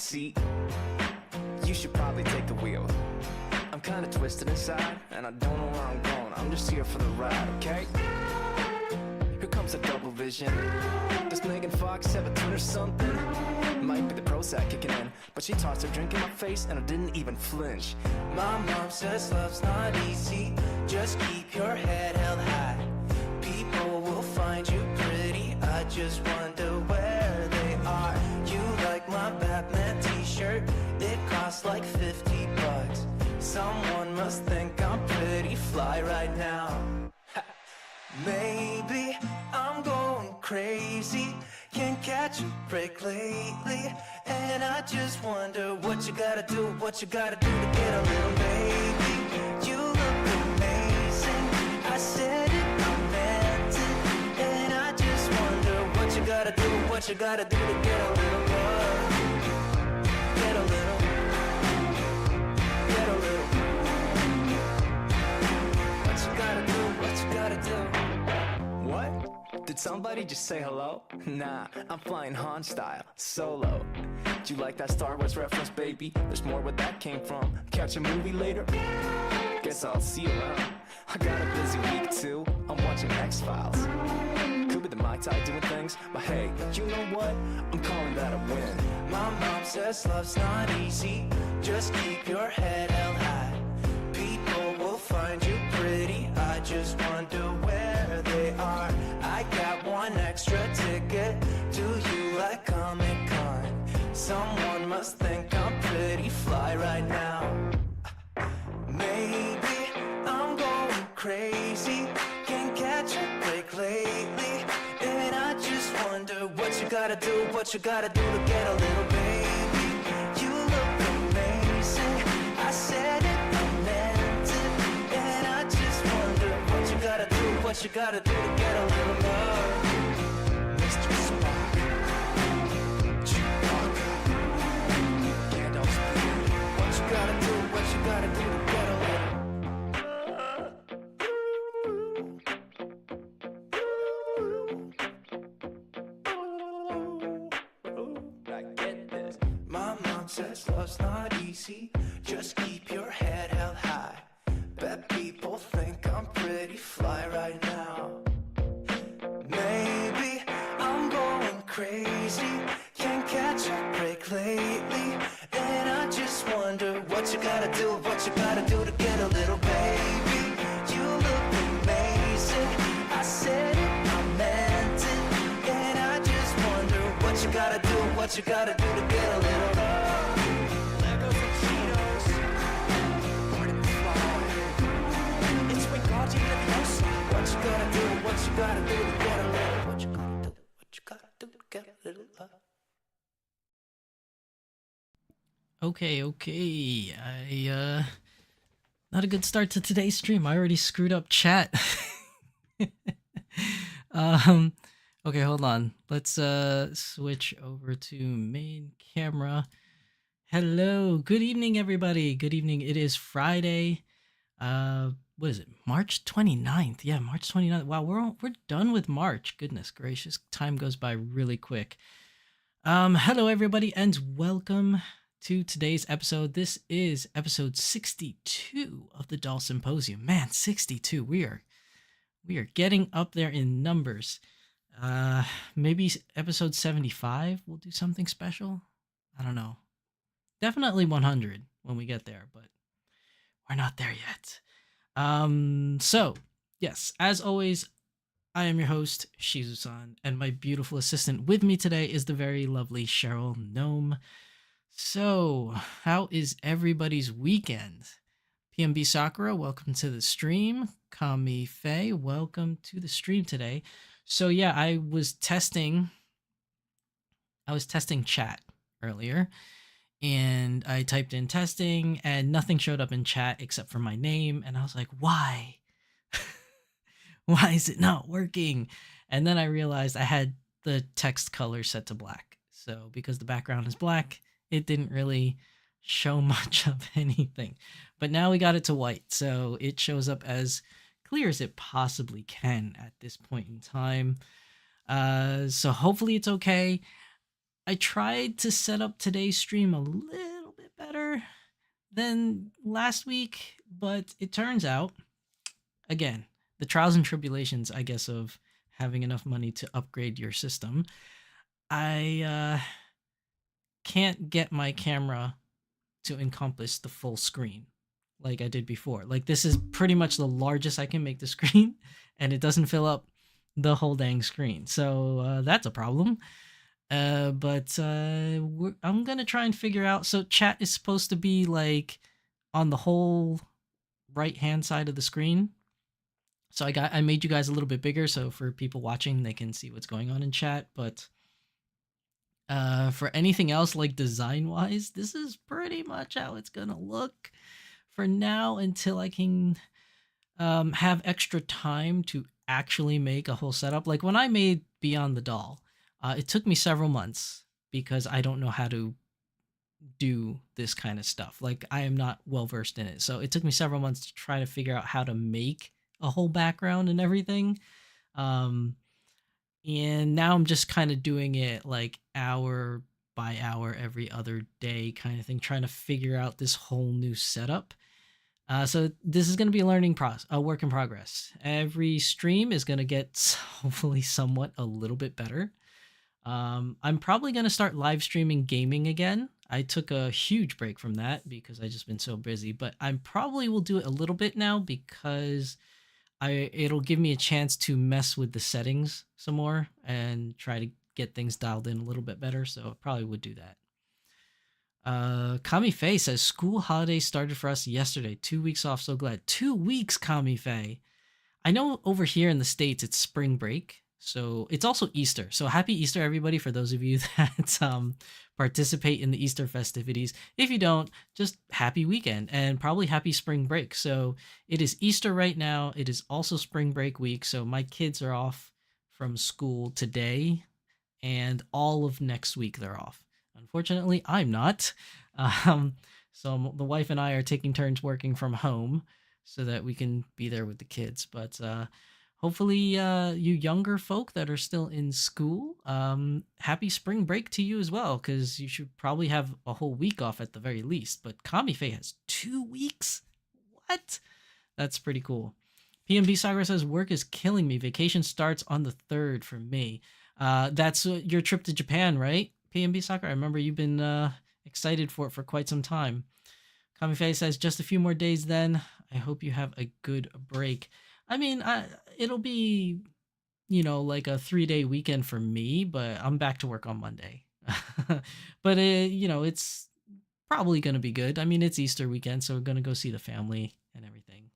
seat. You should probably take the wheel. I'm kinda twisted inside, and I don't know where I'm going. I'm just here for the ride, okay? Here comes a double vision. Does Megan Fox have a twin or something? Might be the Prozac kicking in, but she tossed her drink in my face and I didn't even flinch. My mom says love's not easy, just keep your head held high. People will find you pretty, I just wonder where they are. You like my Batman t-shirt, it costs like 50 bucks. Someone must think I'm pretty fly right now. Maybe I'm going crazy, can't catch a break lately. And I just wonder what you gotta do to get a little baby. You look amazing, I said it, I meant it. And I just wonder what you gotta do to get a little love. Get a little. What you gotta do? What? Did somebody just say hello? Nah, I'm flying Han style, solo. Do you like that Star Wars reference, baby? There's more where that came from. Catch a movie later? Guess I'll see you around. I got a busy week too, I'm watching X-Files. Could be the Mai Tai doing things, but hey, you know what? I'm calling that a win. My mom says love's not easy, just keep your head held high. People will find you pretty, I just wonder where they are. I got one extra ticket, do you like Comic-Con? Someone must think I'm pretty fly right now. Maybe I'm going crazy, can't catch a break lately. And I just wonder what you gotta do to get a little baby. You look amazing, I said it, I meant it. And I just wonder what you gotta do to get a little love. Mr. Spock, Chewbacca, Gandalf's beard. What you gotta do to get a little. My mom says love's not easy, just keep your head held high. Bet people think I'm pretty fly right now. Maybe I'm going crazy, can't catch a break lately. And I just wonder what you gotta do to get a little baby. You look amazing, I said it, I meant it. And I just wonder what you gotta do to get a little love. Legos and Cheetos, part of the fly. It's Wingardium Leviosa. What you gotta do to get a little. What you gotta do to get a little love. Okay. Not a good start to today's stream. I already screwed up chat. Okay, hold on. Let's switch over to main camera. Hello. Good evening, everybody. Good evening. It is Friday. What is it? March 29th. Yeah, March 29th. Wow, we're done with March. Goodness gracious. Time goes by really quick. Hello everybody and welcome to today's episode. This is episode 62 of the Doll Symposium. Man, 62. We are getting up there in numbers. Maybe episode 75 we'll do something special. I don't know. Definitely 100 when we get there, but we're not there yet. So yes, as always, I am your host, Shizusan, and my beautiful assistant with me today is the very lovely Cheryl Gnome. So, how is everybody's weekend? PMB Sakura, welcome to the stream. Kami Faye, welcome to the stream today. So yeah, I was testing chat earlier, and I typed in testing, and nothing showed up in chat except for my name, and I was like, why? Why is it not working? And then I realized I had the text color set to black. So because the background is black, it didn't really show much of anything. But now we got it to white, so it shows up as clear as it possibly can at this point in time. So hopefully it's okay. I tried to set up today's stream a little bit better than last week, but it turns out, again, the trials and tribulations, I guess, of having enough money to upgrade your system. I can't get my camera to encompass the full screen like I did before. Like, this is pretty much the largest I can make the screen, and it doesn't fill up the whole dang screen. So that's a problem. But I'm gonna try and figure out. So chat is supposed to be like on the whole right hand side of the screen. So I made you guys a little bit bigger, so for people watching, they can see what's going on in chat. But for anything else, like design wise, this is pretty much how it's gonna look for now until I can have extra time to actually make a whole setup. Like when I made Beyond the Doll, it took me several months because I don't know how to do this kind of stuff. Like, I am not well versed in it. So it took me several months to try to figure out how to make a whole background and everything. And now I'm just kind of doing it like hour by hour every other day kind of thing, trying to figure out this whole new setup. So this is going to be a work in progress. Every stream is going to get hopefully somewhat a little bit better. I'm probably going to start live streaming gaming again. I took a huge break from that because I just been so busy, but I probably will do it a little bit now because it'll give me a chance to mess with the settings some more and try to get things dialed in a little bit better. So I probably would do that. Kami Faye says school holidays started for us yesterday. 2 weeks off. So glad. 2 weeks, Kami Faye. I know over here in the States, it's spring break. So it's also Easter. So happy Easter, everybody, for those of you that participate in the Easter festivities. If you don't, just happy weekend and probably happy spring break. So it is Easter right now. It is also spring break week. So my kids are off from school today and all of next week they're off. Unfortunately, I'm not. So the wife and I are taking turns working from home so that we can be there with the kids. But hopefully, you younger folk that are still in school, happy spring break to you as well, because you should probably have a whole week off at the very least. But Kami Faye has 2 weeks? What? That's pretty cool. PMB Sagar says, work is killing me. Vacation starts on the 3rd for me. That's your trip to Japan, right? PMB Sagar, I remember you've been excited for it for quite some time. Kami Faye says, just a few more days then. I hope you have a good break. I mean, it'll be, like a 3-day weekend for me, but I'm back to work on Monday. But, it's probably going to be good. I mean, it's Easter weekend, so we're going to go see the family and everything.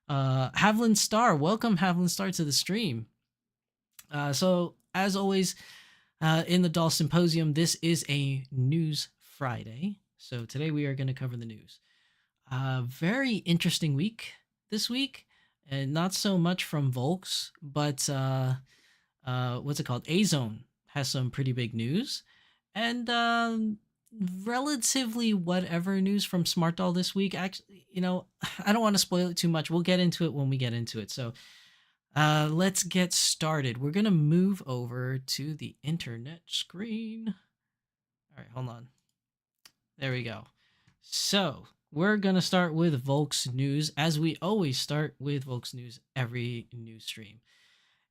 Havlin Star, welcome Havlin Star to the stream. So, as always, in the Doll Symposium, this is a News Friday. So today we are going to cover the news. Very interesting week this week. And not so much from Volks, but what's it called? Azone has some pretty big news. And relatively whatever news from Smart Doll this week. Actually, I don't want to spoil it too much. We'll get into it when we get into it. So let's get started. We're going to move over to the internet screen. All right, hold on. There we go. So we're going to start with Volks News, as we always start with Volks News every news stream.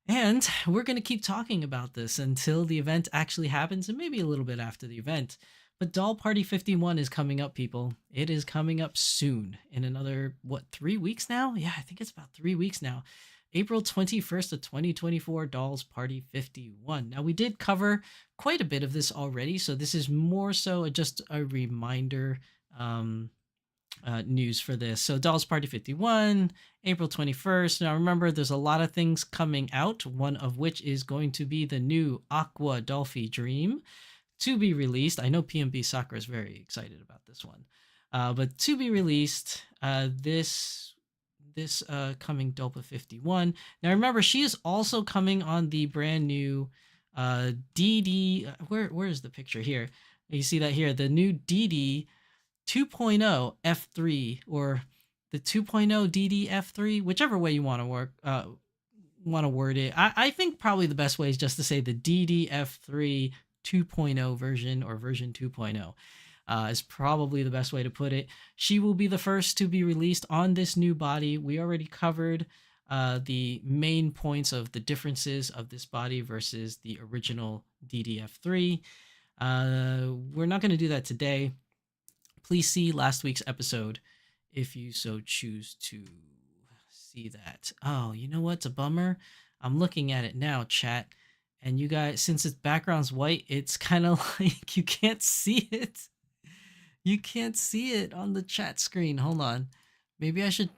And we're going to keep talking about this until the event actually happens, and maybe a little bit after the event. But Doll Party 51 is coming up, people. It is coming up soon, in another, 3 weeks now? Yeah, I think it's about 3 weeks now. April 21st of 2024, Dolls Party 51. Now, we did cover quite a bit of this already, so this is more so just a reminder news for this. So Dolls Party 51, April 21st. Now, remember, there's a lot of things coming out, one of which is going to be the new Aqua Dolphy Dream to be released. I know PMB Sakura is very excited about this one. But to be released, this coming Dolpa 51. Now remember, she is also coming on the brand new DD. Where is the picture here? You see that here, the new DD 2.0 F3, or the 2.0 DD F3, whichever way you want to word it. I think probably the best way is just to say the DD F3 2.0 version, or version 2.0 is probably the best way to put it. She will be the first to be released on this new body. We already covered the main points of the differences of this body versus the original DDF3. We're not going to do that today. Please see last week's episode if you so choose to see that. Oh, you know what's a bummer? I'm looking at it now, chat. And you guys, since its background's white, it's kind of like you can't see it. You can't see it on the chat screen. Hold on. Maybe I should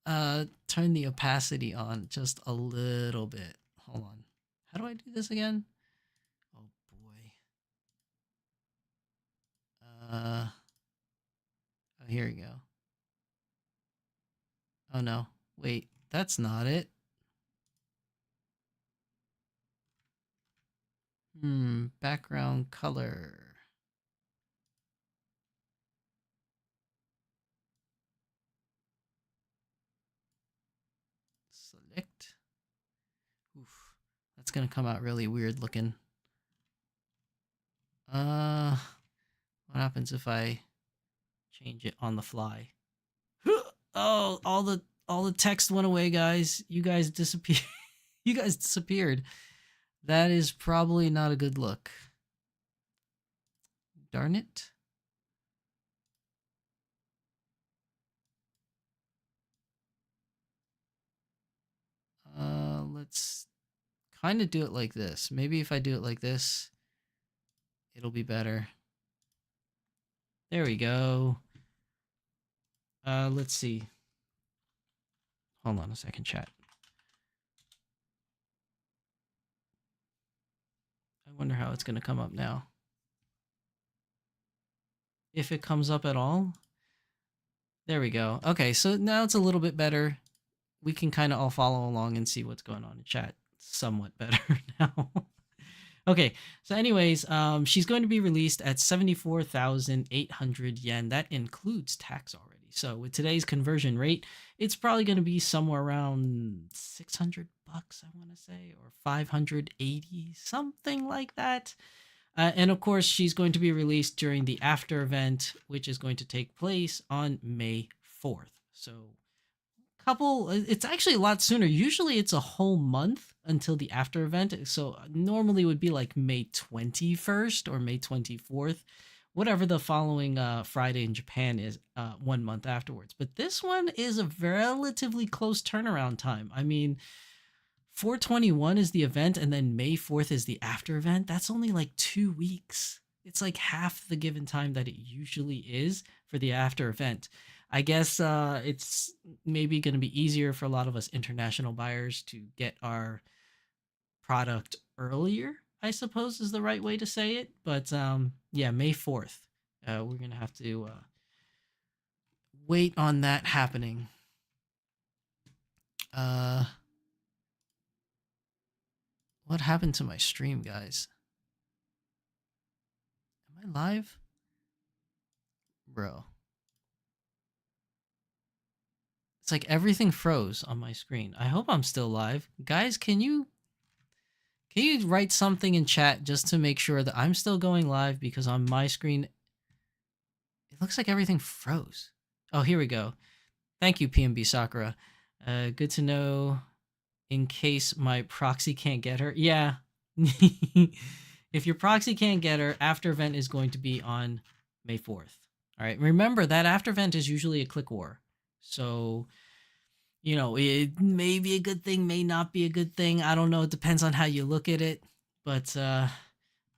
turn the opacity on just a little bit. Hold on. How do I do this again? Oh boy. Oh, here we go. Oh no. Wait, that's not it. Background color. Select. Oof. That's gonna come out really weird looking. What happens if I change it on the fly? Oh, all the text went away, guys. You guys disappeared. You guys disappeared. That is probably not a good look. Darn it. Let's kind of do it like this. Maybe if I do it like this, it'll be better. There we go. Let's see. Hold on a second, chat. I wonder how it's going to come up now. If it comes up at all. There we go. Okay, so now it's a little bit better. We can kind of all follow along and see what's going on in chat somewhat better now. Okay, so anyways, she's going to be released at 74,800 yen. That includes tax already. So with today's conversion rate, it's probably going to be somewhere around 600 bucks, I want to say, or 580, something like that. And of course, she's going to be released during the after event, which is going to take place on May 4th. So it's actually a lot sooner. Usually it's a whole month until the after event. So normally it would be like May 21st or May 24th, whatever the following Friday in Japan is, 1 month afterwards. But this one is a relatively close turnaround time. I mean, 4/21 is the event and then May 4th is the after event. That's only like 2 weeks. It's like half the given time that it usually is for the after event. I guess it's maybe going to be easier for a lot of us international buyers to get our product earlier, I suppose is the right way to say it. But yeah, May 4th, we're going to have to wait on that happening. What happened to my stream, guys? Am I live? Bro. It's like everything froze on my screen. I hope I'm still live. Guys, can you write something in chat just to make sure that I'm still going live, because on my screen it looks like everything froze. Oh, here we go. Thank you, PMB Sakura. Good to know in case my proxy can't get her. Yeah. If your proxy can't get her, after event is going to be on May 4th. All right. Remember that after event is usually a click war. So, you know, it may be a good thing, may not be a good thing. I don't know. It depends on how you look at it. But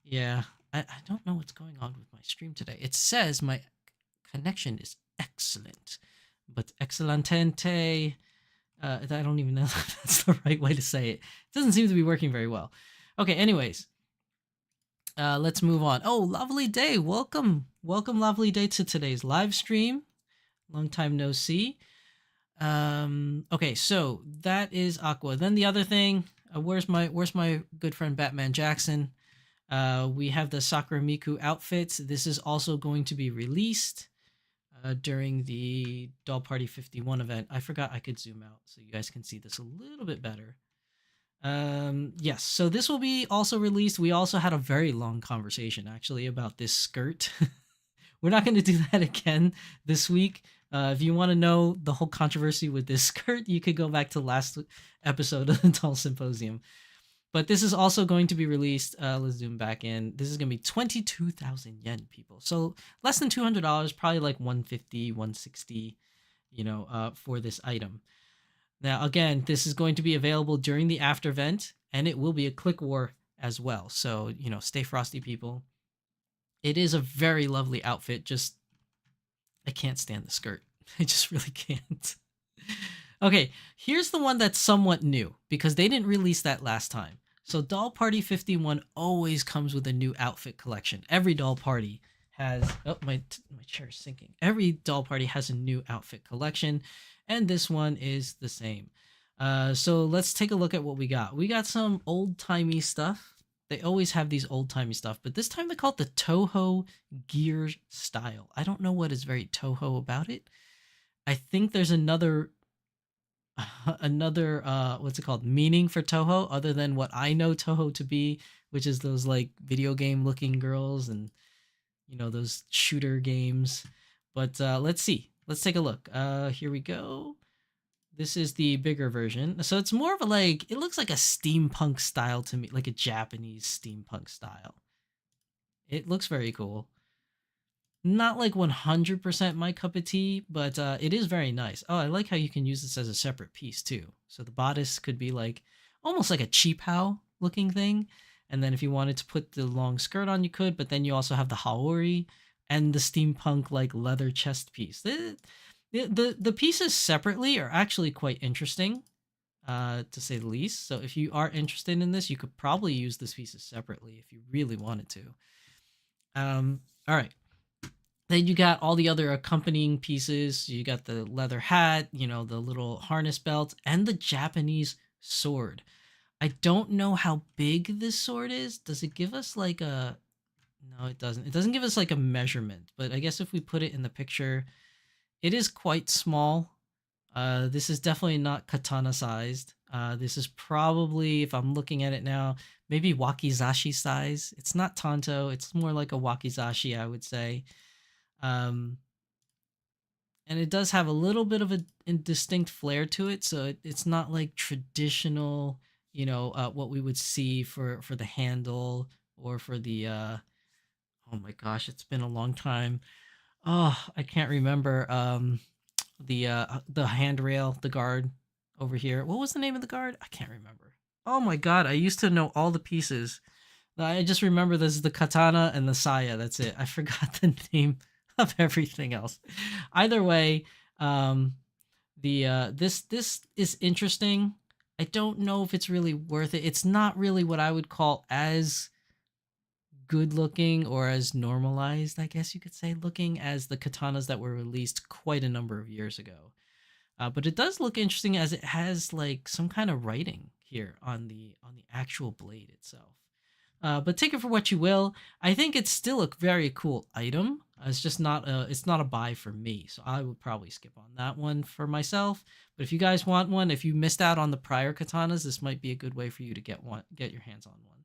yeah, I don't know what's going on with my stream today. It says my connection is excellent, but excellentente. I don't even know if that's the right way to say it. It doesn't seem to be working very well. Okay, anyways. Let's move on. Oh, Lovely Day. Welcome, Lovely Day, to today's live stream. Long time no see. Okay, so that is Aqua. Then the other thing, where's my good friend Batman Jackson? We have the Sakura Miku outfits. This is also going to be released during the Doll Party 51 event. I forgot I could zoom out so you guys can see this a little bit better. Yes, so this will be also released. We also had a very long conversation actually about this skirt. We're not going to do that again this week. If you want to know the whole controversy with this skirt, you could go back to last episode of the Doll Symposium. But this is also going to be released. Let's zoom back in. This is going to be 22,000 yen, people. So less than $200, probably like 150, 160, for this item. Now, again, this is going to be available during the after event, and it will be a click war as well. So, stay frosty, people. It is a very lovely outfit. Just, I can't stand the skirt. I just really can't. Okay, here's the one that's somewhat new because they didn't release that last time. So Doll Party 51 always comes with a new outfit collection. Every doll party has, oh, my chair is sinking. Every doll party has a new outfit collection, and this one is the same. So let's take a look at what we got. We got some old-timey stuff. They always have these old-timey stuff, but this time they call it the Toho gear style. I don't know what is very Toho about it. I think there's another what's it called, meaning for Toho other than what I know Toho to be, which is those like video game looking girls and those shooter games. But let's see, let's take a look. Here we go. This is the bigger version, so it's more of a, like, it looks like a steampunk style to me, like a Japanese steampunk style. It looks very cool. Not like 100% my cup of tea, but it is very nice. Oh, I like how you can use this as a separate piece too. So the bodice could be like almost like a cheapao looking thing. And then if you wanted to put the long skirt on, you could, but then you also have the haori and the steampunk like leather chest piece. The pieces separately are actually quite interesting, to say the least. So if you are interested in this, you could probably use these pieces separately if you really wanted to. All right. Then you got all the other accompanying pieces. You got the leather hat, the little harness belt, and the Japanese sword. I don't know how big this sword is. Does it give us like a... No, it doesn't. It doesn't give us like a measurement, but I guess if we put it in the picture, it is quite small. This is definitely not katana sized. This is probably, if I'm looking at it now, maybe wakizashi size. It's not tanto. It's more like a wakizashi, I would say. And it does have a little bit of a distinct flair to it, so it's not like traditional, what we would see for the handle or for the oh my gosh, it's been a long time. Oh, I can't remember the handrail, the guard over here. What was the name of the guard? I can't remember. Oh my god, I used to know all the pieces. I just remember this is the katana and the saya. That's it. I forgot the name of everything else. Either way, this is interesting. I don't know if it's really worth it. It's not really what I would call as good looking or as normalized, I guess you could say, looking as the katanas that were released quite a number of years ago. But it does look interesting as it has like some kind of writing here on the actual blade itself. But take it for what you will. I think it's still a very cool item. It's just not it's not a buy for me, so I would probably skip on that one for myself. But if you guys want one, if you missed out on the prior katanas, this might be a good way for you to get your hands on one.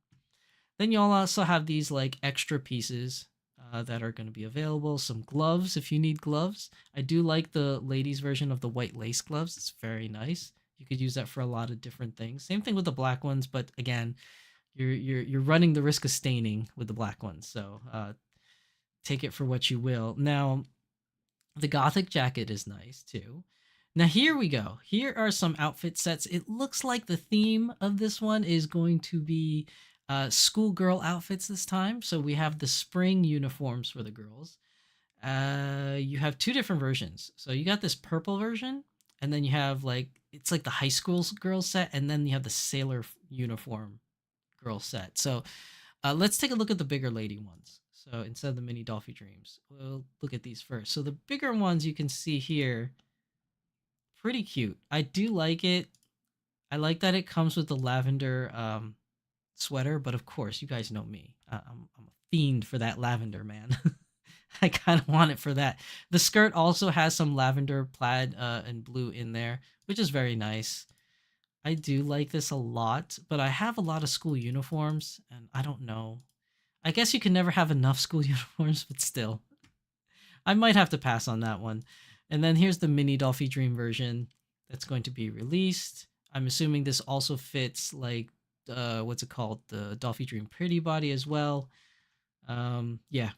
Then you'll also have these like extra pieces that are going to be available. Some gloves if you need gloves. I do like the ladies version of the white lace gloves. It's very nice. You could use that for a lot of different things. Same thing with the black ones, but again, you're running the risk of staining with the black ones. So take it for what you will. Now, the gothic jacket is nice too. Now here we go. Here are some outfit sets. It looks like the theme of this one is going to be schoolgirl outfits this time. So we have the spring uniforms for the girls. You have two different versions. So you got this purple version, and then you have like, it's like the high school girl set, and then you have the sailor uniform girl set. So let's take a look at the bigger lady ones. So instead of the mini Dolphy Dreams, we'll look at these first. So the bigger ones you can see here, pretty cute. I do like it. I like that it comes with the lavender sweater, but of course, you guys know me. I'm a fiend for that lavender, man. I kind of want it for that. The skirt also has some lavender plaid and blue in there, which is very nice. I do like this a lot, but I have a lot of school uniforms, and I don't know. I guess you can never have enough school uniforms, but still. I might have to pass on that one. And then here's the mini Dolphy Dream version that's going to be released. I'm assuming this also fits like what's it called? The Dolphy Dream Pretty Body as well. Yeah.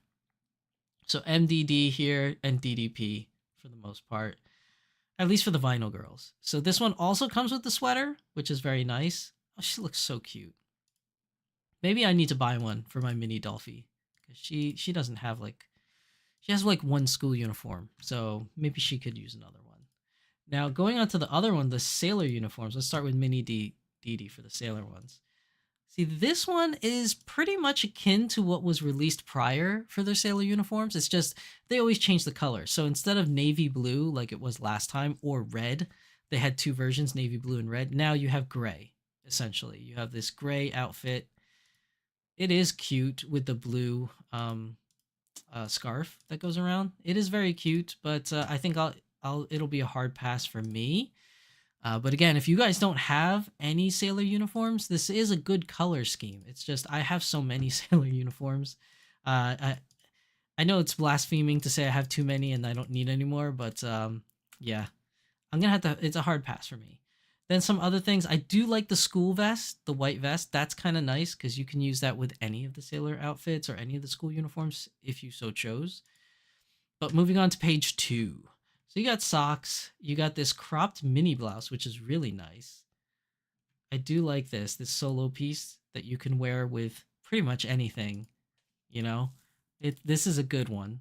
So MDD here and DDP for the most part. At least for the vinyl girls. So this one also comes with the sweater, which is very nice. Oh, she looks so cute. Maybe I need to buy one for my mini Dolphy. Because she doesn't have like, she has like one school uniform. So maybe she could use another one. Now going on to the other one, the sailor uniforms. Let's start with mini DD for the sailor ones. See, this one is pretty much akin to what was released prior for their sailor uniforms. It's just they always change the color. So instead of navy blue like it was last time or red, they had two versions, navy blue and red. Now you have gray, essentially. You have this gray outfit. It is cute with the blue scarf that goes around. It is very cute, but I think it'll be a hard pass for me. But again, if you guys don't have any sailor uniforms, this is a good color scheme. It's just I have so many sailor uniforms. I know it's blaspheming to say I have too many and I don't need any more, but yeah, I'm gonna have to. It's a hard pass for me. Then some other things. I do like the school vest, the white vest. That's kind of nice because you can use that with any of the sailor outfits or any of the school uniforms if you so chose. But moving on to page 2. So you got socks, you got this cropped mini blouse, which is really nice. I do like this solo piece that you can wear with pretty much anything, you know? This is a good one.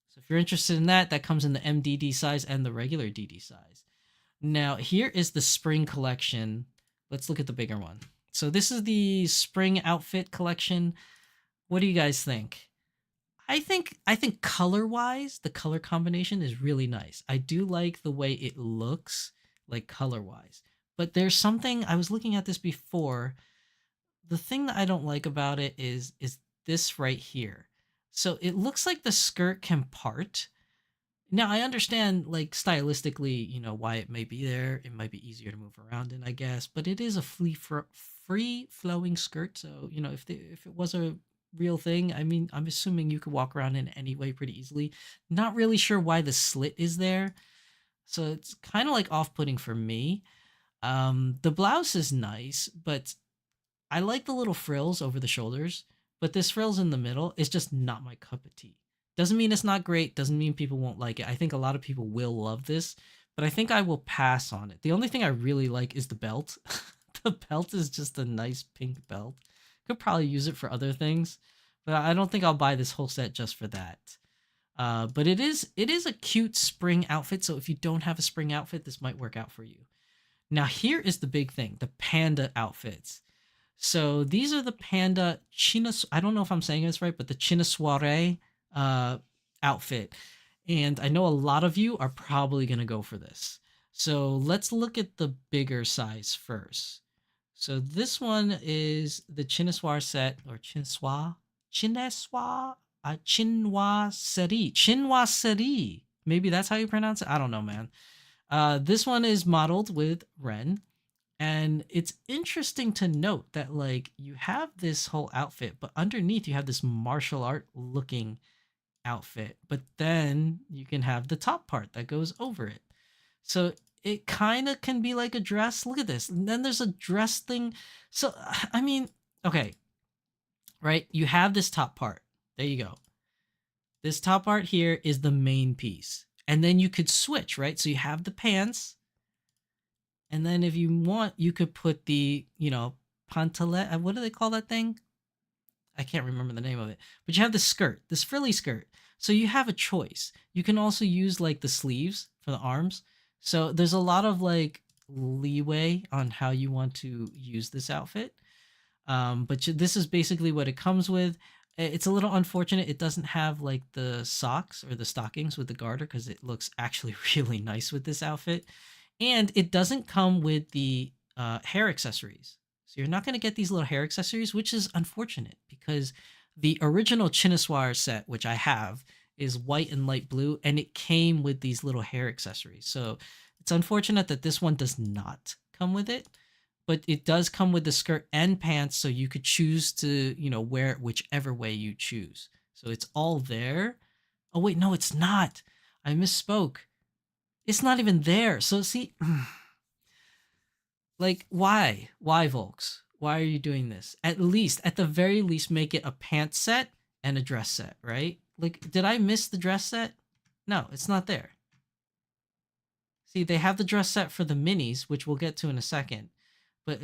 So if you're interested in that, that comes in the MDD size and the regular DD size. Now, here is the spring collection. Let's look at the bigger one. So this is the spring outfit collection. What do you guys think? I think color-wise, the color combination is really nice. I do like the way it looks, like color-wise. But there's something, I was looking at this before. The thing that I don't like about it is this right here. So it looks like the skirt can part. Now I understand like stylistically, you know, why it may be there. It might be easier to move around in, I guess. But it is a free flowing skirt. So, you know, if it was a real thing, I mean, I'm assuming you could walk around in any way pretty easily. Not really sure why the slit is there, so it's kind of like off-putting for me. The blouse is nice, but I like the little frills over the shoulders, but this frills in the middle is just not my cup of tea. Doesn't mean it's not great, doesn't mean people won't like it. I think a lot of people will love this, but I think I will pass on it. The only thing I really like is the belt. The belt is just a nice pink belt. Could probably use it for other things, but I don't think I'll buy this whole set just for that. But it is a cute spring outfit, so if you don't have a spring outfit, this might work out for you. Now here is the big thing, the panda outfits. So these are the panda I don't know if I'm saying this right, but the Chinosoire outfit. And I know a lot of you are probably going to go for this. So let's look at the bigger size first. So this one is the Chinois set, or Chinois seri. Maybe that's how you pronounce it. I don't know, man. This one is modeled with Ren, and it's interesting to note that like you have this whole outfit, but underneath you have this martial art looking outfit, but then you can have the top part that goes over it. So it kind of can be like a dress. Look at this. And then there's a dress thing. So, I mean, okay, right? You have this top part. There you go. This top part here is the main piece. And then you could switch, right? So you have the pants. And then if you want, you could put the, you know, pantalette. What do they call that thing? I can't remember the name of it. But you have the skirt, this frilly skirt. So you have a choice. You can also use like the sleeves for the arms. So there's a lot of like leeway on how you want to use this outfit. But this is basically what it comes with. It's a little unfortunate. It doesn't have like the socks or the stockings with the garter because it looks actually really nice with this outfit. And it doesn't come with the hair accessories. So you're not going to get these little hair accessories, which is unfortunate because the original Chinois set, which I have, is white and light blue, and it came with these little hair accessories. So it's unfortunate that this one does not come with it, but it does come with the skirt and pants, so you could choose to, wear it whichever way you choose. So it's all there. Oh wait, no, it's not. I misspoke. It's not even there. So see, like, why? Why, Volks? Why are you doing this? At the very least, make it a pants set and a dress set, right? Like, did I miss the dress set? No, it's not there. See, they have the dress set for the minis, which we'll get to in a second. But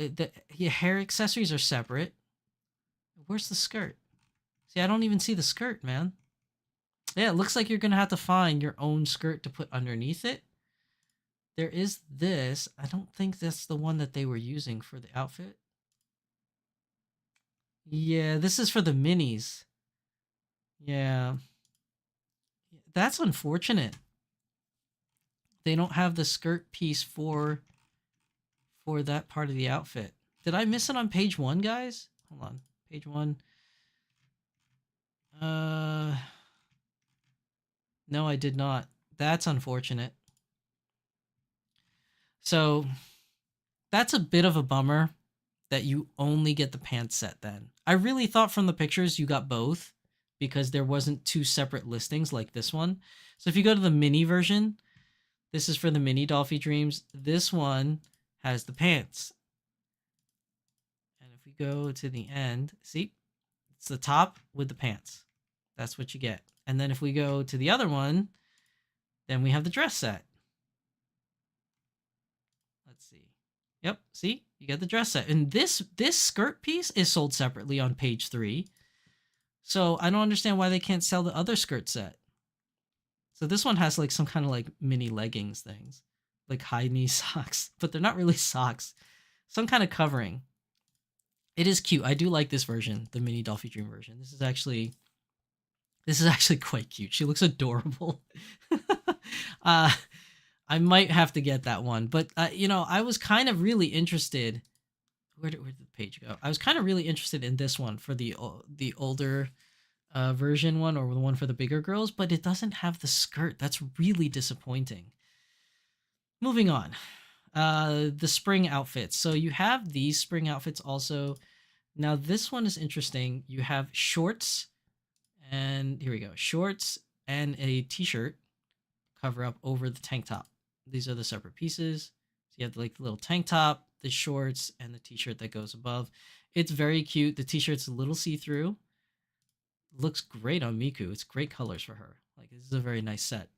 your hair accessories are separate. Where's the skirt? See, I don't even see the skirt, man. Yeah, it looks like you're going to have to find your own skirt to put underneath it. There is this. I don't think that's the one that they were using for the outfit. Yeah, this is for the minis. Yeah. That's unfortunate. They don't have the skirt piece for that part of the outfit. Did I miss it on page 1, guys? Hold on. Page 1. No, I did not. That's unfortunate. So that's a bit of a bummer that you only get the pants set then. I really thought from the pictures you got both because there wasn't 2 separate listings like this one. So if you go to the mini version, this is for the mini Dolphy Dreams. This one has the pants. And if we go to the end, see, it's the top with the pants. That's what you get. And then if we go to the other one, then we have the dress set. Let's see. Yep, see? You get the dress set. And this skirt piece is sold separately on page 3. So I don't understand why they can't sell the other skirt set. So this one has like some kind of like mini leggings things. Like high knee socks. But they're not really socks. Some kind of covering. It is cute. I do like this version, the mini Dolphy Dream version. This is actually quite cute. She looks adorable. I might have to get that one. But, I was kind of really interested. Where did the page go? I was kind of really interested in this one for the older version one, or the one for the bigger girls, but it doesn't have the skirt. That's really disappointing. Moving on. The spring outfits. So you have these spring outfits also. Now this one is interesting. You have shorts, and here we go. Shorts and a t-shirt cover up over the tank top. These are the separate pieces. So you have like the little tank top, the shorts, and the t-shirt that goes above. It's very cute. The t-shirt's a little see-through. Looks great on Miku. It's great colors for her. Like, this is a very nice set.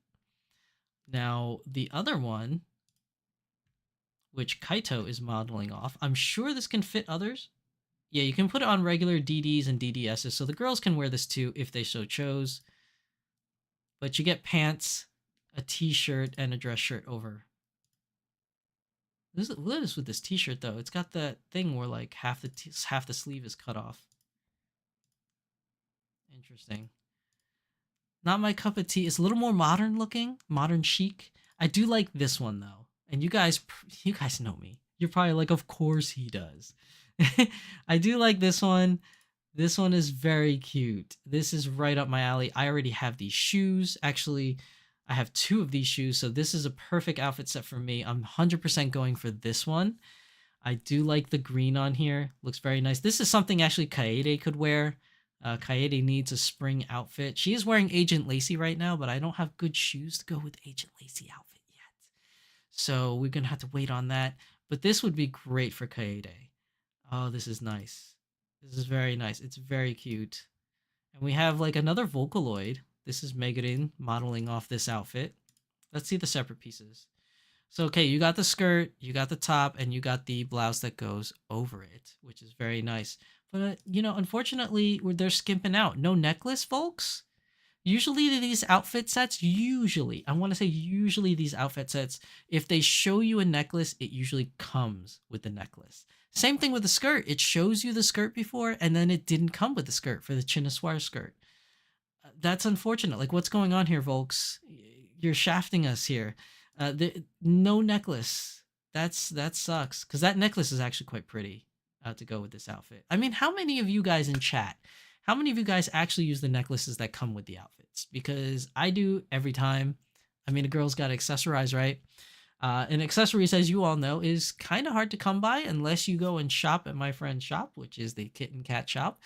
Now, the other one, which Kaito is modeling off, I'm sure this can fit others. Yeah, you can put it on regular DDs and DDSs, so the girls can wear this too if they so chose. But you get pants, a t-shirt, and a dress shirt over. What is with this t-shirt though? It's got that thing where like half the sleeve is cut off. Interesting. Not my cup of tea. It's a little more modern looking, modern chic. I do like this one though. And you guys know me. You're probably like, of course he does. I do like this one. This one is very cute. This is right up my alley. I already have these shoes. Actually, I have 2 of these shoes, so this is a perfect outfit set for me. I'm 100% going for this one. I do like the green on here. Looks very nice. This is something actually Kaede could wear. Kaede needs a spring outfit. She is wearing Agent Lacey right now, but I don't have good shoes to go with Agent Lacey outfit yet. So we're going to have to wait on that. But this would be great for Kaede. Oh, this is nice. This is very nice. It's very cute. And we have like another Vocaloid. This is Megarin modeling off this outfit. Let's see the separate pieces. So, okay, you got the skirt, you got the top, and you got the blouse that goes over it, which is very nice. But, unfortunately, they're skimping out. No necklace, folks? Usually these outfit sets, I want to say usually these outfit sets, if they show you a necklace, it usually comes with the necklace. Same thing with the skirt. It shows you the skirt before, and then it didn't come with the skirt for the Chinoisware skirt. That's unfortunate. Like, what's going on here, folks? You're shafting us here. No necklace. That sucks, because that necklace is actually quite pretty to go with this outfit. I mean, how many of you guys in chat, how many of you guys actually use the necklaces that come with the outfits? Because I do every time. I mean, a girl's got to accessorize, right? And accessories, as you all know, is kind of hard to come by unless you go and shop at my friend's shop, which is the Kitten Cat shop.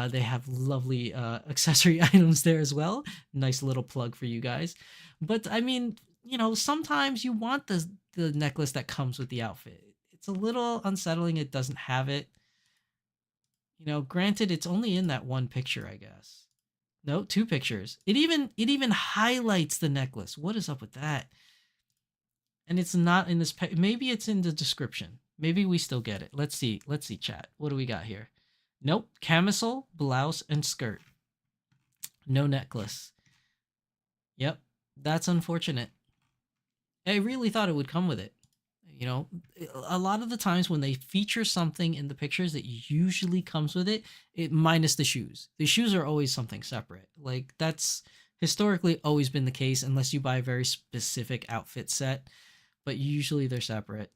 They have lovely accessory items there as well. Nice little plug for you guys. But I mean, you know, sometimes you want the necklace that comes with the outfit. It's a little unsettling it doesn't have it. You know, granted, it's only in that one picture, I guess. No, two pictures. It even highlights the necklace. What is up with that? And it's not in this. Maybe it's in the description. Maybe we still get it. Let's see. Let's see, chat. What do we got here? Nope. Camisole, blouse, and skirt. No necklace. Yep. That's unfortunate. I really thought it would come with it. You know, a lot of the times when they feature something in the pictures that usually comes with it, minus the shoes. The shoes are always something separate. Like, that's historically always been the case unless you buy a very specific outfit set, but usually they're separate.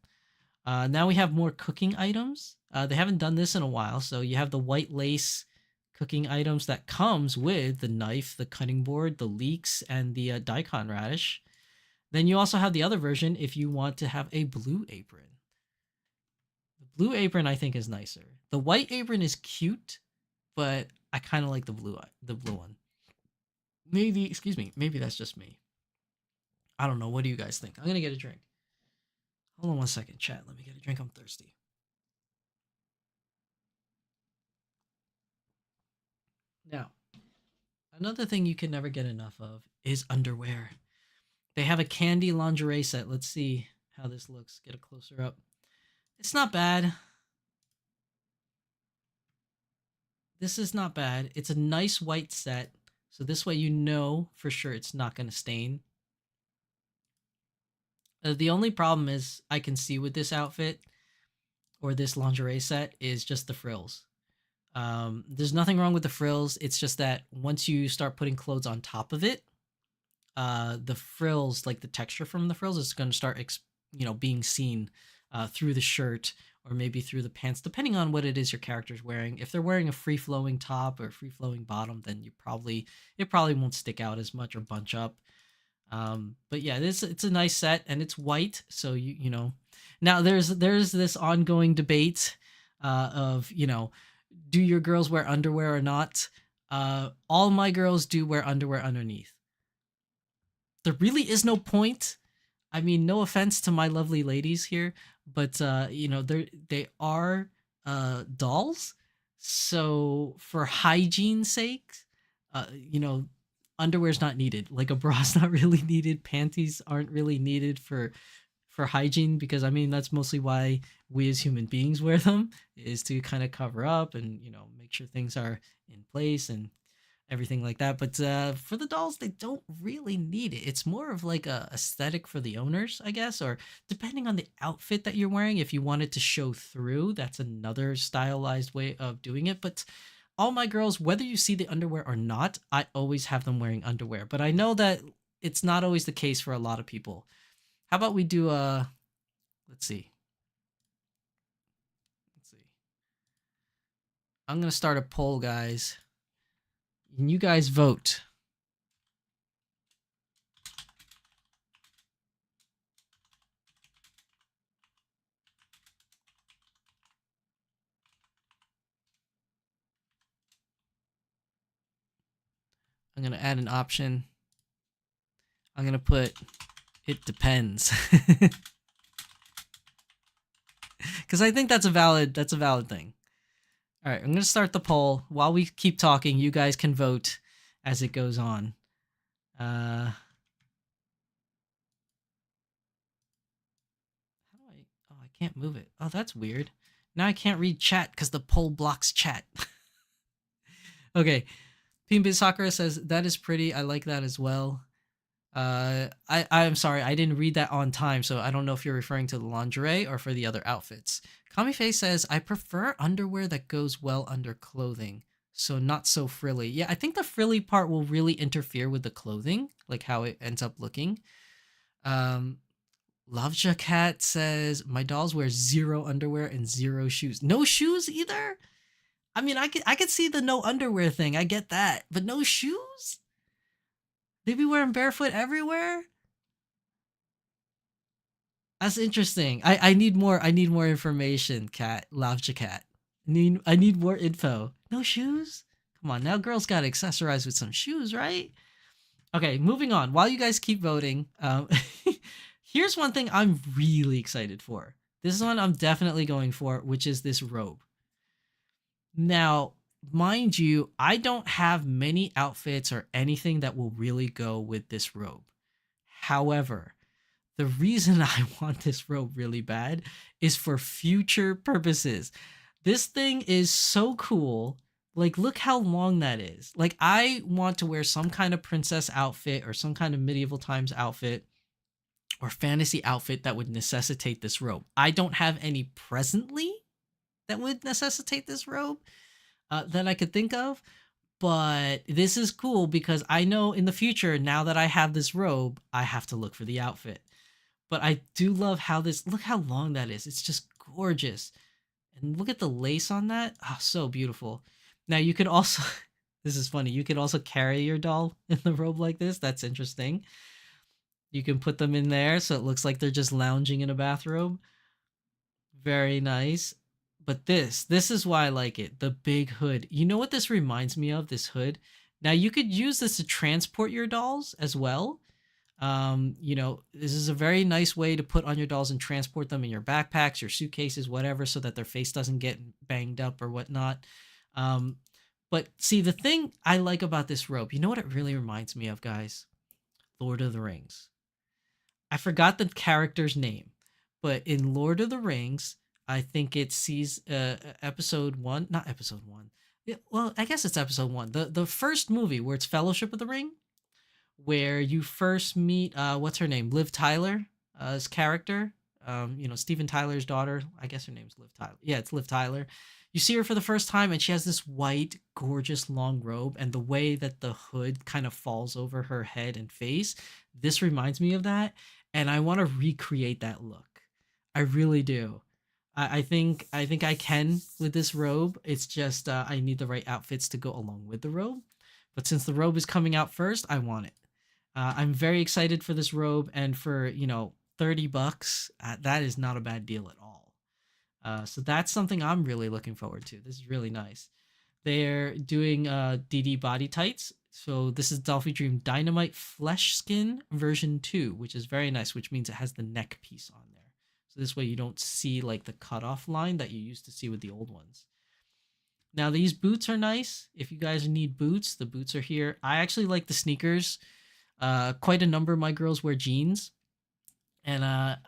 Now we have more cooking items. They haven't done this in a while, so you have the white lace cooking items that comes with the knife, the cutting board, the leeks, and the daikon radish. Then you also have the other version if you want to have a blue apron. The blue apron I think is nicer. The white apron is cute, but I kind of like the blue one. Maybe, excuse me, maybe that's just me. I don't know. What do you guys think? I'm going to get a drink. Hold on one second, chat. Let me get a drink. I'm thirsty. Now, another thing you can never get enough of is underwear. They have a candy lingerie set. Let's see how this looks. Get a closer up. It's not bad. This is not bad. It's a nice white set. So this way you know for sure it's not going to stain. The only problem is I can see with this outfit or this lingerie set is just the frills. There's nothing wrong with the frills. It's just that once you start putting clothes on top of it, the frills, like the texture from the frills, is going to start, being seen through the shirt or maybe through the pants, depending on what it is your character's wearing. If they're wearing a free-flowing top or free-flowing bottom, then it probably won't stick out as much or bunch up. But yeah, it's a nice set and it's white, so you know. Now there's this ongoing debate of, do your girls wear underwear or not? All my girls do wear underwear underneath. There really is no point. I mean, no offense to my lovely ladies here, but they are dolls. So for hygiene's sake, underwear's not needed. Like a bra's not really needed. Panties aren't really needed for hygiene, because I mean that's mostly why we as human beings wear them, is to kind of cover up and make sure things are in place and everything like that. But for the dolls, they don't really need it. It's more of like a aesthetic for the owners, I guess, or depending on the outfit that you're wearing. If you want it to show through, that's another stylized way of doing it. But all my girls, whether you see the underwear or not, I always have them wearing underwear. But I know that it's not always the case for a lot of people. How about we do let's see. I'm going to start a poll, guys. And you guys vote. I'm going to add an option. I'm going to put, it depends. Because I think that's a valid thing. All right, I'm going to start the poll. While we keep talking, you guys can vote as it goes on. I can't move it. Oh, that's weird. Now I can't read chat because the poll blocks chat. Okay. Pimbit Sakura says, that is pretty. I like that as well. I'm sorry, I didn't read that on time, so I don't know if you're referring to the lingerie or for the other outfits. Kamiface says, I prefer underwear that goes well under clothing, so not so frilly. Yeah, I think the frilly part will really interfere with the clothing, like how it ends up looking. Loveja Cat says, my dolls wear 0 underwear and 0 shoes. No shoes either? I mean, I could see the no underwear thing. I get that, but no shoes? They be wearing barefoot everywhere? That's interesting. I need more. I need more information, cat. Lavja cat. I need more info. No shoes? Come on, now girls gotta accessorize with some shoes, right? Okay, moving on. While you guys keep voting, here's one thing I'm really excited for. This is one I'm definitely going for, which is this robe. Now, mind you, I don't have many outfits or anything that will really go with this robe. However, the reason I want this robe really bad is for future purposes. This thing is so cool. Like, look how long that is. Like, I want to wear some kind of princess outfit or some kind of medieval times outfit or fantasy outfit that would necessitate this robe. I don't have any presently that would necessitate this robe that I could think of. But this is cool because I know in the future, now that I have this robe, I have to look for the outfit. But I do love how look how long that is. It's just gorgeous. And look at the lace on that. Oh, so beautiful. Now you could also, this is funny, you could also carry your doll in the robe like this. That's interesting. You can put them in there so it looks like they're just lounging in a bathrobe. Very nice. But this is why I like it. The big hood. You know what this reminds me of, this hood? Now you could use this to transport your dolls as well. This is a very nice way to put on your dolls and transport them in your backpacks, your suitcases, whatever, so that their face doesn't get banged up or whatnot. But see, the thing I like about this robe, you know what it really reminds me of, guys? Lord of the Rings. I forgot the character's name, but in Lord of the Rings, I think it sees episode 1, not episode 1. Well, I guess it's episode 1. The first movie where it's Fellowship of the Ring, where you first meet what's her name, Liv Tyler's character, Steven Tyler's daughter. I guess her name's Liv Tyler. Yeah, it's Liv Tyler. You see her for the first time and she has this white gorgeous long robe, and the way that the hood kind of falls over her head and face, this reminds me of that, and I want to recreate that look. I really do. I think I can with this robe. It's just I need the right outfits to go along with the robe, but since the robe is coming out first, I want it. I'm very excited for this robe, and for $30, that is not a bad deal at all. So that's something I'm really looking forward to. This is really nice. They're doing DD body tights. So this is Dolphy Dream Dynamite Flesh Skin version 2, which is very nice, which means it has the neck piece on there. So this way you don't see like the cutoff line that you used to see with the old ones. Now these boots are nice. If you guys need boots, the boots are here. I actually like the sneakers. Quite a number of my girls wear jeans, and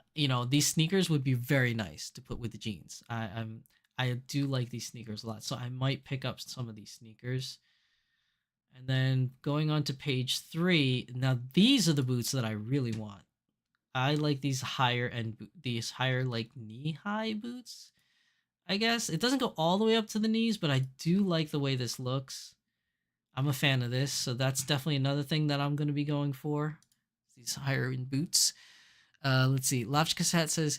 these sneakers would be very nice to put with the jeans. I do like these sneakers a lot, so I might pick up some of these sneakers. And then going on to page 3, now these are the boots that I really want. I like these higher like knee high boots. I guess it doesn't go all the way up to the knees, but I do like the way this looks. I'm a fan of this, so that's definitely another thing that I'm going to be going for. These higher in boots. Let's see. Lavchkasat says,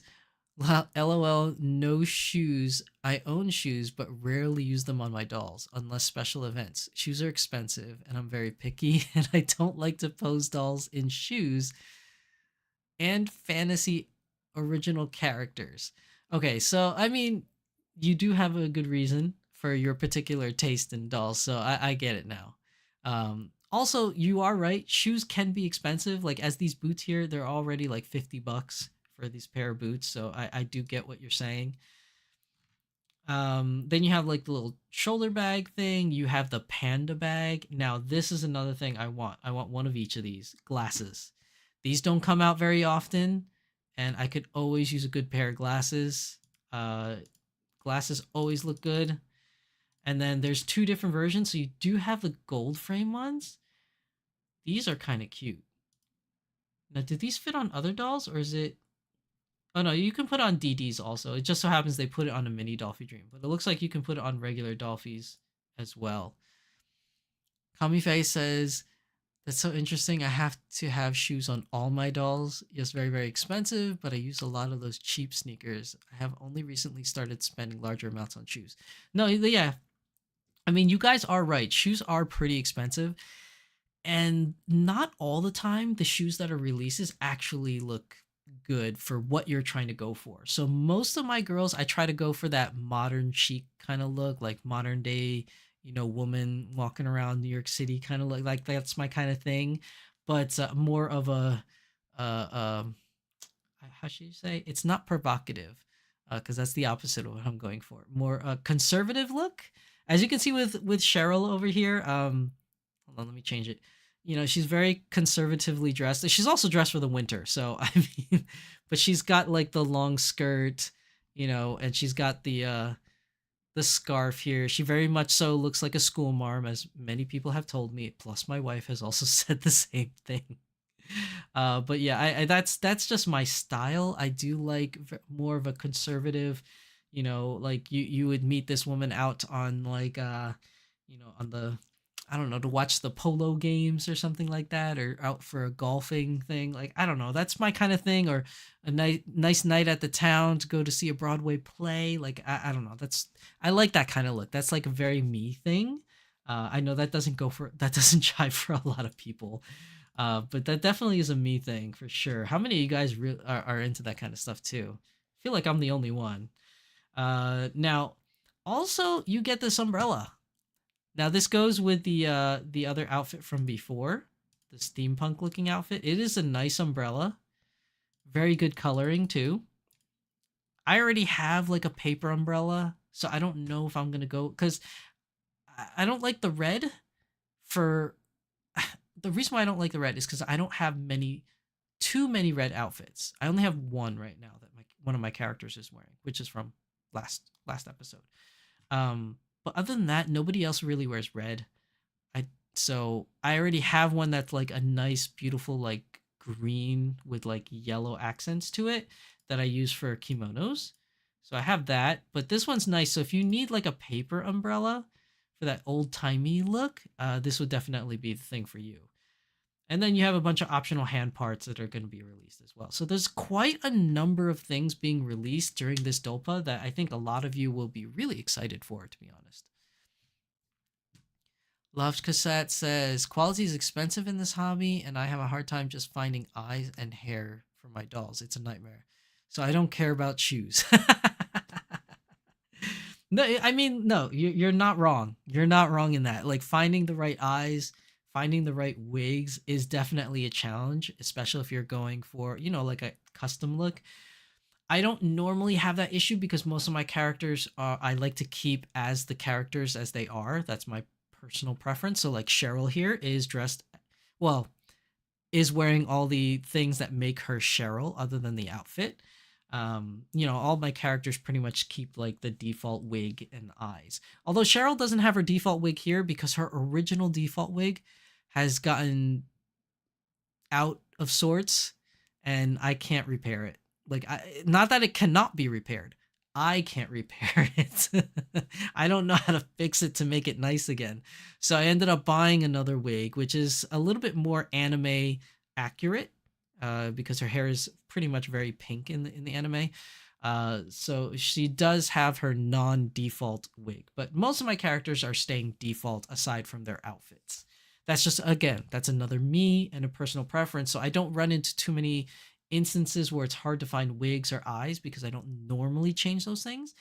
LOL, no shoes. I own shoes, but rarely use them on my dolls, unless special events. Shoes are expensive, and I'm very picky, and I don't like to pose dolls in shoes and fantasy original characters. Okay, so, I mean, you do have a good reason for your particular taste in dolls, so I get it now. Also, you are right. Shoes can be expensive. Like, as these boots here, they're already like $50 for these pair of boots, so I do get what you're saying. Then you have like the little shoulder bag thing. You have the panda bag. Now, this is another thing I want. I want one of each of these. Glasses. These don't come out very often, and I could always use a good pair of glasses. Glasses always look good. And then there's 2 different versions. So you do have the gold frame ones. These are kind of cute. Now, do these fit on other dolls, or is it... Oh, no, you can put on DDs also. It just so happens they put it on a mini Dolphy Dream. But it looks like you can put it on regular Dolphys as well. Kamifae says, that's so interesting. I have to have shoes on all my dolls. Yes, very, very expensive, but I use a lot of those cheap sneakers. I have only recently started spending larger amounts on shoes. No, yeah. I mean, you guys are right. Shoes are pretty expensive. And not all the time the shoes that are releases actually look good for what you're trying to go for. So most of my girls, I try to go for that modern chic kind of look, like modern day, woman walking around New York City kind of look. Like that's my kind of thing. But more of a how should you say? It's not provocative, because that's the opposite of what I'm going for. More a conservative look, as you can see with Cheryl over here. Hold on, let me change it. She's very conservatively dressed. She's also dressed for the winter, so I mean, but she's got like the long skirt, and she's got the scarf here. She very much so looks like a school marm, as many people have told me. Plus, my wife has also said the same thing. But yeah, I that's just my style. I do like more of a conservative, like you would meet this woman out on like on the, I don't know, to watch the polo games or something like that, or out for a golfing thing. Like, I don't know, that's my kind of thing. Or a nice night at the town to go to see a Broadway play. Like, I don't know, I like that kind of look. That's like a very me thing. I know that doesn't jive for a lot of people. But that definitely is a me thing for sure. How many of you guys are into that kind of stuff too? I feel like I'm the only one. Now, also you get this umbrella. Now this goes with the other outfit from before, the steampunk looking outfit. It is a nice umbrella, very good coloring too. I already have like a paper umbrella, so I don't know if I'm gonna go, because I don't like the red for. The reason why I don't like the red is because I don't have too many red outfits. I only have one right now that one of my characters is wearing, which is from last episode. But other than that, nobody else really wears red. So I already have one that's like a nice, beautiful, like green with like yellow accents to it that I use for kimonos. So I have that, but this one's nice. So if you need like a paper umbrella for that old-timey look, this would definitely be the thing for you. And then you have a bunch of optional hand parts that are going to be released as well. So there's quite a number of things being released during this Dolpa that I think a lot of you will be really excited for, to be honest. Loved Cassette says, quality is expensive in this hobby, and I have a hard time just finding eyes and hair for my dolls. It's a nightmare. So I don't care about shoes. No, I mean, no, you're not wrong. You're not wrong in that. Like, finding the right eyes, finding the right wigs is definitely a challenge, especially if you're going for, like a custom look. I don't normally have that issue because most of my characters I like to keep as the characters as they are. That's my personal preference. So like Cheryl here is is wearing all the things that make her Cheryl other than the outfit. All my characters pretty much keep like the default wig and eyes. Although Cheryl doesn't have her default wig here because her original default wig has gotten out of sorts and I can't repair it. Like, not that it cannot be repaired. I can't repair it. I don't know how to fix it to make it nice again. So I ended up buying another wig, which is a little bit more anime accurate. Because her hair is pretty much very pink in the anime. So she does have her non-default wig, but most of my characters are staying default aside from their outfits. That's just, again, that's another me and a personal preference. So I don't run into too many instances where it's hard to find wigs or eyes because I don't normally change those things.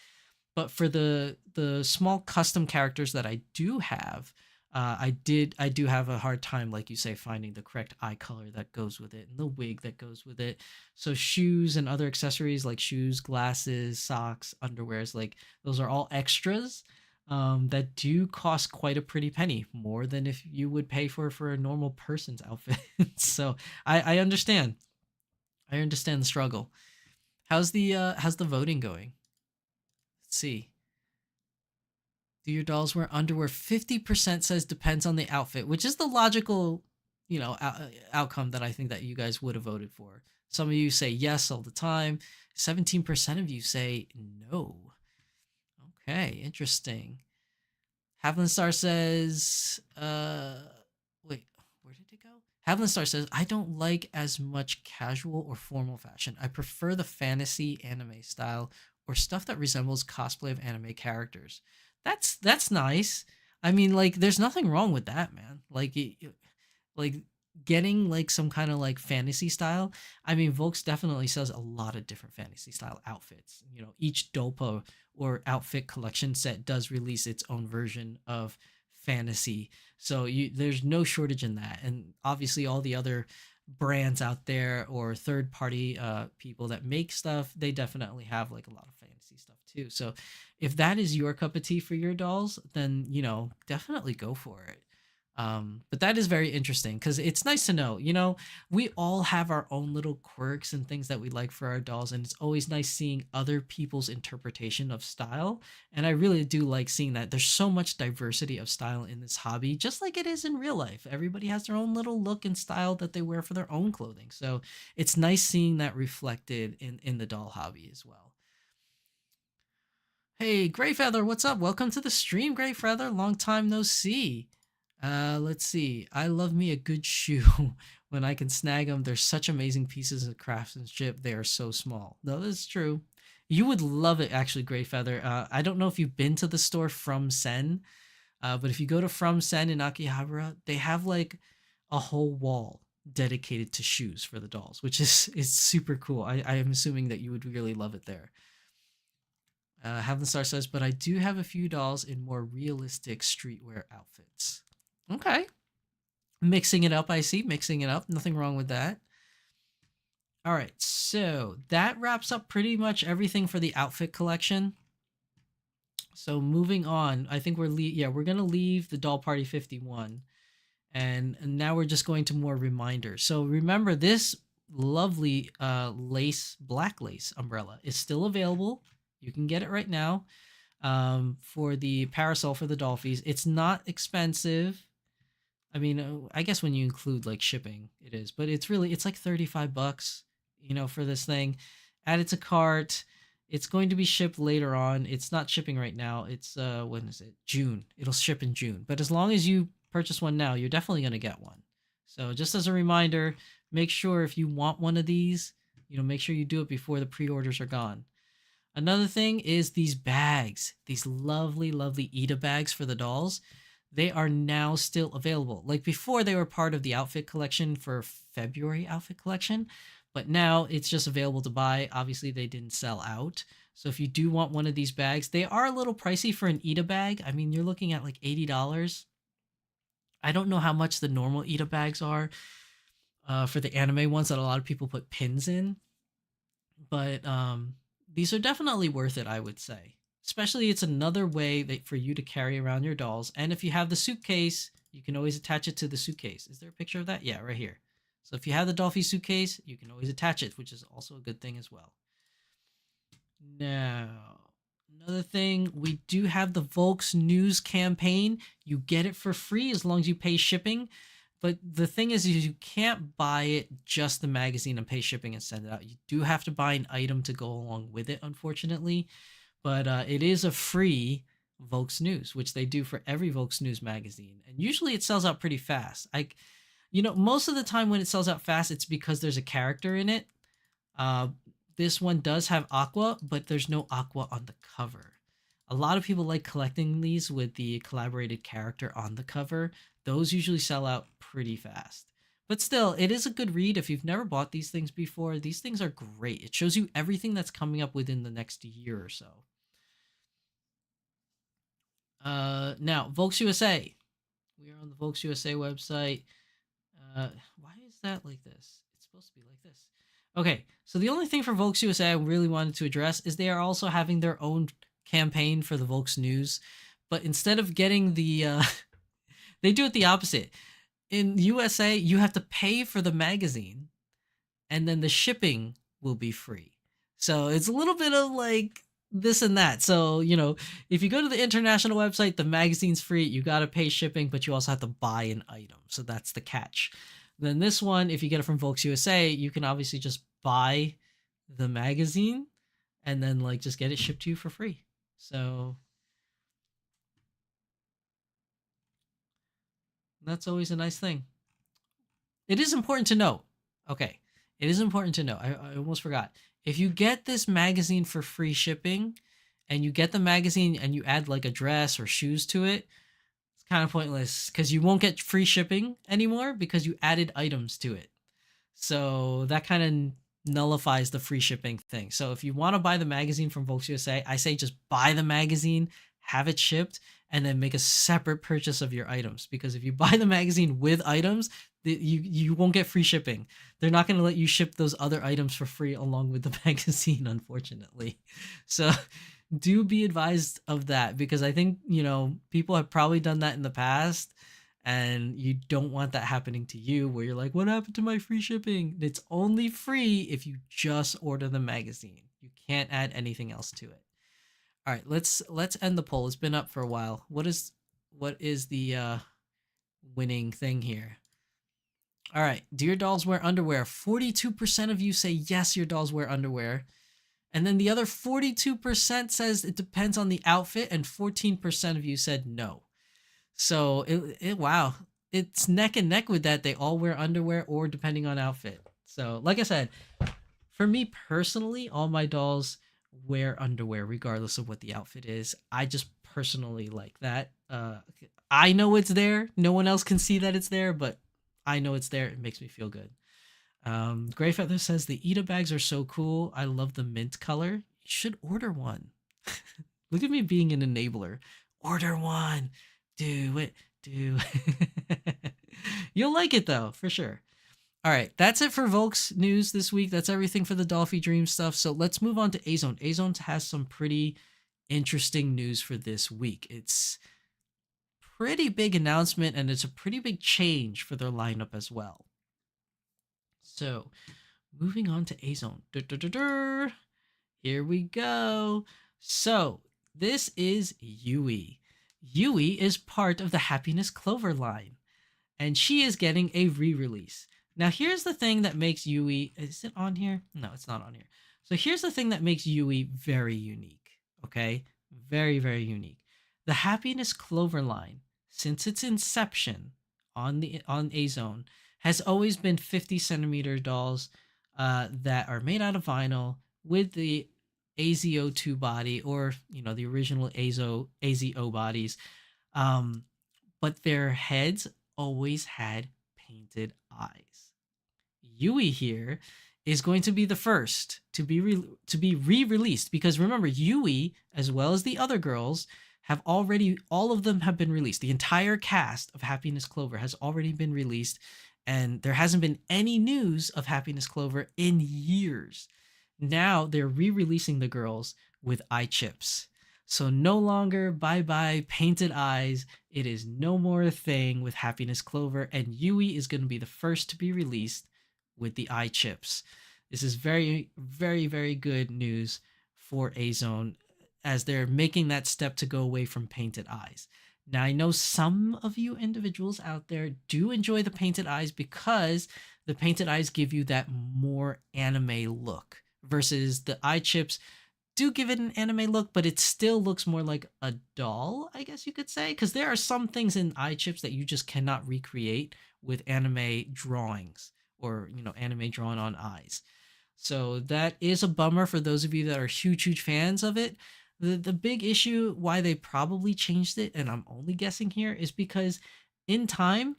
But for the small custom characters that I do have, I do have a hard time, like you say, finding the correct eye color that goes with it and the wig that goes with it. So shoes and other accessories like shoes, glasses, socks, underwears, like those are all extras that do cost quite a pretty penny, more than if you would pay for a normal person's outfit. So I understand. I understand the struggle. How's the voting going? Let's see. Do your dolls wear underwear? 50% says depends on the outfit, which is the logical, outcome that I think that you guys would have voted for. Some of you say yes all the time. 17% of you say no. Okay, interesting. Haviland Star says, wait, where did it go? Haviland Star says, I don't like as much casual or formal fashion. I prefer the fantasy anime style or stuff that resembles cosplay of anime characters. That's nice. I mean, like, there's nothing wrong with that, man. Like getting like some kind of like fantasy style, I mean, Volks definitely sells a lot of different fantasy style outfits. You know, each dopa or outfit collection set does release its own version of fantasy. So there's no shortage in that. And obviously all the other brands out there or third party people that make stuff, they definitely have like a lot of fantasy stuff too. So if that is your cup of tea for your dolls, then you know, definitely go for it. But that is very interesting because it's nice to know, you know, we all have our own little quirks and things that we like for our dolls, and it's always nice seeing other people's interpretation of style. And I really do like seeing that there's so much diversity of style in this hobby, just like it is in real life. Everybody has their own little look and style that they wear for their own clothing. So it's nice seeing that reflected in the doll hobby as well. Hey, Greyfeather, what's up? Welcome to the stream, Greyfeather. Long time no see. Let's see. I love me a good shoe when I can snag them. They're such amazing pieces of craftsmanship. They are so small. No, that's true. You would love it, actually, Greyfeather. I don't know if you've been to the store From Sen, but if you go to From Sen in Akihabara, they have like a whole wall dedicated to shoes for the dolls, which is super cool. I am assuming that you would really love it there. Have the Star says, but I do have a few dolls in more realistic streetwear outfits. Okay. Mixing it up, I see. Mixing it up. Nothing wrong with that. All right. So that wraps up pretty much everything for the outfit collection. So moving on, I think we're going to leave the Doll Party 51. And now we're just going to more reminders. So remember, this lovely black lace umbrella is still available. You can get it right now for the parasol for the Dolphies. It's not expensive. I mean, I guess when you include like shipping, it is, but it's like $35, you know, for this thing. Add it to cart. It's going to be shipped later on. It's not shipping right now. It's when is it? June. It'll ship in June. But as long as you purchase one now, you're definitely going to get one. So just as a reminder, make sure if you want one of these, you know, make sure you do it before the pre-orders are gone. Another thing is these bags, these lovely, lovely Ida bags for the dolls. They are now still available. Like before, they were part of the outfit collection for February outfit collection, but now it's just available to buy. Obviously, they didn't sell out. So if you do want one of these bags, they are a little pricey for an Ida bag. I mean, you're looking at like $80. I don't know how much the normal Ida bags are for the anime ones that a lot of people put pins in, but these are definitely worth it, I would say. Especially, it's another way for you to carry around your dolls. And if you have the suitcase, you can always attach it to the suitcase. Is there a picture of that? Yeah, right here. So if you have the Dolphy suitcase, you can always attach it, which is also a good thing as well. Now, another thing, we do have the Volks News campaign. You get it for free as long as you pay shipping. But the thing is you can't buy it just the magazine and pay shipping and send it out. You do have to buy an item to go along with it, unfortunately. But it is a free Volks News, which they do for every Volks News magazine. And usually it sells out pretty fast. You know, most of the time when it sells out fast, it's because there's a character in it. This one does have Aqua, but there's no Aqua on the cover. A lot of people like collecting these with the collaborated character on the cover. Those usually sell out pretty fast. But still, it is a good read. If you've never bought these things before, these things are great. It shows you everything that's coming up within the next year or so. Now, Volks USA. We are on the Volks USA website. Why is that like this? It's supposed to be like this. Okay, so the only thing for Volks USA I really wanted to address is they are also having their own campaign for the Volks News. But instead of getting the... they do it the opposite. In USA, you have to pay for the magazine, and then the shipping will be free. So it's a little bit of like this and that. So, you know, if you go to the international website, the magazine's free. You got to pay shipping, but you also have to buy an item. So that's the catch. Then this one, if you get it from Volks USA, you can obviously just buy the magazine and then like just get it shipped to you for free. So that's always a nice thing. It is important to note. Okay. It is important to know. I almost forgot. If you get this magazine for free shipping and you get the magazine and you add like a dress or shoes to it, it's kind of pointless because you won't get free shipping anymore because you added items to it. So that kind of nullifies the free shipping thing. So if you want to buy the magazine from Volks USA, I say just buy the magazine, have it shipped, and then make a separate purchase of your items. Because if you buy the magazine with items, you won't get free shipping. They're not going to let you ship those other items for free along with the magazine, unfortunately. So do be advised of that, because I think, people have probably done that in the past, and you don't want that happening to you where you're like, what happened to my free shipping? It's only free if you just order the magazine. You can't add anything else to it. All right, let's end the poll. It's been up for a while. What is the winning thing here? All right, do your dolls wear underwear? 42% of you say yes, your dolls wear underwear. And then the other 42% says it depends on the outfit, and 14% of you said no. So wow, it's neck and neck with that. They all wear underwear or depending on outfit. So like I said, for me personally, all my dolls wear underwear regardless of what the outfit is. I just personally like that. I know it's there. No one else can see that it's there, but I know it's there. It makes me feel good. Gray Feather says the Ida bags are so cool. I love the mint color. You should order one. Look at me being an enabler. Order one. Do it. You'll like it though, for sure. All right, that's it for Volks news this week. That's everything for the Dolphy Dream stuff. So let's move on to Azone. Azone has some pretty interesting news for this week. It's pretty big announcement, and it's a pretty big change for their lineup as well. So moving on to Azone. Here we go. So this is Yui. Yui is part of the Happiness Clover line, and she is getting a re-release. Now, here's the thing that makes Yui... Is it on here? No, it's not on here. So here's the thing that makes Yui very unique, okay? Very, very unique. The Happiness Clover line, since its inception on Azone, has always been 50-centimeter dolls that are made out of vinyl with the AZO2 body, or, the original AZO bodies. But their heads always had painted eyes. Yui here is going to be the first to be re-released, because remember, Yui, as well as the other girls, all of them have been released. The entire cast of Happiness Clover has already been released, and there hasn't been any news of Happiness Clover in years. Now they're re-releasing the girls with eye chips. So no longer bye-bye painted eyes. It is no more a thing with Happiness Clover, and Yui is going to be the first to be released with the eye chips. This is very, very, very good news for Azone, as they're making that step to go away from painted eyes. Now, I know some of you individuals out there do enjoy the painted eyes because the painted eyes give you that more anime look, versus the eye chips do give it an anime look, but it still looks more like a doll, I guess you could say, because there are some things in eye chips that you just cannot recreate with anime drawings, or anime drawn on eyes. So that is a bummer for those of you that are huge fans of it. The big issue why they probably changed it, and I'm only guessing here, is because in time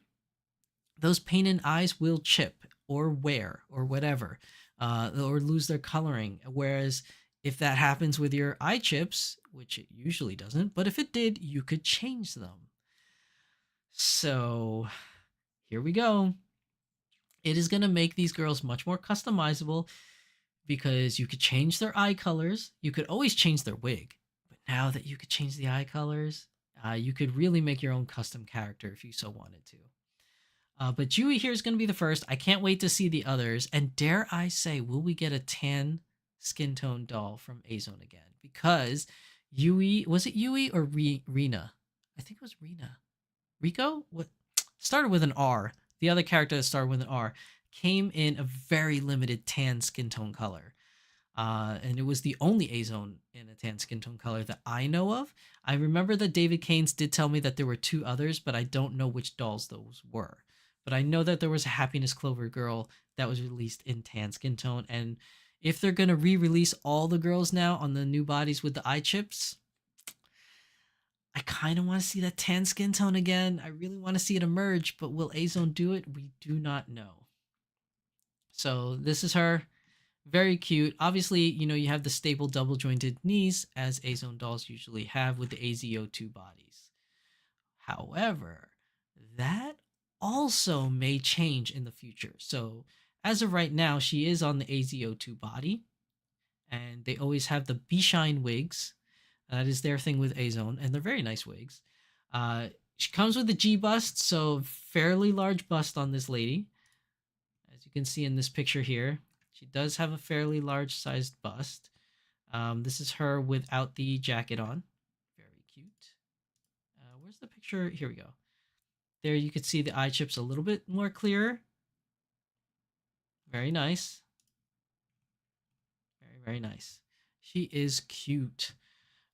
those painted eyes will chip or wear or whatever, or lose their coloring. Whereas if that happens with your eye chips, which it usually doesn't, but if it did, you could change them. So here we go. It is going to make these girls much more customizable, because you could change their eye colors. You could always change their wig, but now that you could change the eye colors, you could really make your own custom character if you so wanted to. But Yui here is going to be the first. I can't wait to see the others. And dare I say, will we get a tan skin tone doll from Azone again? Because Yui, was it Yui or Rina? I think it was Rina. Rico? What started with an R. The other character that started with an R came in a very limited tan skin tone color. And it was the only Azone in a tan skin tone color that I know of. I remember that David Keynes did tell me that there were 2 others, but I don't know which dolls those were. But I know that there was a Happiness Clover girl that was released in tan skin tone. And if they're going to re-release all the girls now on the new bodies with the eye chips, I kind of want to see that tan skin tone again. I really want to see it emerge, but will Azone do it? We do not know. So this is her. Very cute. Obviously, you have the stable double jointed knees as Azone dolls usually have with the AZO2 bodies. However, that also may change in the future. So as of right now, she is on the AZO2 body, and they always have the B-Shine wigs. That is their thing with Azone, and they're very nice wigs. She comes with a G bust, so fairly large bust on this lady. As you can see in this picture here, she does have a fairly large sized bust. This is her without the jacket on. Very cute. Where's the picture? Here we go. There you can see the eye chips a little bit more clearer. Very nice. Very, very nice. She is cute.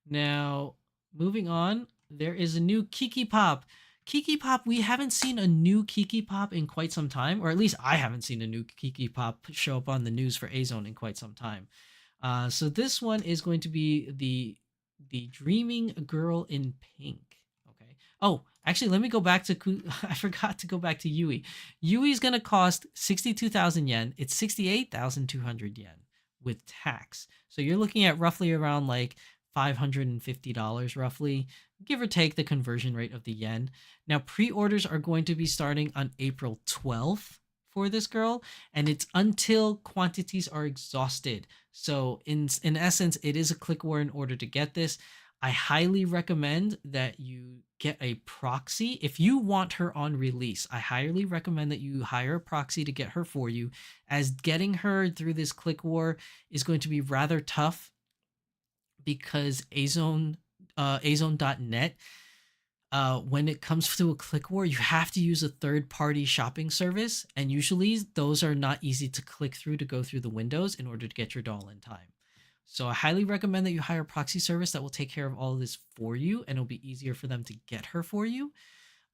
Now, moving on, there is a new Kiki Pop. Kiki Pop, we haven't seen a new Kiki Pop in quite some time, or at least I haven't seen a new Kiki Pop show up on the news for Azone in quite some time. So this one is going to be the Dreaming Girl in Pink. Okay. Oh, actually, let me go back to I forgot to go back to Yui. Yui is going to cost 62,000 yen. It's 68,200 yen with tax. So you're looking at roughly around like $550 roughly, give or take the conversion rate of the yen. Now, pre-orders are going to be starting on April 12th for this girl, and it's until quantities are exhausted. So in essence, it is a click war in order to get this. I highly recommend that you get a proxy. If you want her on release, I highly recommend that you hire a proxy to get her for you, as getting her through this click war is going to be rather tough, because Azone, Azone.net, when it comes to a click war, you have to use a third-party shopping service, and usually those are not easy to click through to go through the windows in order to get your doll in time. So I highly recommend that you hire a proxy service that will take care of all of this for you, and it'll be easier for them to get her for you.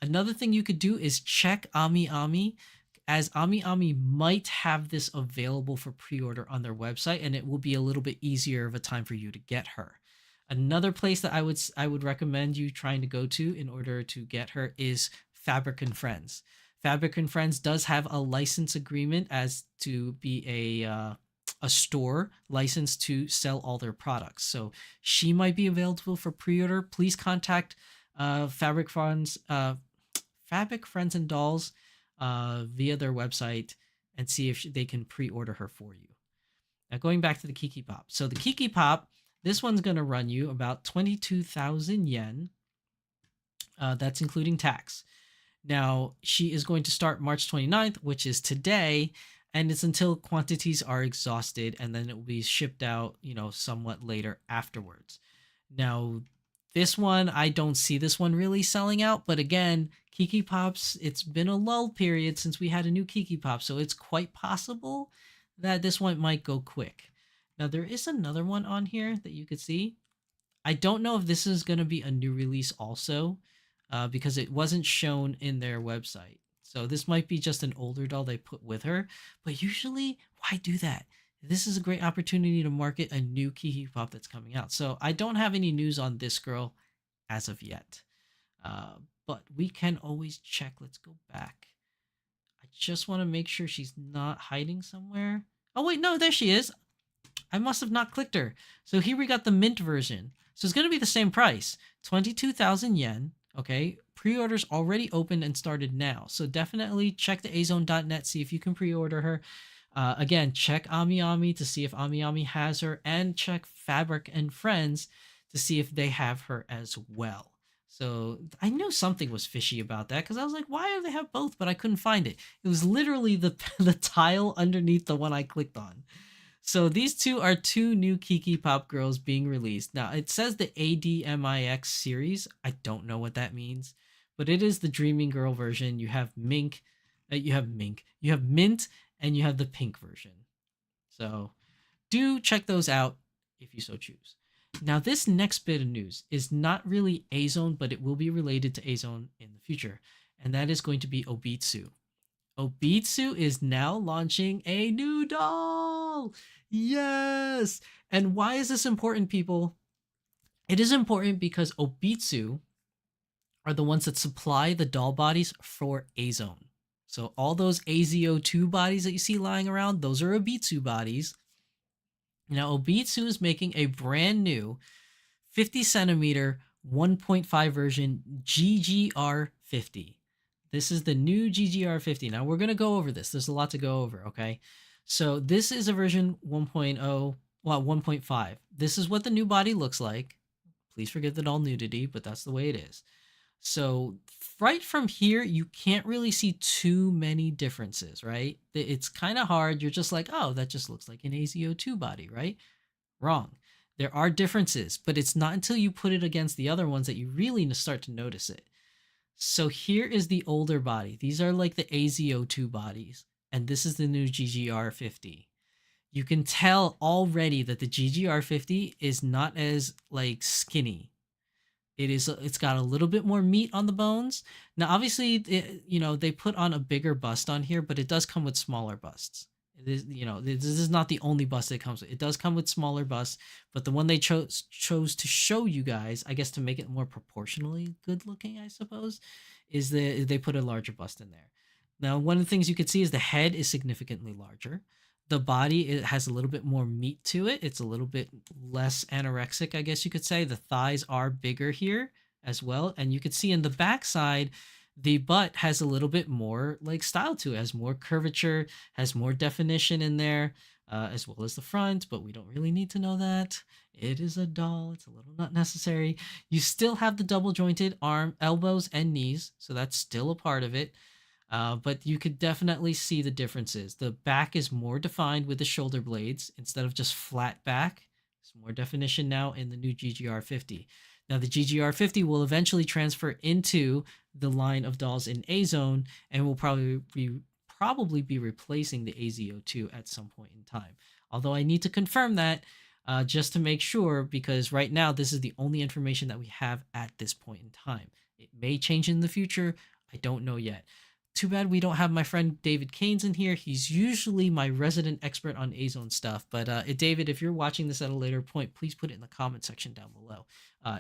Another thing you could do is check Ami Ami, as Ami Ami might have this available for pre-order on their website, and it will be a little bit easier of a time for you to get her. Another place that I would recommend you trying to go to in order to get her is Fabric and Friends. Fabric and Friends does have a license agreement as to be a store licensed to sell all their products. So she might be available for pre-order. Please contact Fabric Friends and Dolls via their website and see if they can pre-order her for you. Now, going back to the Kiki Pop. So the Kiki Pop, this one's going to run you about 22,000 yen. That's including tax. Now, she is going to start March 29th, which is today, and it's until quantities are exhausted, and then it will be shipped out, somewhat later afterwards. Now, this one, I don't see this one really selling out, but again, Kiki Pops, it's been a lull period since we had a new Kiki Pop, so it's quite possible that this one might go quick. Now, there is another one on here that you could see. I don't know if this is going to be a new release also, because it wasn't shown in their website. So this might be just an older doll they put with her, but usually, why do that? This is a great opportunity to market a new Kiki Pop that's coming out. So I don't have any news on this girl as of yet, but we can always check. Let's go back. I just want to make sure she's not hiding somewhere. Oh wait, no, there she is. I must have not clicked her. So here we got the mint version. So it's going to be the same price, 22,000 yen. Okay, pre-orders already opened and started now. So definitely check the azone.net, see if you can pre-order her. Again, check Ami Ami to see if Ami Ami has her, and check Fabric and Friends to see if they have her as well. So I knew something was fishy about that, because I was like, why do they have both? But I couldn't find it. It was literally the tile underneath the one I clicked on. So these two are two new Kiki Pop girls being released. Now, it says the ADMIX series. I don't know what that means, but it is the Dreaming Girl version. You have Mint, and you have the pink version. So do check those out if you so choose. Now, this next bit of news is not really Azone, but it will be related to Azone in the future, and that is going to be Obitsu. Obitsu is now launching a new doll. Yes. And why is this important, people? It is important because Obitsu are the ones that supply the doll bodies for Azone. So all those AZO2 bodies that you see lying around, those are Obitsu bodies. Now Obitsu is making a brand new 50 centimeter 1.5 version GGR50. This is the new GGR50. Now we're going to go over this. There's a lot to go over, okay? So this is a version 1.0, well, 1.5. This is what the new body looks like. Please forget the doll nudity, but that's the way it is. So right from here, you can't really see too many differences, right? It's kind of hard. You're just like, oh, that just looks like an AZO2 body, right? Wrong. There are differences, but it's not until you put it against the other ones that you really start to notice it. So here is the older body. These are like the AZO2 bodies, and this is the new GGR50. You can tell already that the GGR50 is not as like skinny. It's got a little bit more meat on the bones. Now, obviously, they put on a bigger bust on here, but it does come with smaller busts. It is, this is not the only bust that comes with. It does come with smaller busts, but the one they chose to show you guys, I guess to make it more proportionally good looking, I suppose, is they put a larger bust in there. Now, one of the things you could see is the head is significantly larger. The body, it has a little bit more meat to it. It's a little bit less anorexic, I guess you could say. The thighs are bigger here as well. And you could see in the backside, the butt has a little bit more like style to it, has more curvature, has more definition in there, as well as the front, but we don't really need to know that. It is a doll. It's a little not necessary. You still have the double jointed arm, elbows, and knees. So that's still a part of it. But you could definitely see the differences. The back is more defined with the shoulder blades instead of just flat back. There's more definition now in the new GGR50. Now the GGR50 will eventually transfer into the line of dolls in Azone and will probably be replacing the AZO2 at some point in time. Although I need to confirm that just to make sure, because right now this is the only information that we have at this point in time. It may change in the future. I don't know yet. Too bad we don't have my friend David Keynes in here. He's usually my resident expert on Azone stuff. But David, if you're watching this at a later point, please put it in the comment section down below.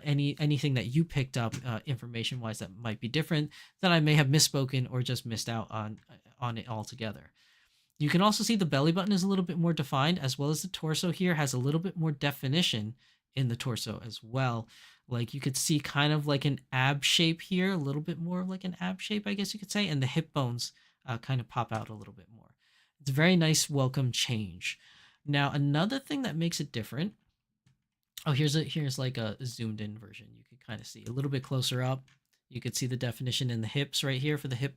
Anything that you picked up information-wise that might be different, that I may have misspoken or just missed out on it altogether. You can also see the belly button is a little bit more defined, as well as the torso here has a little bit more definition in the torso as well. Like you could see kind of like an ab shape here, a little bit more of like an ab shape, I guess you could say, and the hip bones kind of pop out a little bit more. It's a very nice welcome change. Now, another thing that makes it different. Oh, here's like a zoomed in version. You could kind of see a little bit closer up. You could see the definition in the hips right here for the hip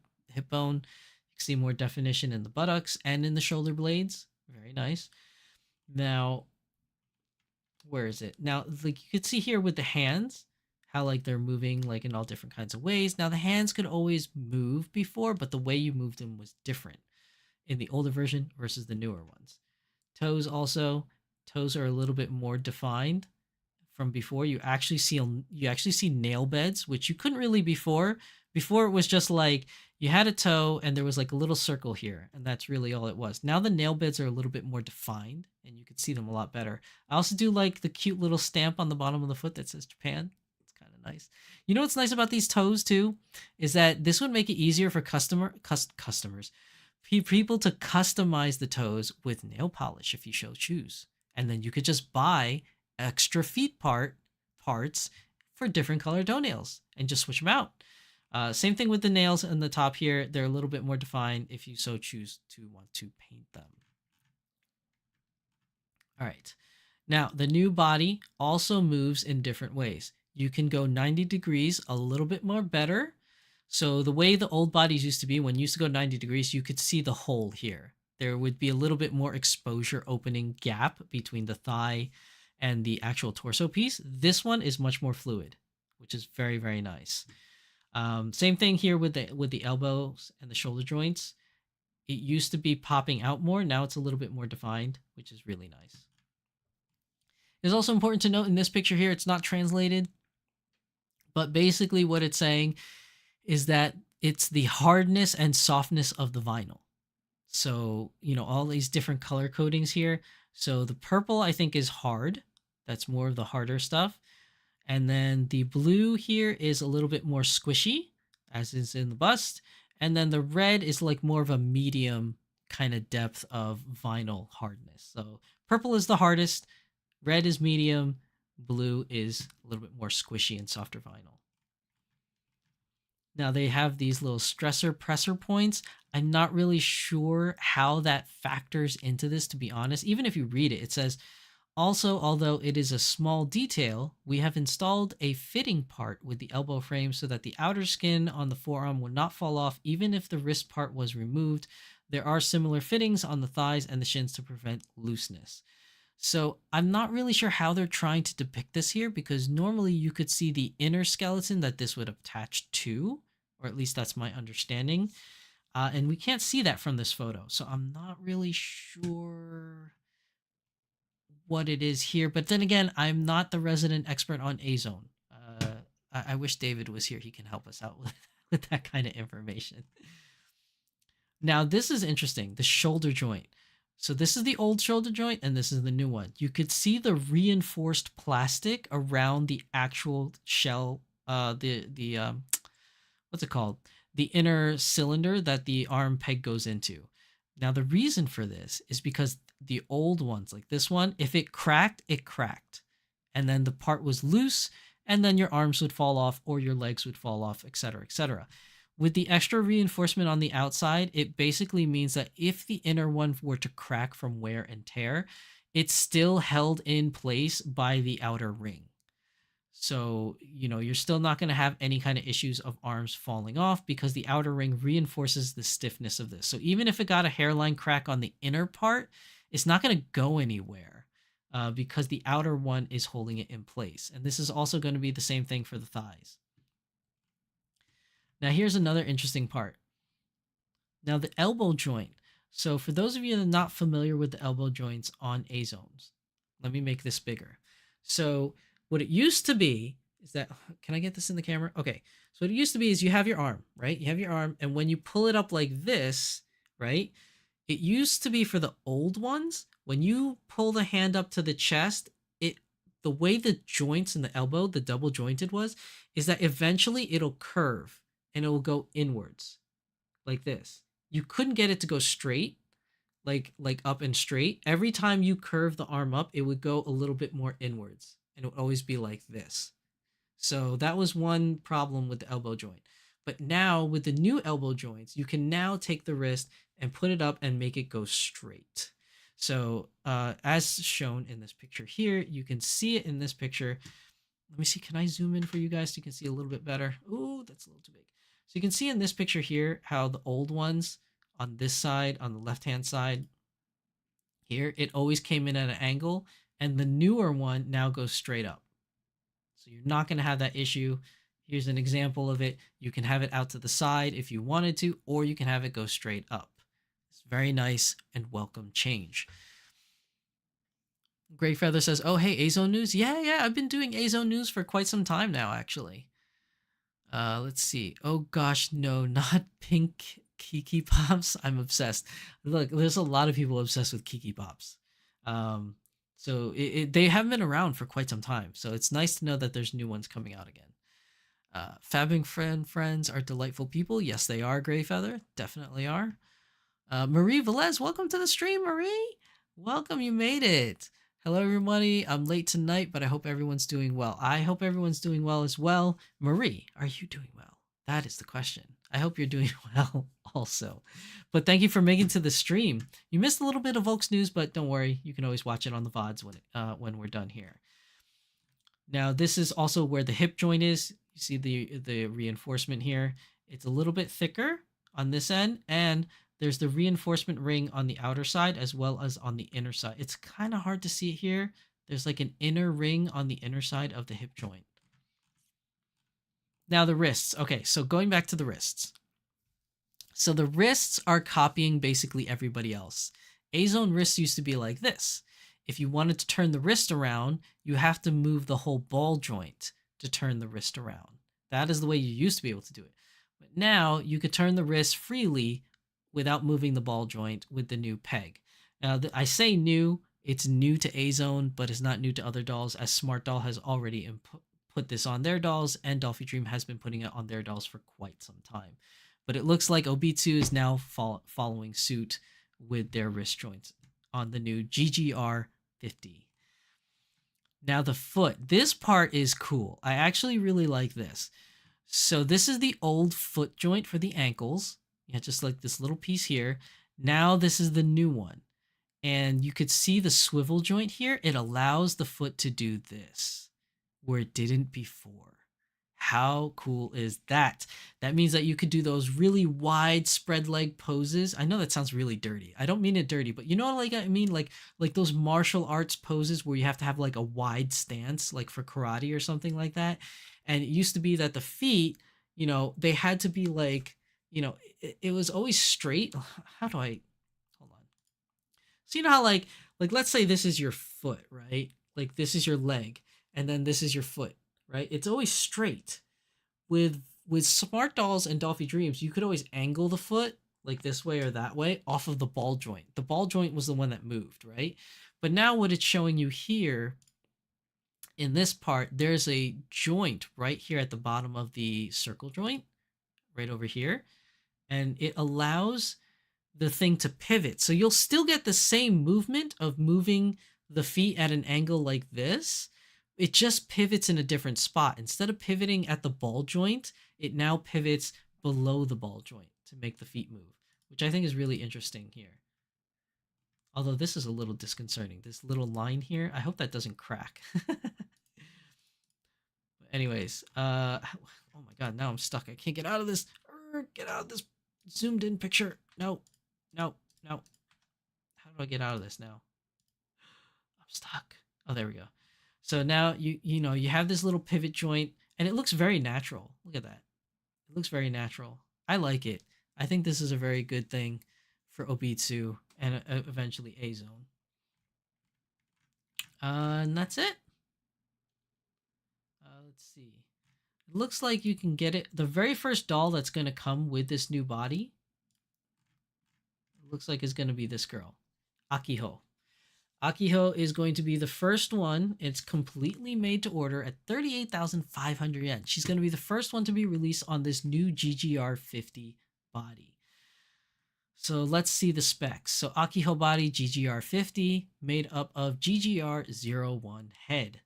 bone. You can see more definition in the buttocks and in the shoulder blades. Very nice. Now, where is it? Now, like you could see here with the hands, how like they're moving like in all different kinds of ways. Now, the hands could always move before, but the way you moved them was different in the older version versus the newer ones. Toes are a little bit more defined from before. You actually see nail beds, which you couldn't really before. Before it was just like you had a toe and there was like a little circle here, and that's really all it was. Now the nail beds are a little bit more defined and you can see them a lot better. I also do like the cute little stamp on the bottom of the foot that says Japan. It's kind of nice. You know what's nice about these toes too is that this would make it easier for customers, people to customize the toes with nail polish if you so choose. And then you could just buy extra feet parts for different color toenails and just switch them out. Same thing with the nails on the top here. They're a little bit more defined if you so choose to want to paint them. All right. Now, the new body also moves in different ways. You can go 90 degrees a little bit more better. So the way the old bodies used to be, when you used to go 90 degrees, you could see the hole here. There would be a little bit more exposure opening gap between the thigh and the actual torso piece. This one is much more fluid, which is very, very nice. Same thing here with the elbows and the shoulder joints. It used to be popping out more. Now it's a little bit more defined, which is really nice. It's also important to note in this picture here, it's not translated, but basically what it's saying is that it's the hardness and softness of the vinyl. So, all these different color codings here. So the purple, I think, is hard. That's more of the harder stuff. And then the blue here is a little bit more squishy, as is in the bust. And then the red is like more of a medium kind of depth of vinyl hardness. So purple is the hardest, red is medium, blue is a little bit more squishy and softer vinyl. Now they have these little stressor pressure points. I'm not really sure how that factors into this, to be honest. Even if you read it, it says, also, although it is a small detail, we have installed a fitting part with the elbow frame so that the outer skin on the forearm will not fall off even if the wrist part was removed. There are similar fittings on the thighs and the shins to prevent looseness. So I'm not really sure how they're trying to depict this here, because normally you could see the inner skeleton that this would attach to, or at least that's my understanding. And we can't see that from this photo. So I'm not really sure what it is here. But then again, I'm not the resident expert on Azone. I wish David was here. He can help us out with that kind of information. Now, this is interesting. The shoulder joint. So this is the old shoulder joint and this is the new one. You could see the reinforced plastic around the actual shell, what's it called? The inner cylinder that the arm peg goes into. Now, the reason for this is because the old ones, like this one, if it cracked, it cracked. And then the part was loose, and then your arms would fall off or your legs would fall off, etc., etc. With the extra reinforcement on the outside, it basically means that if the inner one were to crack from wear and tear, it's still held in place by the outer ring. So, you're still not going to have any kind of issues of arms falling off because the outer ring reinforces the stiffness of this. So even if it got a hairline crack on the inner part, it's not going to go anywhere because the outer one is holding it in place. And this is also going to be the same thing for the thighs. Now, here's another interesting part. Now, the elbow joint. So for those of you that are not familiar with the elbow joints on Azones, let me make this bigger. So what it used to be is that, can I get this in the camera? Okay. So what it used to be is you have your arm, right? You have your arm, and when you pull it up like this, right? It used to be for the old ones, when you pull the hand up to the chest, the way the joints in the elbow, the double jointed is that eventually it'll curve and it will go inwards like this. You couldn't get it to go straight, like up and straight. Every time you curve the arm up, it would go a little bit more inwards, and it would always be like this. So that was one problem with the elbow joint. But now with the new elbow joints, you can now take the wrist and put it up and make it go straight. So as shown in this picture here, you can see it in this picture. Let me see. Can I zoom in for you guys so you can see a little bit better? Ooh, that's a little too big. So you can see in this picture here how the old ones on this side, on the left-hand side here, it always came in at an angle, and the newer one now goes straight up. So you're not going to have that issue. Here's an example of it. You can have it out to the side if you wanted to, or you can have it go straight up. It's very nice and welcome change. Grey Feather says, oh, hey, Azone News? Yeah, I've been doing Azone News for quite some time now, actually. Let's see. Oh, gosh, no, not pink Kiki Pops. I'm obsessed. Look, there's a lot of people obsessed with Kiki Pops. So they haven't been around for quite some time. So it's nice to know that there's new ones coming out again. Fabbing friends are delightful people. Yes, they are, Grey Feather. Definitely are. Marie Velez, welcome to the stream, Marie. Welcome, you made it. Hello, everybody. I'm late tonight, but I hope everyone's doing well. I hope everyone's doing well as well. Marie, are you doing well? That is the question. I hope you're doing well also. But thank you for making to the stream. You missed a little bit of Volks News, but don't worry. You can always watch it on the VODs when we're done here. Now, this is also where the hip joint is. You see the reinforcement here. It's a little bit thicker on this end, and there's the reinforcement ring on the outer side as well as on the inner side. It's kind of hard to see it here. There's like an inner ring on the inner side of the hip joint. Now the wrists. Okay, so going back to the wrists. So the wrists are copying basically everybody else. Azone wrists used to be like this. If you wanted to turn the wrist around, you have to move the whole ball joint to turn the wrist around. That is the way you used to be able to do it. But now you could turn the wrist freely without moving the ball joint with the new peg. Now, I say new, it's new to Azone, but it's not new to other dolls, as Smart Doll has already put this on their dolls, and Dolphy Dream has been putting it on their dolls for quite some time. But it looks like Obitsu is now following suit with their wrist joints on the new GGR 50. Now the foot, this part is cool. I actually really like this. So this is the old foot joint for the ankles. Yeah, just like this little piece here. Now this is the new one. And you could see the swivel joint here. It allows the foot to do this, where it didn't before. How cool is that? That means that you could do those really wide spread leg poses. I know that sounds really dirty. I don't mean it dirty, but you know, like I mean, like those martial arts poses where you have to have like a wide stance, like for karate or something like that. And it used to be that the feet, you know, they had to be like, you know, it was always straight. How do I, hold on. So you know how like let's say this is your foot, right? Like this is your leg, and then this is your foot. Right? It's always straight. With Smart Dolls and Dolphy Dreams, you could always angle the foot like this way or that way off of the ball joint. The ball joint was the one that moved, right? But now what it's showing you here in this part, there's a joint right here at the bottom of the circle joint, right over here, and it allows the thing to pivot. So you'll still get the same movement of moving the feet at an angle like this. It just pivots in a different spot. Instead of pivoting at the ball joint, it now pivots below the ball joint to make the feet move, which I think is really interesting here. Although this is a little disconcerting. This little line here, I hope that doesn't crack. Anyways, oh my God, now I'm stuck. I can't get out of this. Get out of this zoomed in picture. No. How do I get out of this now? I'm stuck. Oh, there we go. So now you know you have this little pivot joint, and it looks very natural. Look at that. It looks very natural. I like it. I think this is a very good thing for Obitsu and eventually Azone. And that's it. Let's see. It looks like you can get it. The very first doll that's going to come with this new body, it looks like is going to be this girl, Akiho. Akiho is going to be the first one. It's completely made to order at 38,500 yen. She's going to be the first one to be released on this new GGR 50 body. So let's see the specs. So Akiho body GGR 50 made up of GGR 01 head.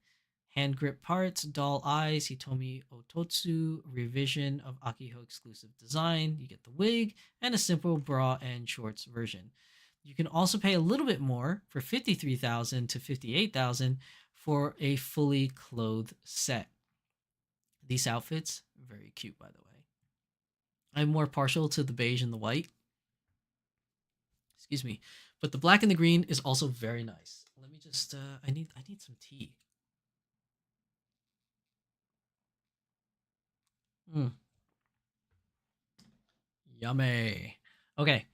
Hand grip parts, doll eyes, Hitomi Ototsu, revision of Akiho exclusive design. You get the wig and a simple bra and shorts version. You can also pay a little bit more for 53,000 to 58,000 for a fully clothed set. These outfits, very cute, by the way. I'm more partial to the beige and the white. Excuse me. But the black and the green is also very nice. Let me just, I need some tea. Yummy. Okay.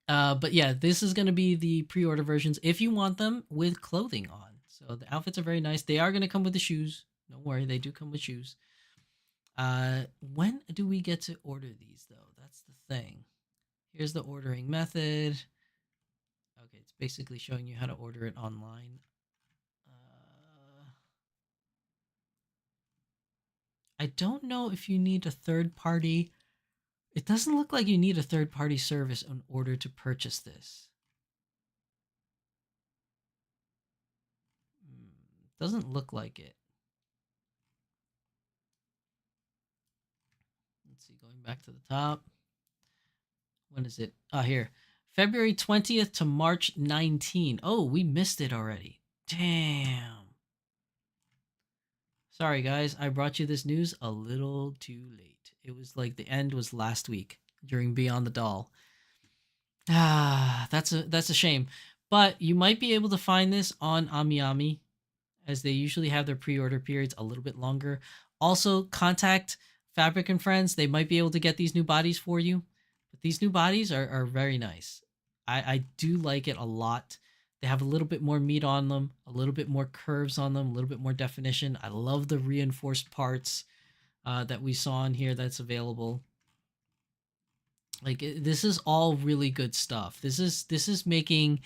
But yeah, this is going to be the pre-order versions if you want them with clothing on. So the outfits are very nice. They are going to come with the shoes. Don't worry, they do come with shoes. When do we get to order these, though? That's the thing. Here's the ordering method. Okay, it's basically showing you how to order it online. I don't know if you need a third party. It doesn't look like you need a third-party service in order to purchase this. Doesn't look like it. Let's see, going back to the top. When is it? Ah, here. February 20th to March 19. Oh, we missed it already. Damn. Sorry, guys. I brought you this news a little too late. It was like the end was last week during Beyond the Doll. That's a shame. But you might be able to find this on AmiAmi, as they usually have their pre-order periods a little bit longer. Also, contact Fabric and Friends. They might be able to get these new bodies for you. But these new bodies are very nice. I do like it a lot. They have a little bit more meat on them, a little bit more curves on them, a little bit more definition. I love the reinforced parts that we saw in here that's available. Like, this is all really good stuff. This is making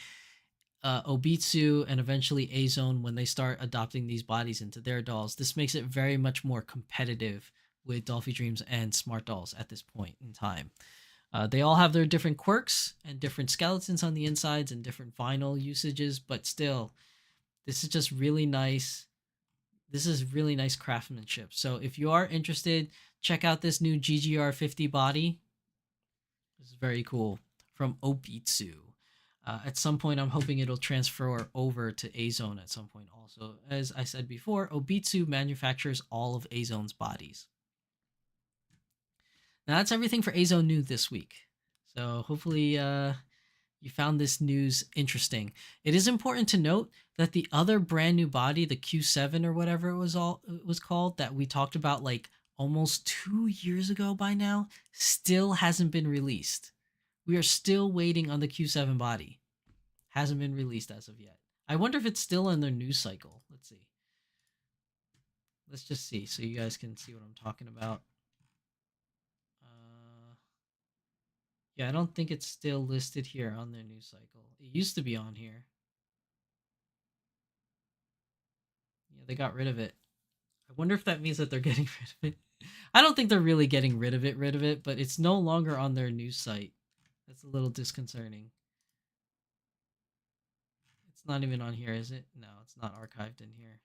Obitsu and eventually Azone, when they start adopting these bodies into their dolls, this makes it very much more competitive with Dolphy Dreams and Smart Dolls at this point in time. They all have their different quirks and different skeletons on the insides and different vinyl usages, but still, this is just really nice. This is really nice craftsmanship. So if you are interested, check out this new GGR50 body. This is very cool from Obitsu. At some point, I'm hoping it'll transfer over to Azone at some point also. As I said before, Obitsu manufactures all of Azone's bodies. Now that's everything for Azone New this week. So hopefully you found this news interesting. It is important to note that the other brand new body, the Q7 or whatever it was called, that we talked about like almost 2 years ago by now, still hasn't been released. We are still waiting on the Q7 body. Hasn't been released as of yet. I wonder if it's still in their news cycle. Let's see. Let's just see so you guys can see what I'm talking about. Yeah, I don't think it's still listed here on their news cycle. It used to be on here. Yeah, they got rid of it. I wonder if that means that they're getting rid of it. I don't think they're really getting rid of it, but it's no longer on their news site. That's a little disconcerting. It's not even on here, is it? No, it's not archived in here.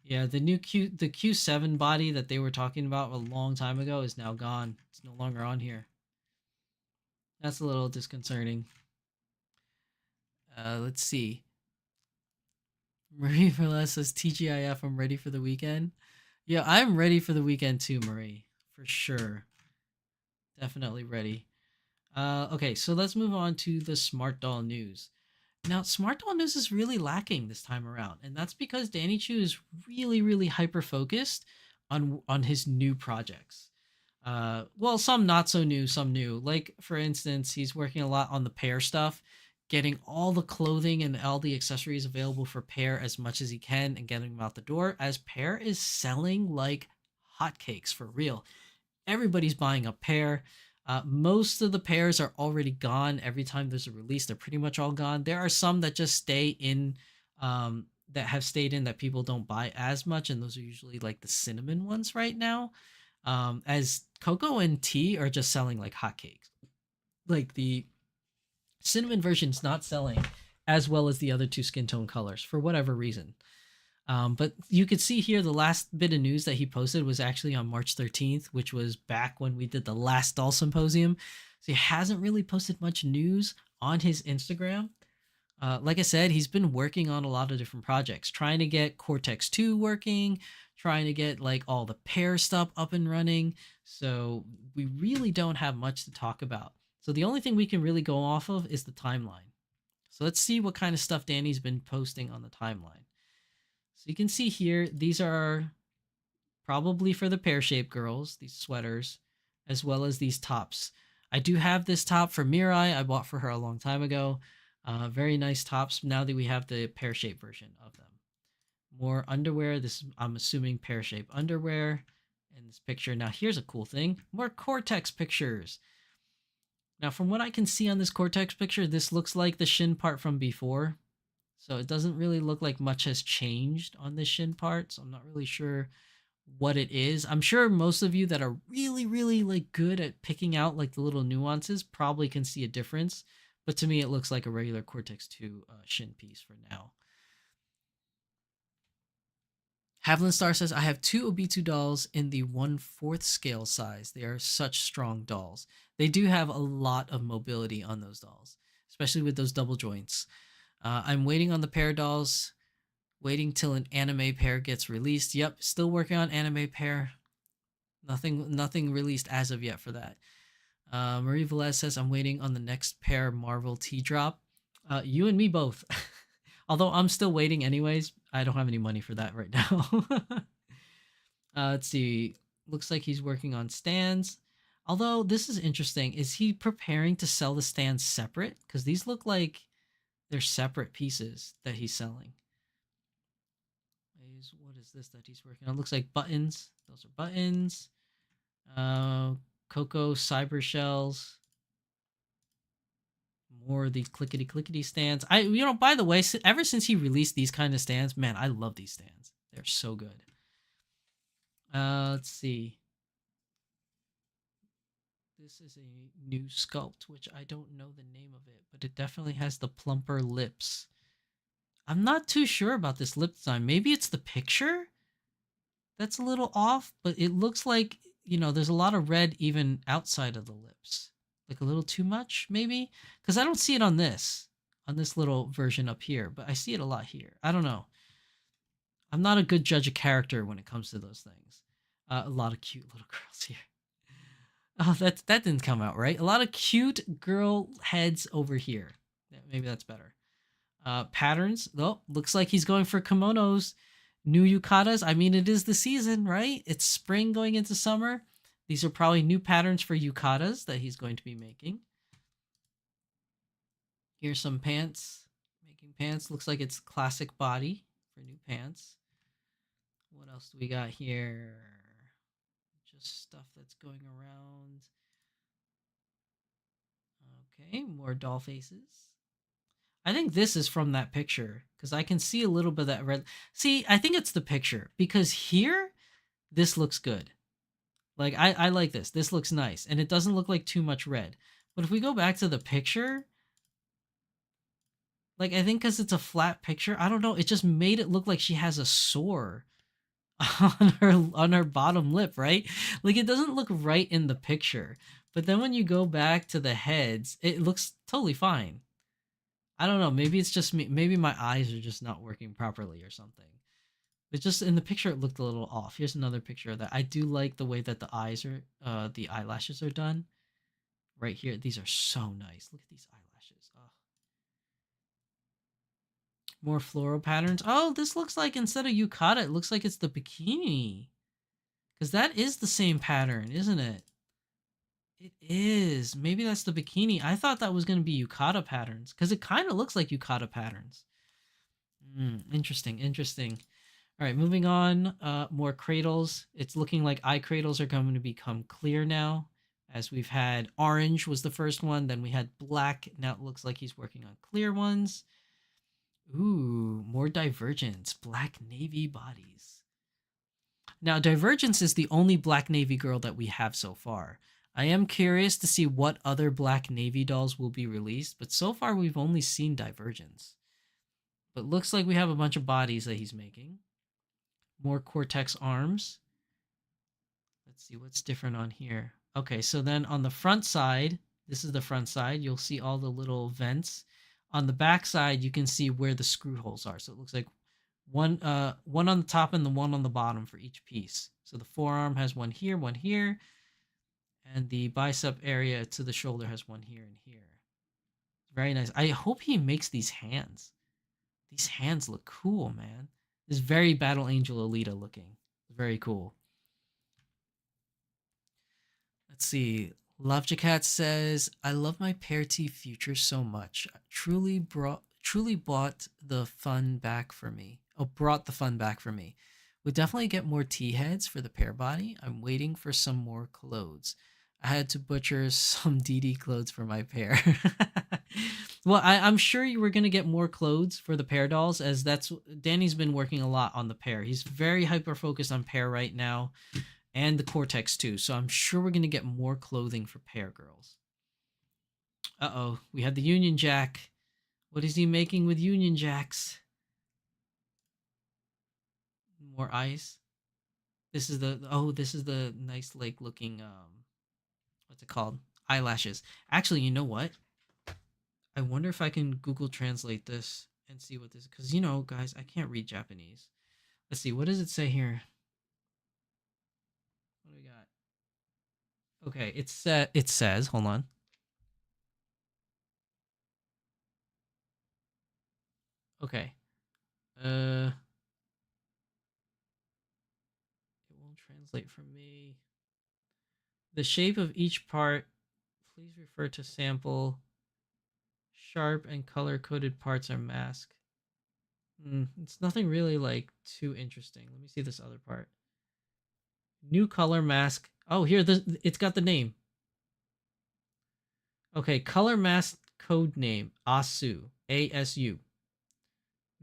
Yeah, the Q7 body that they were talking about a long time ago is now gone. It's no longer on here. That's a little disconcerting. Let's see. Marie Verles says, TGIF, I'm ready for the weekend. Yeah, I'm ready for the weekend too, Marie. For sure. Definitely ready. Okay, so let's move on to the Smart Doll news. Now, Smart Doll news is really lacking this time around, and that's because Danny Chu is really, really hyper-focused on his new projects. Well, some not so new, some new. Like, for instance, he's working a lot on the Pear stuff, getting all the clothing and all the accessories available for Pear as much as he can and getting them out the door, as Pear is selling like hotcakes for real. Everybody's buying a Pear. Most of the pairs are already gone. Every time there's a release, they're pretty much all gone. There are some that just stay in, that have stayed in that people don't buy as much, and those are usually like the cinnamon ones right now. As cocoa and tea are just selling like hotcakes. Like the cinnamon version's not selling as well as the other two skin tone colors for whatever reason. But you could see here the last bit of news that he posted was actually on March 13th, which was back when we did the last Doll Symposium. So he hasn't really posted much news on his Instagram. Like I said, he's been working on a lot of different projects, trying to get Cortex 2 working, trying to get like all the Pear stuff up and running. So we really don't have much to talk about. So the only thing we can really go off of is the timeline. So let's see what kind of stuff Danny's been posting on the timeline. So you can see here, these are probably for the pear-shaped girls, these sweaters, as well as these tops. I do have this top for Mirai. I bought for her a long time ago. Very nice tops now that we have the pear-shaped version of them. More underwear. This, I'm assuming, pear-shaped underwear in this picture. Now here's a cool thing. More Cortex pictures. Now from what I can see on this Cortex picture, this looks like the shin part from before. So it doesn't really look like much has changed on this shin part. So I'm not really sure what it is. I'm sure most of you that are really, really like good at picking out like the little nuances probably can see a difference. But to me, it looks like a regular Cortex 2 shin piece for now. Havlin Star says, I have 2 Obitsu dolls in the 1/4 scale size. They are such strong dolls. They do have a lot of mobility on those dolls, especially with those double joints. I'm waiting on the Pear dolls, waiting till an anime Pear gets released. Yep, still working on anime Pear. Nothing released as of yet for that. Marie Velez says, I'm waiting on the next Pear Marvel T-drop. You and me both. Although I'm still waiting anyways. I don't have any money for that right now. Let's see. Looks like he's working on stands. Although this is interesting. Is he preparing to sell the stands separate? Because these look like they're separate pieces that he's selling. What is this that he's working on? Looks like buttons. Those are buttons. Cocoa cyber shells. More of these clickety stands. By the way, ever since he released these kind of stands, man, I love these stands. They're so good. Let's see. This is a new sculpt, which I don't know the name of it, but it definitely has the plumper lips. I'm not too sure about this lip design. Maybe it's the picture that's a little off, but it looks like, there's a lot of red even outside of the lips. Like a little too much, maybe? Because I don't see it on this little version up here, but I see it a lot here. I don't know. I'm not a good judge of character when it comes to those things. A lot of cute little girls here. Oh, that didn't come out right. A lot of cute girl heads over here. Yeah, maybe that's better. Patterns. Oh, looks like he's going for kimonos. New yukatas. I mean, it is the season, right? It's spring going into summer. These are probably new patterns for yukatas that he's going to be making. Here's some pants. Making pants. Looks like it's classic body for new pants. What else do we got here? Just stuff that's going around. Okay, more doll faces. I think this is from that picture because I can see a little bit of that red. See, I think it's the picture because here, this looks good. Like, I like this. This looks nice. And it doesn't look like too much red. But if we go back to the picture, like, I think because it's a flat picture, I don't know. It just made it look like she has a sore on her bottom lip, right? Like, it doesn't look right in the picture. But then when you go back to the heads, it looks totally fine. I don't know. Maybe it's just me. Maybe my eyes are just not working properly or something. But just in the picture, it looked a little off. Here's another picture of that. I do like the way that the eyes are, the eyelashes are done. Right here. These are so nice. Look at these eyelashes. Oh. More floral patterns. Oh, this looks like instead of yukata, it looks like it's the bikini. Because that is the same pattern, isn't it? It is. Maybe that's the bikini. I thought that was going to be yukata patterns. Because it kind of looks like yukata patterns. Interesting. All right, moving on. More cradles. It's looking like eye cradles are going to become clear now. As we've had orange was the first one. Then we had black. Now it looks like he's working on clear ones. Ooh, more divergence. Black navy bodies. Now, Divergence is the only black navy girl that we have so far. I am curious to see what other black navy dolls will be released, but so far we've only seen Divergence. But looks like we have a bunch of bodies that he's making. More Cortex arms. Let's see what's different on here. Okay, so then on the front side, this is the front side, you'll see all the little vents. On the back side, you can see where the screw holes are. So it looks like one on the top and the one on the bottom for each piece. So the forearm has one here, and the bicep area to the shoulder has one here and here. Very nice. I hope he makes these hands. These hands look cool, man. This is very Battle Angel Alita looking. Very cool. Let's see. LoveJacat says, I love my Pear Tea future so much. Truly brought the fun back for me. Brought the fun back for me. We'll definitely get more tea heads for the pear body. I'm waiting for some more clothes. I had to butcher some DD clothes for my pair. Well, I'm sure you were going to get more clothes for the pear dolls, as Danny's been working a lot on the pear. He's very hyper-focused on pear right now, and the Cortex too, so I'm sure we're going to get more clothing for pear girls. Uh-oh, we have the Union Jack. What is he making with Union Jacks? More eyes. This is the nice like looking what's it called? Eyelashes. Actually, you know what? I wonder if I can Google Translate this and see what this, because guys, I can't read Japanese. Let's see, what does it say here? What do we got? Okay, it says, hold on. Okay. It won't translate for me. The shape of each part, please refer to sample. Sharp and color-coded parts are masked. It's nothing really like too interesting. Let me see this other part. New color mask. Oh, here, it's got the name. Okay, color mask code name ASU, ASU.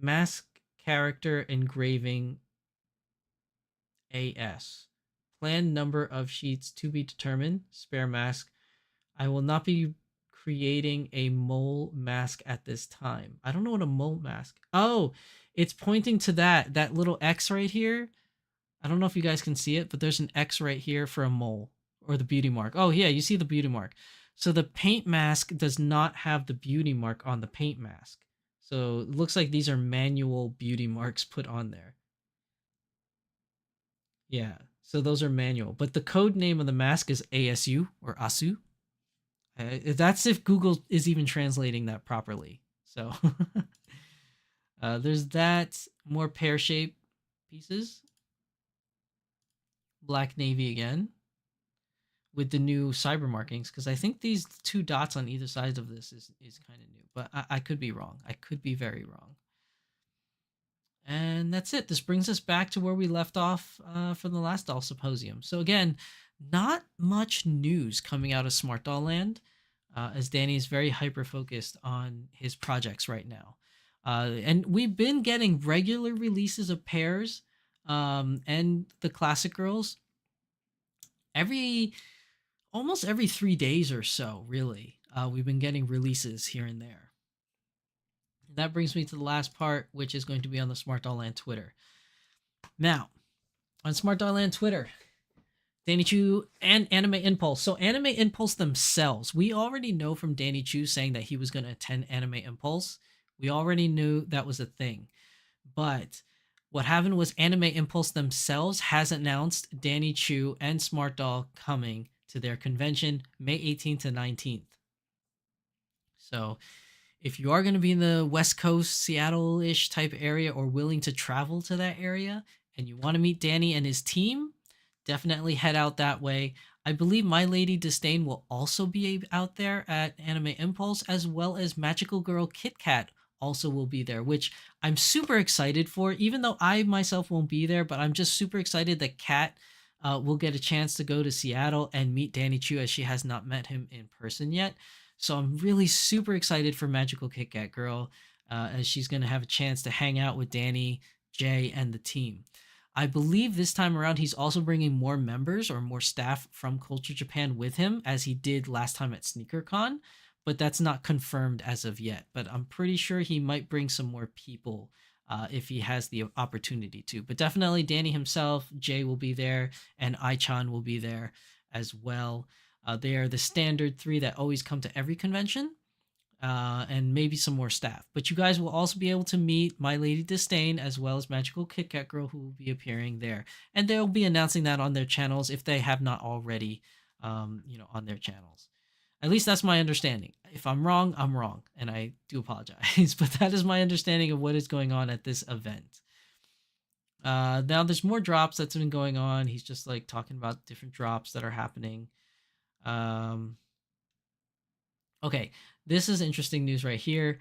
Mask character engraving AS. Planned number of sheets to be determined. Spare mask. I will not be creating a mole mask at this time. I don't know what a mole mask. Oh, it's pointing to that little X right here. I don't know if you guys can see it, but there's an X right here for a mole or the beauty mark. Oh yeah, you see the beauty mark. So the paint mask does not have the beauty mark on the paint mask. So it looks like these are manual beauty marks put on there. Yeah, so those are manual. But the code name of the mask is ASU or ASU. That's if Google is even translating that properly. So there's that. More pear-shaped pieces. Black navy again. With the new cyber markings. Because I think these 2 dots on either side of this is kind of new. But I could be wrong. I could be very wrong. And that's it. This brings us back to where we left off from the last Doll Symposium. So again, not much news coming out of Smart Doll Land, as Danny is very hyper-focused on his projects right now. And we've been getting regular releases of pairs and the classic girls almost every 3 days or so, really. We've been getting releases here and there. That brings me to the last part, which is going to be on the Smart Doll Land Twitter. Now, on Smart Doll Land Twitter, Danny Chu and Anime Impulse. So Anime Impulse themselves, we already know from Danny Chu saying that he was going to attend Anime Impulse. We already knew that was a thing. But what happened was Anime Impulse themselves has announced Danny Chu and Smart Doll coming to their convention May 18th to 19th. So if you are going to be in the West Coast, Seattle-ish type area, or willing to travel to that area, and you want to meet Danny and his team, definitely head out that way. I believe My Lady Disdain will also be out there at Anime Impulse, as well as Magical Girl Kit Kat also will be there, which I'm super excited for, even though I myself won't be there, but I'm just super excited that Kat will get a chance to go to Seattle and meet Danny Chu, as she has not met him in person yet. So I'm really super excited for Magical Kit Kat Girl, as she's going to have a chance to hang out with Danny, Jay, and the team. I believe this time around he's also bringing more members or more staff from Culture Japan with him, as he did last time at SneakerCon, but that's not confirmed as of yet. But I'm pretty sure he might bring some more people if he has the opportunity to. But definitely Danny himself, Jay will be there, and Ai-chan will be there as well. They are the standard 3 that always come to every convention, and maybe some more staff. But you guys will also be able to meet My Lady Disdain, as well as Magical Kit Kat Girl, who will be appearing there. And they'll be announcing that on their channels if they have not already, on their channels. At least that's my understanding. If I'm wrong, I'm wrong, and I do apologize. But that is my understanding of what is going on at this event. Now there's more drops that's been going on. He's just like talking about different drops that are happening. Okay, this is interesting news right here.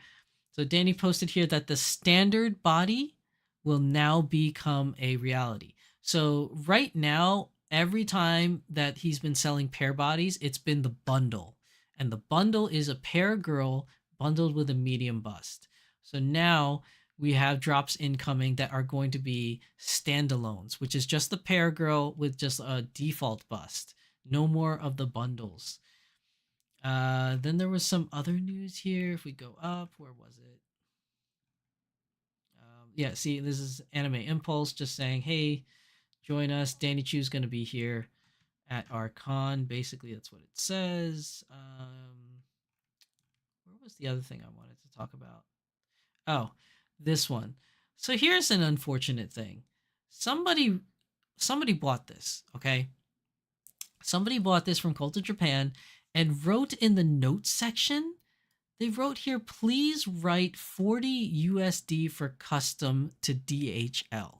So Danny posted here that the standard body will now become a reality. So right now, every time that he's been selling pair bodies, it's been the bundle. And the bundle is a pair girl bundled with a medium bust. So now we have drops incoming that are going to be standalones, which is just the pair girl with just a default bust. No more of the bundles. Then there was some other news here. If we go up, where was it? Yeah, see, this is Anime Impulse just saying, hey, join us. Danny Chu's going to be here at our con. Basically, that's what it says. Where was the other thing I wanted to talk about? Oh, this one. So here's an unfortunate thing. Somebody bought this, okay? Somebody bought this from Culture Japan and wrote in the notes section, they wrote here, please write 40 USD for custom to DHL.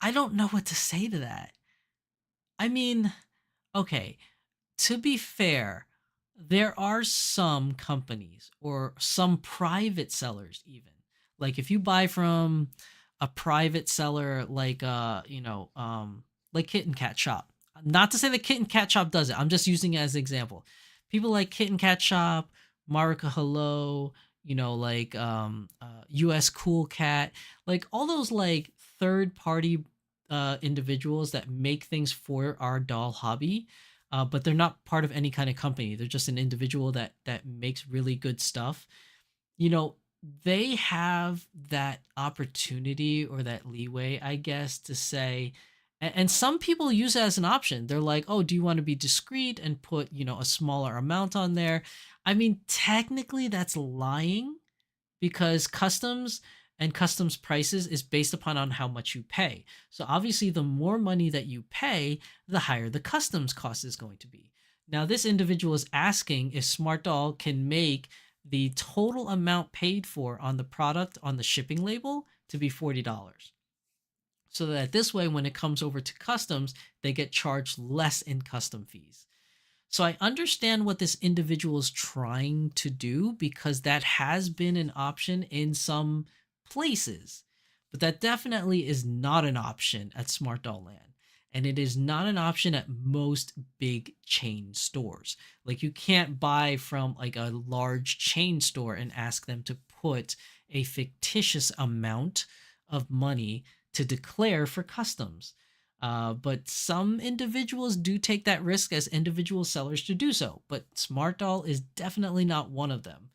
I don't know what to say to that. I mean, okay, to be fair, there are some companies or some private sellers even. Like if you buy from a private seller like like Kitten Cat Shop, Not to say that Kitten Cat Shop does it. I'm just using it as an example. People like Kitten Cat Shop, Marika Hello, like US Cool Cat, like all those like third party individuals that make things for our doll hobby, but they're not part of any kind of company. They're just an individual that makes really good stuff. You know, they have that opportunity or that leeway, I guess, to say, and some people use it as an option. They're like, oh, do you want to be discreet and put, a smaller amount on there? I mean, technically that's lying because customs prices is based upon on how much you pay. So obviously the more money that you pay, the higher the customs cost is going to be. Now this individual is asking if Smart Doll can make the total amount paid for on the product on the shipping label to be $40. So that this way, when it comes over to customs, they get charged less in custom fees. So I understand what this individual is trying to do because that has been an option in some places, but that definitely is not an option at Smart Doll Land. And it is not an option at most big chain stores. Like you can't buy from like a large chain store and ask them to put a fictitious amount of money to declare for customs. But some individuals do take that risk as individual sellers to do so. But Smart Doll is definitely not one of them.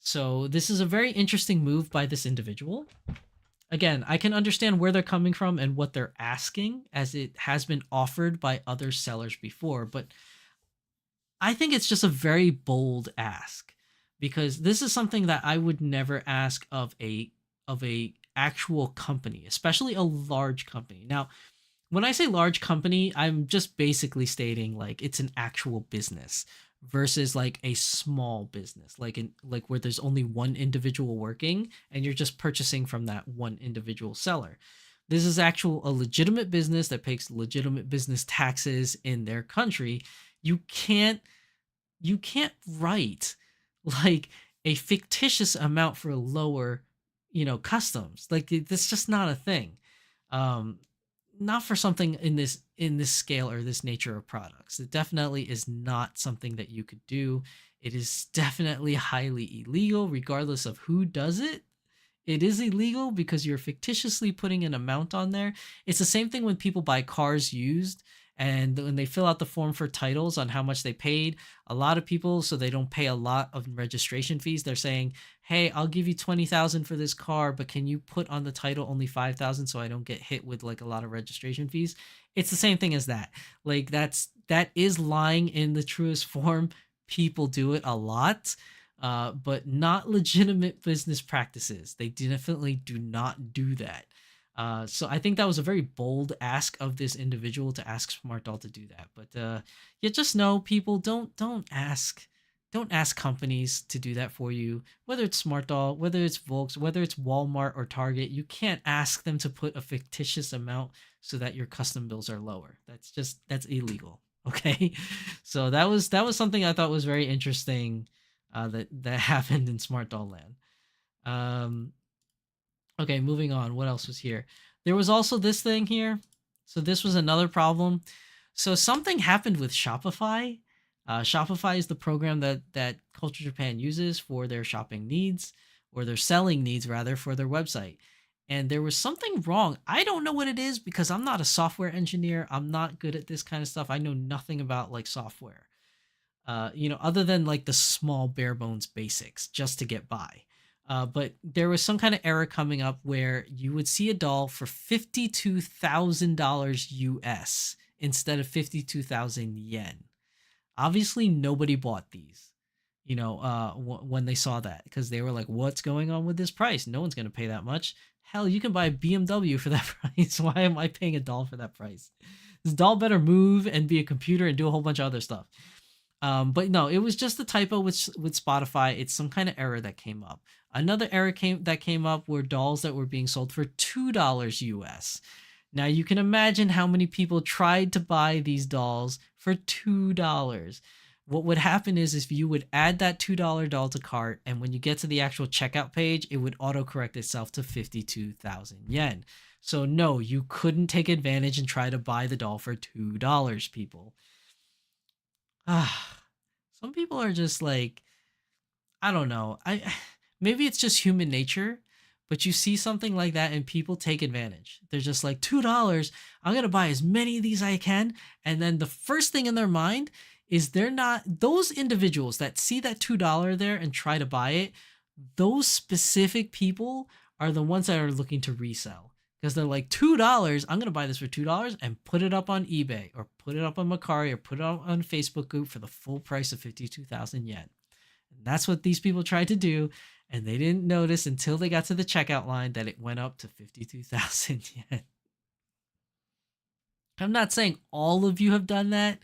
So this is a very interesting move by this individual. Again, I can understand where they're coming from and what they're asking, as it has been offered by other sellers before, but I think it's just a very bold ask because this is something that I would never ask of a actual company, especially a large company. Now, when I say large company, I'm just basically stating like it's an actual business versus like a small business, like where there's only one individual working and you're just purchasing from that one individual seller. This is a legitimate business that pays legitimate business taxes in their country. You can't write like a fictitious amount for lower, customs. Like that's just not a thing. Not for something in this scale or this nature of products. It definitely is not something that you could do. It is definitely highly illegal, regardless of who does it. It is illegal because you're fictitiously putting an amount on there. It's the same thing when people buy cars used and when they fill out the form for titles on how much they paid. A lot of people, so they don't pay a lot of registration fees, they're saying, hey, I'll give you $20,000 for this car, but can you put on the title only $5,000 so I don't get hit with like a lot of registration fees? It's the same thing as that. Like that is lying in the truest form. People do it a lot, but not legitimate business practices. They definitely do not do that. So I think that was a very bold ask of this individual to ask Smart Doll to do that. But you just know, people, don't ask companies to do that for you. Whether it's Smart Doll, whether it's Volks, whether it's Walmart or Target, you can't ask them to put a fictitious amount so that your custom bills are lower. That's illegal. Okay, so that was something I thought was very interesting that happened in Smart Doll Land. Okay, moving on. What else was here? There was also this thing here. So this was another problem. So something happened with Shopify. Shopify is the program that Culture Japan uses for their shopping needs, or their selling needs rather, for their website. And there was something wrong. I don't know what it is because I'm not a software engineer. I'm not good at this kind of stuff. I know nothing about like software, other than like the small bare bones basics just to get by. But there was some kind of error coming up where you would see a doll for $52,000 US instead of 52,000 yen. Obviously, nobody bought these, when they saw that, because they were like, what's going on with this price? No one's going to pay that much. Hell, you can buy a BMW for that price. Why am I paying a doll for that price? This doll better move and be a computer and do a whole bunch of other stuff. But no, it was just a typo with Spotify. It's some kind of error that came up. Another error that came up were dolls that were being sold for $2 US. Now you can imagine how many people tried to buy these dolls for $2. What would happen is if you would add that $2 doll to cart, and when you get to the actual checkout page, it would autocorrect itself to 52,000 yen. So no, you couldn't take advantage and try to buy the doll for $2, people. Ah, some people are just like, I don't know. I maybe it's just human nature, but you see something like that and people take advantage. They're just like $2. I'm gonna buy as many of these I can, and then the first thing in their mind is they're not those individuals that see that $2 there and try to buy it. Those specific people are the ones that are looking to resell because they're like $2. I'm gonna buy this for $2 and put it up on eBay or put it up on Macari or put it up on Facebook group for the full price of 52,000 yen. And that's what these people tried to do, and they didn't notice until they got to the checkout line that it went up to 52,000 yen. I'm not saying all of you have done that,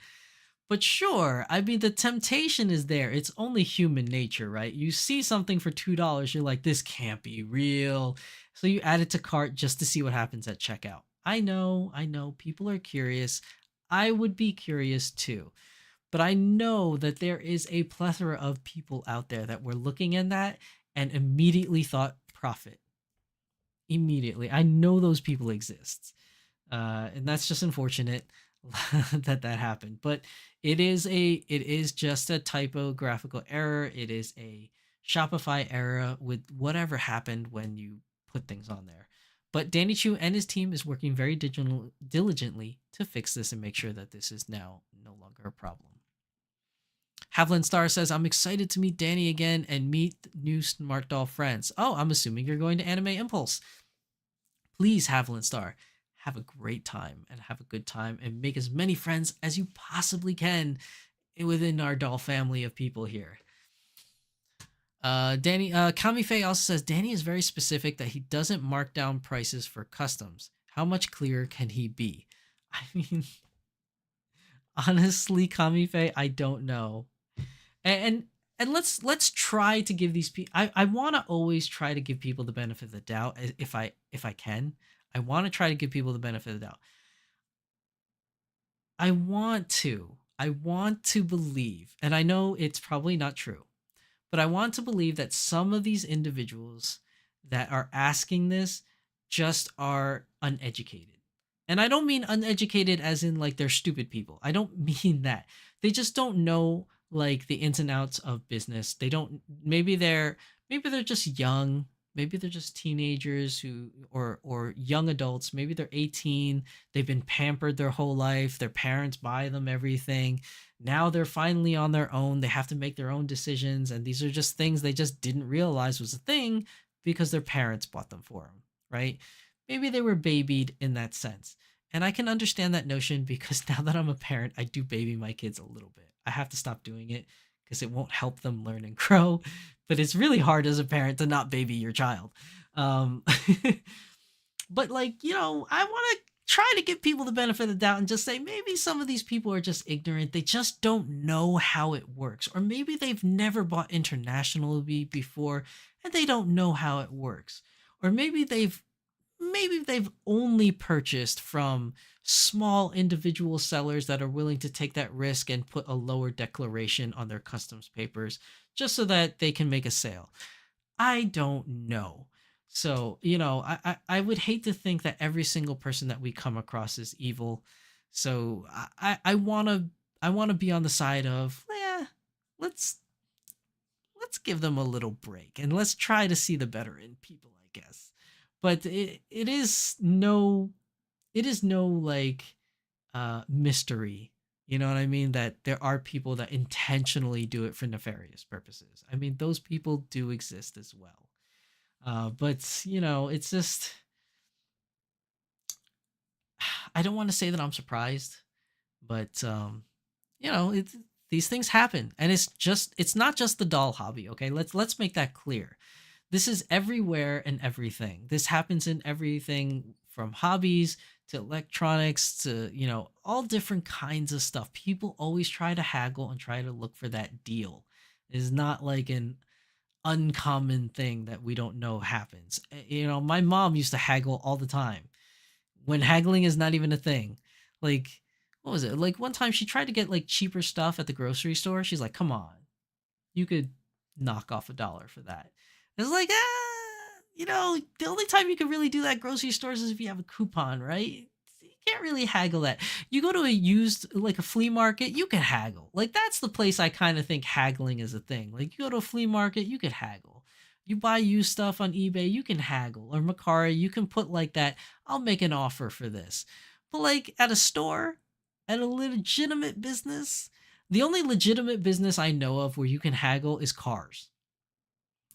but sure, I mean, the temptation is there. It's only human nature, right? You see something for $2, you're like, this can't be real. So you add it to cart just to see what happens at checkout. I know, people are curious. I would be curious too. But I know that there is a plethora of people out there that were looking at that and immediately thought profit. Immediately. I know those people exist. And that's just unfortunate that happened. But it is just a typographical error. It is a Shopify error with whatever happened when you put things on there. But Danny Chu and his team is working very diligently to fix this and make sure that this is now no longer a problem. Havlin Star says, I'm excited to meet Danny again and meet new Smart Doll friends. Oh, I'm assuming you're going to Anime Impulse. Please, Havlin Star, have a great time and have a good time and make as many friends as you possibly can within our doll family of people here. Danny, Kamife also says, Danny is very specific that he doesn't mark down prices for customs. How much clearer can he be? I mean, honestly, Kamife, I don't know. And let's try to give these people. I want to always try to give people the benefit of the doubt if I can. I want to try to give people the benefit of the doubt. I want to believe, and I know it's probably not true, but I want to believe that some of these individuals that are asking this just are uneducated. And I don't mean uneducated as in like they're stupid people. I don't mean that. They just don't know like the ins and outs of business. They don't, maybe they're just young. Maybe they're just teenagers who or young adults. Maybe they're 18. They've been pampered their whole life. Their parents buy them everything. Now they're finally on their own. They have to make their own decisions, and these are just things they just didn't realize was a thing because their parents bought them for them, right? Maybe they were babied in that sense. And I can understand that notion because now that I'm a parent, I do baby my kids a little bit. I have to stop doing it because it won't help them learn and grow. But it's really hard as a parent to not baby your child. But like, I want to try to give people the benefit of the doubt and just say maybe some of these people are just ignorant. They just don't know how it works. Or maybe they've never bought internationally before and they don't know how it works. Or maybe they've only purchased from small individual sellers that are willing to take that risk and put a lower declaration on their customs papers just so that they can make a sale. I don't know. So, I would hate to think that every single person that we come across is evil. So I want to be on the side of, let's give them a little break and let's try to see the better in people, I guess. But it is no like mystery. You know what I mean? That there are people that intentionally do it for nefarious purposes. I mean, those people do exist as well. But it's just, I don't want to say that I'm surprised, but these things happen, and it's not just the doll hobby. Okay, let's make that clear. This is everywhere and everything. This happens in everything from hobbies to electronics to, all different kinds of stuff. People always try to haggle and try to look for that deal. It is not like an uncommon thing that we don't know happens. My mom used to haggle all the time when haggling is not even a thing. Like, what was it? Like one time she tried to get like cheaper stuff at the grocery store. She's like, come on, you could knock off $1 for that. It's like, you know, the only time you can really do that at grocery stores is if you have a coupon, right? You can't really haggle that. You go to a used, like a flea market, you can haggle. Like that's the place I kind of think haggling is a thing. Like you go to a flea market, you could haggle. You buy used stuff on eBay, you can haggle. Or Macari, you can put like that, I'll make an offer for this. But like at a store, at a legitimate business, the only legitimate business I know of where you can haggle is cars.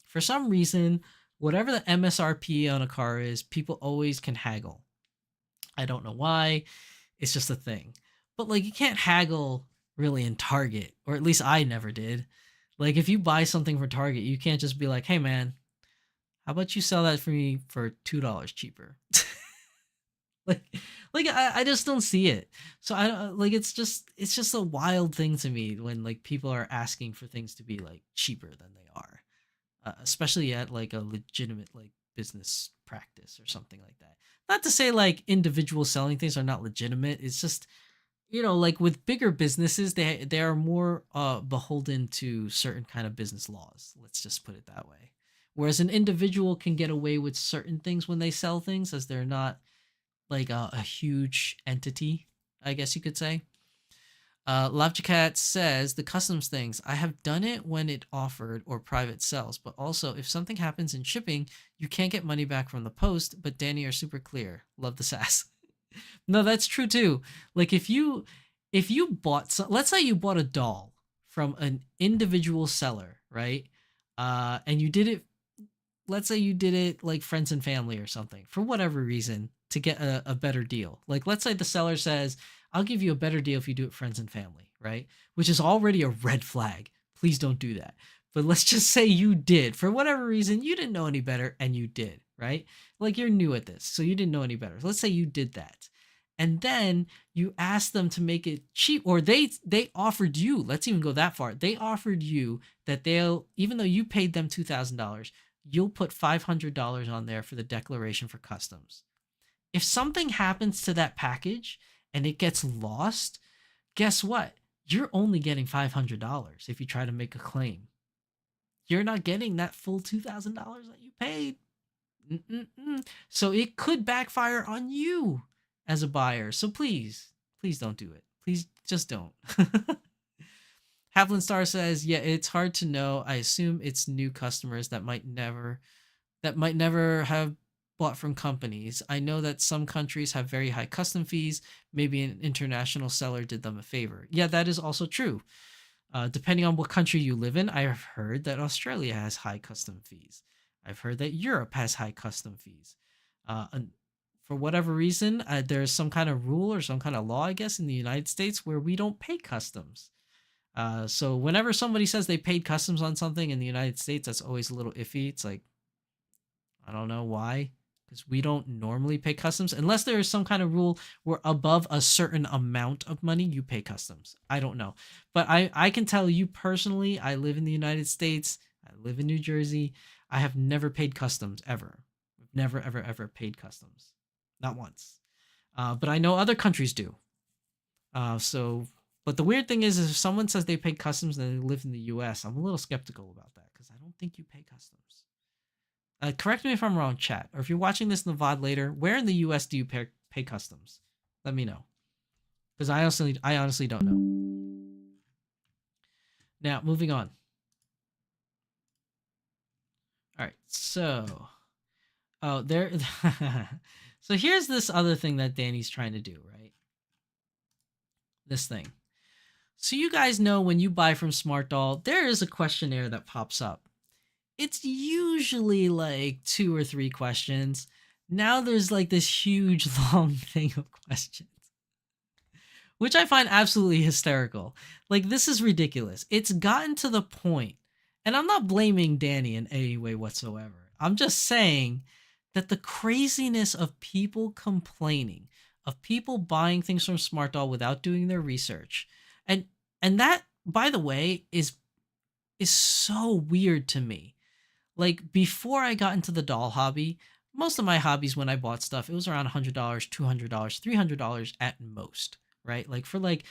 For some reason, whatever the MSRP on a car is, people always can haggle. I don't know why. It's just a thing. But like you can't haggle really in Target, or at least I never did. Like if you buy something from Target, you can't just be like, "Hey man, how about you sell that for me for $2 cheaper?" like I just don't see it. So I don't like it's just a wild thing to me when like people are asking for things to be like cheaper than they are, especially at like a legitimate like business practice or something like that. Not to say like individual selling things are not legitimate. It's just, you know, like with bigger businesses, they are more beholden to certain kind of business laws. Let's just put it that way. Whereas an individual can get away with certain things when they sell things, as they're not like a huge entity, I guess you could say. Lavjacat says the customs things. I have done it when it offered or private sells, but also if something happens in shipping, you can't get money back from the post. But Danny are super clear. Love the sass. No, that's true too. Like if you bought let's say you bought a doll from an individual seller, right? And you did it. Let's say you did it like friends and family or something for whatever reason to get a better deal. Like let's say the seller says, I'll give you a better deal if you do it friends and family, right? Which is already a red flag. Please don't do that. But let's just say you did. For whatever reason, you didn't know any better and you did, right? Like you're new at this, so you didn't know any better. Let's say you did that. And then you asked them to make it cheap, or they offered you, let's even go that far. They offered you that they'll, even though you paid them $2,000, you'll put $500 on there for the declaration for customs. If something happens to that package and it gets lost, guess what? You're only getting $500 if you try to make a claim. You're not getting that full $2,000 that you paid. So it could backfire on you as a buyer. So please don't do it. Please just don't. Havlin Star says, yeah, it's hard to know. I assume it's new customers that might never have bought from companies. I know that some countries have very high custom fees. Maybe an international seller did them a favor. Yeah, that is also true. Depending on what country you live in, I have heard that Australia has high custom fees. I've heard that Europe has high custom fees. And for whatever reason, there's some kind of rule or some kind of law, I guess, in the United States where we don't pay customs. So whenever somebody says they paid customs on something in the United States, that's always a little iffy. It's like, I don't know why, because we don't normally pay customs unless there is some kind of rule where above a certain amount of money, you pay customs. I don't know. But I can tell you personally, I live in the United States. I live in New Jersey. I have never paid customs ever. I've never, ever, ever paid customs. Not once. But I know other countries do. But the weird thing is if someone says they paid customs and they live in the US, I'm a little skeptical about that because I don't think you pay customs. Correct me if I'm wrong, chat. Or if you're watching this in the VOD later, where in the US do you pay customs? Let me know. Because I honestly don't know. Now, moving on. All right, so... Oh, there... So here's this other thing that Danny's trying to do, right? This thing. So you guys know when you buy from Smart Doll, there is a questionnaire that pops up. It's usually like 2 or 3 questions. Now there's like this huge long thing of questions, which I find absolutely hysterical. Like, this is ridiculous. It's gotten to the point, and I'm not blaming Danny in any way whatsoever. I'm just saying that the craziness of people complaining, of people buying things from Smart Doll without doing their research, and that, by the way, is so weird to me. Like, before I got into the doll hobby, most of my hobbies when I bought stuff, it was around $100, $200, $300 at most, right? Like, for like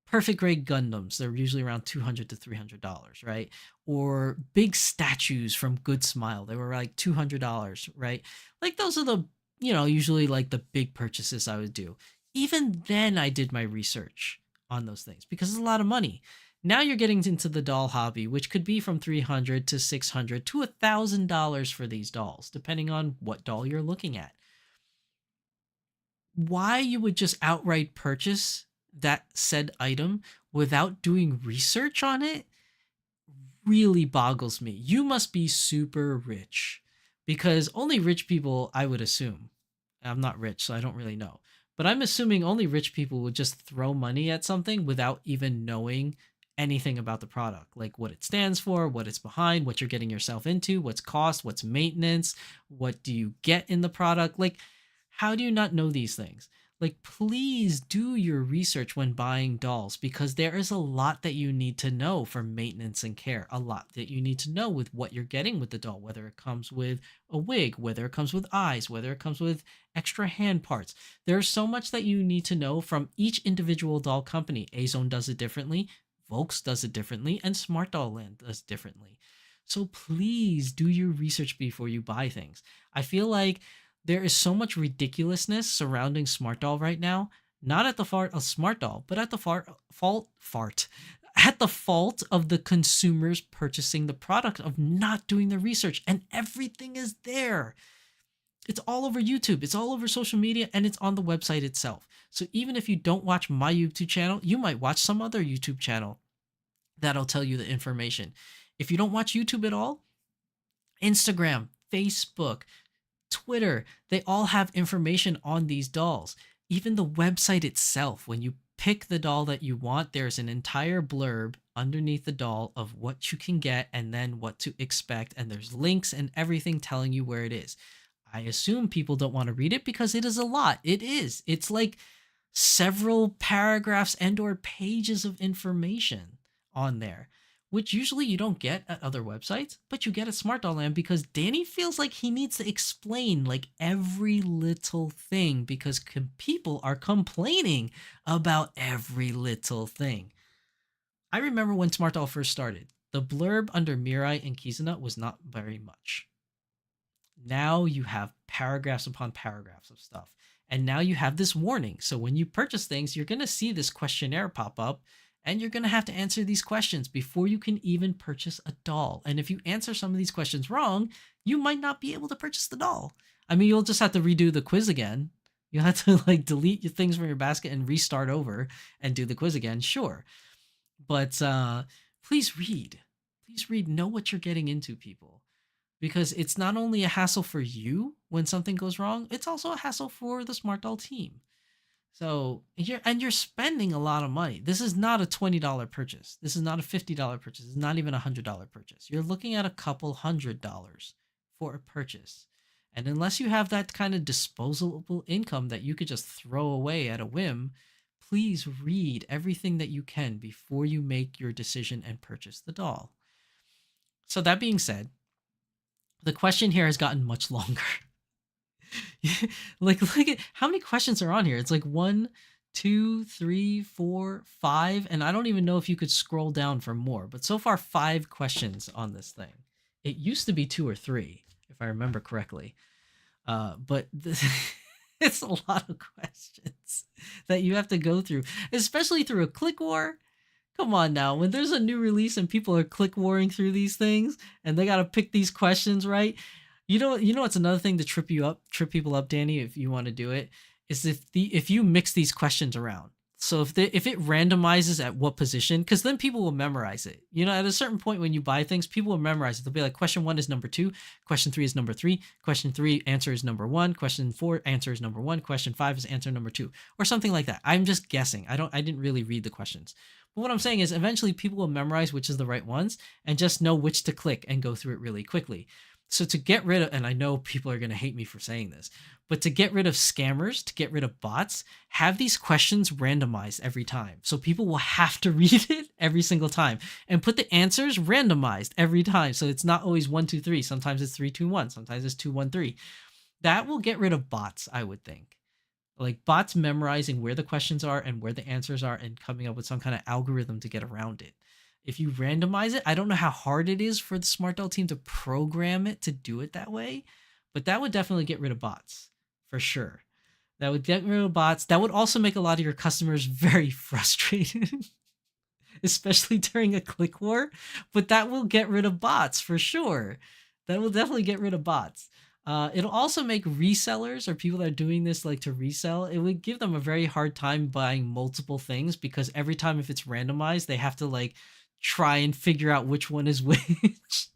perfect grade Gundams, they're usually around $200 to $300, right? Or big statues from Good Smile, they were like $200, right? Like those are the, usually like the big purchases I would do. Even then, I did my research on those things because it's a lot of money. Now you're getting into the doll hobby, which could be from $300 to $600 to $1,000 for these dolls, depending on what doll you're looking at. Why you would just outright purchase that said item without doing research on it really boggles me. You must be super rich, because only rich people, I would assume, I'm not rich, so I don't really know, but I'm assuming only rich people would just throw money at something without even knowing anything about the product, like what it stands for, what it's behind, what you're getting yourself into, what's cost, what's maintenance, what do you get in the product. Like, how do you not know these things? Like, please do your research when buying dolls, because there is a lot that you need to know for maintenance and care. A lot that you need to know with what you're getting with the doll, whether it comes with a wig, whether it comes with eyes, whether it comes with extra hand parts. There's so much that you need to know from each individual doll company. Azone does it differently, Volks does it differently, and Smart Doll Land does differently. So please do your research before you buy things. I feel like there is so much ridiculousness surrounding Smart Doll right now, not at the fault of Smart Doll, but at the fault of the consumers purchasing the product, of not doing the research, and everything is there. It's all over YouTube, it's all over social media, and it's on the website itself. So even if you don't watch my YouTube channel, you might watch some other YouTube channel that'll tell you the information. If you don't watch YouTube at all, Instagram, Facebook, Twitter, they all have information on these dolls. Even the website itself, when you pick the doll that you want, there's an entire blurb underneath the doll of what you can get and then what to expect, and there's links and everything telling you where it is. I assume people don't want to read it because it is a lot. It is. It's like several paragraphs and or pages of information on there, which usually you don't get at other websites, but you get at Smart Doll Land, because Danny feels like he needs to explain like every little thing, because people are complaining about every little thing. I remember when Smart Doll first started, the blurb under Mirai and Kizuna was not very much. Now you have paragraphs upon paragraphs of stuff. And now you have this warning. So when you purchase things, you're going to see this questionnaire pop up, and you're going to have to answer these questions before you can even purchase a doll. And if you answer some of these questions wrong, you might not be able to purchase the doll. I mean, you'll just have to redo the quiz again. You'll have to like delete your things from your basket and restart over and do the quiz again, sure. But please read. Please read. Know what you're getting into, people. Because it's not only a hassle for you when something goes wrong, it's also a hassle for the Smart Doll team. So you're spending a lot of money. This is not a $20 purchase. This is not a $50 purchase. It's not even a $100 purchase. You're looking at a couple $100s for a purchase. And unless you have that kind of disposable income that you could just throw away at a whim, please read everything that you can before you make your decision and purchase the doll. So that being said, the question here has gotten much longer. Like, look at how many questions are on here. It's like 1, 2, 3, 4, 5, and I don't even know if you could scroll down for more, but so far 5 questions on this thing. It used to be 2 or 3, if I remember correctly. But it's a lot of questions that you have to go through, especially through a click war. Come on now, when there's a new release and people are click warring through these things and they got to pick these questions right. You know what's another thing to trip people up, Danny, if you want to do it, is if you mix these questions around. So if it randomizes at what position, because then people will memorize it. At a certain point when you buy things, people will memorize it. They'll be like, question 1 is number 2, question 3 is number 3, question 3 answer is number 1, question 4 answer is number 1, question 5 is answer number 2, or something like that. I'm just guessing. I didn't really read the questions. But what I'm saying is eventually people will memorize which is the right ones and just know which to click and go through it really quickly. So to get rid of, and I know people are going to hate me for saying this, but to get rid of scammers, to get rid of bots, have these questions randomized every time. So people will have to read it every single time, and put the answers randomized every time. So it's not always 1, 2, 3. Sometimes it's 3, 2, 1. Sometimes it's 2, 1, 3. That will get rid of bots, I would think. Like bots memorizing where the questions are and where the answers are and coming up with some kind of algorithm to get around it. If you randomize it, I don't know how hard it is for the Smart Doll team to program it to do it that way, but that would definitely get rid of bots for sure. That would get rid of bots. That would also make a lot of your customers very frustrated, especially during a click war. But that will get rid of bots for sure. That will definitely get rid of bots. It'll also make resellers or people that are doing this like to resell, it would give them a very hard time buying multiple things because every time if it's randomized, they have to like try and figure out which one is which.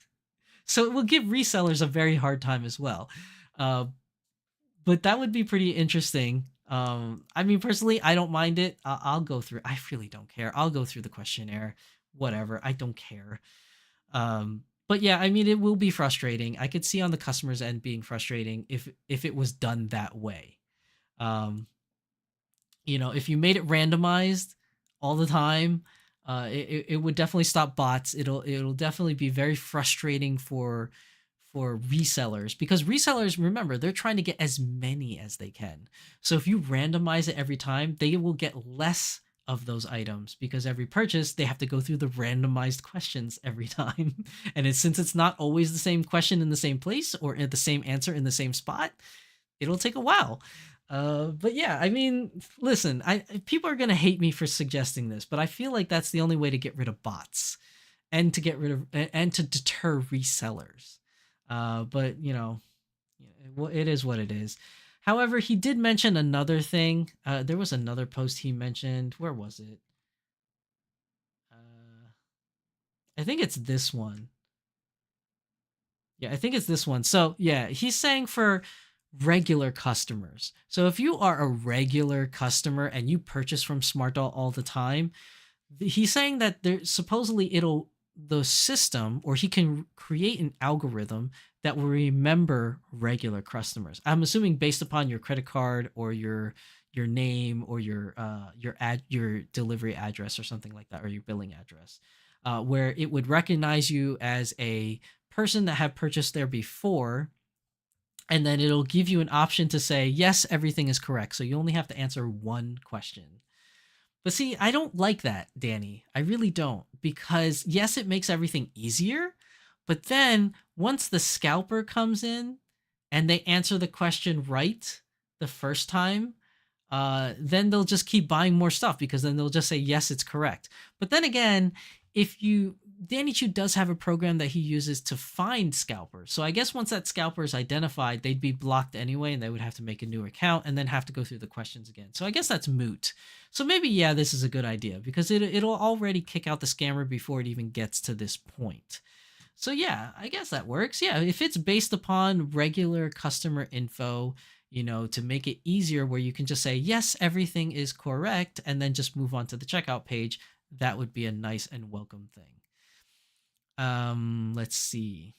So it will give resellers a very hard time as well. But that would be pretty interesting. I mean, personally, I don't mind it. I'll go through. I really don't care. I'll go through the questionnaire, whatever. I don't care. But yeah, I mean, it will be frustrating. I could see on the customer's end being frustrating if it was done that way. If you made it randomized all the time, it would definitely stop bots. It'll definitely be very frustrating for resellers because resellers, remember, they're trying to get as many as they can. So if you randomize it every time, they will get less of those items because every purchase they have to go through the randomized questions every time. And since it's not always the same question in the same place or the same answer in the same spot, it'll take a while. But yeah, I mean, listen, people are going to hate me for suggesting this, but I feel like that's the only way to get rid of bots and to get rid of and to deter resellers. But it is what it is. However, he did mention another thing. There was another post he mentioned. Where was it? I think it's this one. Yeah, I think it's this one. So yeah, he's saying for regular customers. So if you are a regular customer and you purchase from SmartDoll all the time, he's saying that supposedly the system, or he can create an algorithm that will remember regular customers. I'm assuming based upon your credit card or your name or your delivery address or something like that, or your billing address, where it would recognize you as a person that had purchased there before, and then it'll give you an option to say yes, everything is correct. So you only have to answer one question. But see, I don't like that, Danny. I really don't, because yes, it makes everything easier, but then once the scalper comes in and they answer the question right the first time, then they'll just keep buying more stuff because then they'll just say, yes, it's correct. But then again, Danny Chu does have a program that he uses to find scalpers. So I guess once that scalper is identified, they'd be blocked anyway, and they would have to make a new account and then have to go through the questions again. So I guess that's moot. So maybe, yeah, this is a good idea because it'll already kick out the scammer before it even gets to this point. So yeah, I guess that works. Yeah, if it's based upon regular customer info, to make it easier where you can just say, yes, everything is correct, and then just move on to the checkout page, that would be a nice and welcome thing. Let's see.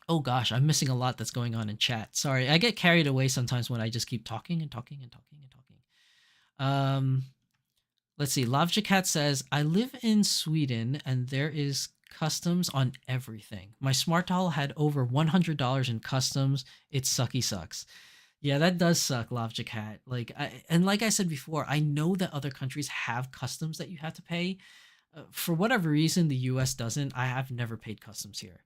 Oh gosh, I'm missing a lot that's going on in chat. Sorry, I get carried away sometimes when I just keep talking and talking and talking and talking. Let's see. Lavjakat says, I live in Sweden and there is customs on everything. My smart doll had over $100 in customs. It sucky sucks. Yeah, that does suck, Lavjakat. Like I said before, I know that other countries have customs that you have to pay. For whatever reason, the US doesn't. I have never paid customs here.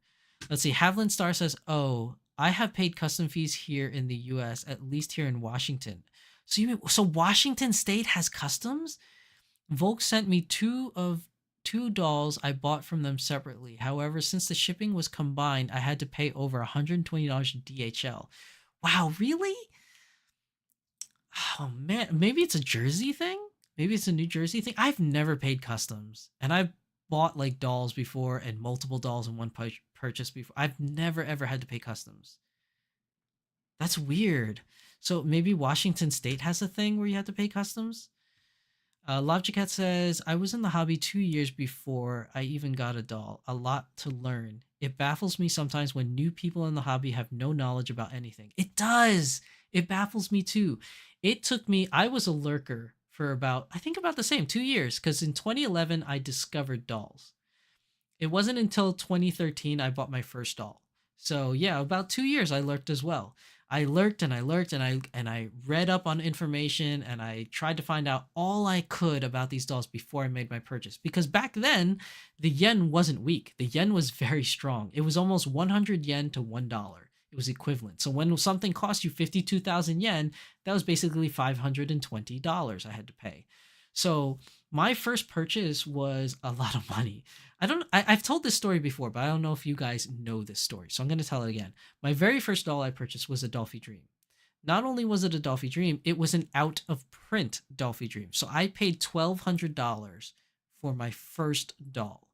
Let's see. Havlin Star says, oh, I have paid custom fees here in the US, at least here in Washington. So Washington State has customs? Volk sent me two dolls I bought from them separately. However, since the shipping was combined, I had to pay over $120 DHL. Wow, really? Oh man, maybe it's a Jersey thing? Maybe it's a New Jersey thing. I've never paid customs, and I've bought like dolls before and multiple dolls in one purchase before. I've never ever had to pay customs. That's weird. So maybe Washington State has a thing where you have to pay customs? Lobjicat says, I was in the hobby 2 years before I even got a doll. A lot to learn. It baffles me sometimes when new people in the hobby have no knowledge about anything. It does. It baffles me too. It took me, I was a lurker for about the same 2 years, because in 2011 I discovered dolls. It wasn't until 2013 I bought my first doll. So yeah, about 2 years I lurked as well. I lurked and I lurked and I read up on information and I tried to find out all I could about these dolls before I made my purchase. Because back then, the yen wasn't weak. The yen was very strong. It was almost 100 yen to $1. It was equivalent. So when something cost you 52,000 yen, that was basically $520 I had to pay. So my first purchase was a lot of money. I've told this story before, but I don't know if you guys know this story. So I'm going to tell it again. My very first doll I purchased was a Dolphy Dream. Not only was it a Dolphy Dream, it was an out of print Dolphy Dream. So I paid $1,200 for my first doll.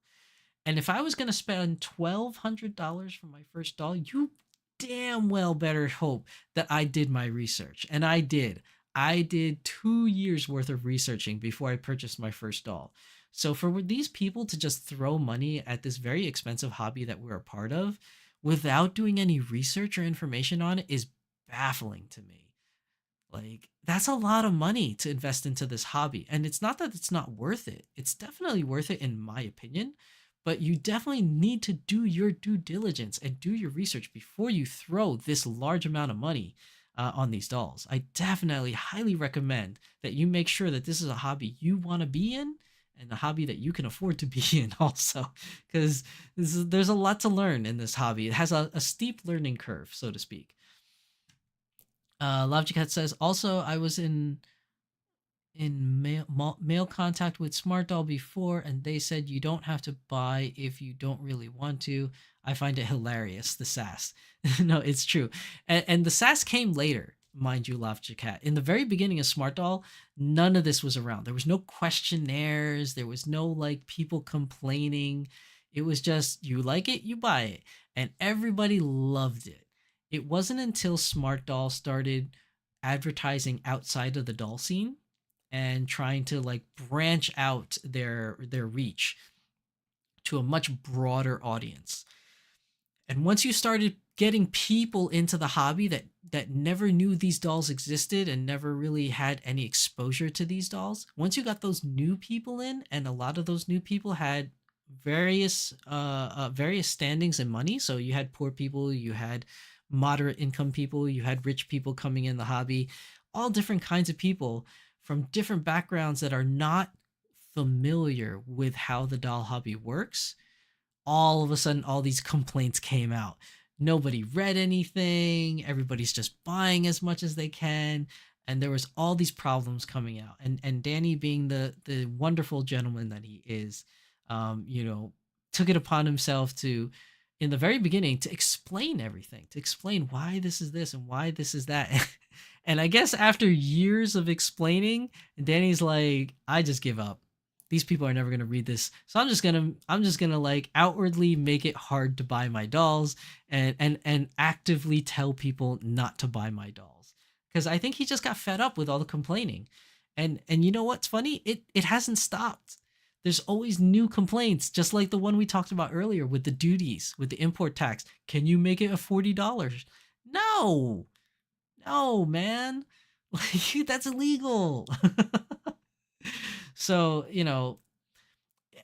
And if I was going to spend $1,200 for my first doll, you damn well better hope that I did my research. And I did. I did 2 years worth of researching before I purchased my first doll. So for these people to just throw money at this very expensive hobby that we're a part of without doing any research or information on it is baffling to me. Like, that's a lot of money to invest into this hobby. And it's not that it's not worth it. It's definitely worth it in my opinion, but you definitely need to do your due diligence and do your research before you throw this large amount of money on these dolls. I definitely highly recommend that you make sure that this is a hobby you want to be in and a hobby that you can afford to be in also, because there's a lot to learn in this hobby. It has a steep learning curve, so to speak. Logicat says, also, I was in mail contact with Smart Doll before, and they said you don't have to buy if you don't really want to. I find it hilarious, the sass. No, it's true. And the sass came later, mind you, Logicat. In the very beginning of Smart Doll, none of this was around. There was no questionnaires. There was no like people complaining. It was just, you like it, you buy it. And everybody loved it. It wasn't until Smart Doll started advertising outside of the doll scene and trying to like branch out their reach to a much broader audience. And once you started getting people into the hobby that never knew these dolls existed and never really had any exposure to these dolls, once you got those new people in, and a lot of those new people had various standings and money. So you had poor people, you had moderate income people, you had rich people coming in the hobby, all different kinds of people from different backgrounds that are not familiar with how the doll hobby works. All of a sudden, all these complaints came out. Nobody read anything. Everybody's just buying as much as they can. And there was all these problems coming out. And Danny, being the wonderful gentleman that he is, took it upon himself to, in the very beginning, to explain everything, to explain why this is this and why this is that. And I guess after years of explaining, Danny's like, I just give up. These people are never going to read this. So I'm just going to like outwardly make it hard to buy my dolls and actively tell people not to buy my dolls. Because I think he just got fed up with all the complaining. And you know what's funny? It hasn't stopped. There's always new complaints, just like the one we talked about earlier with the duties, with the import tax. Can you make it a $40? No, man. Like, that's illegal. So,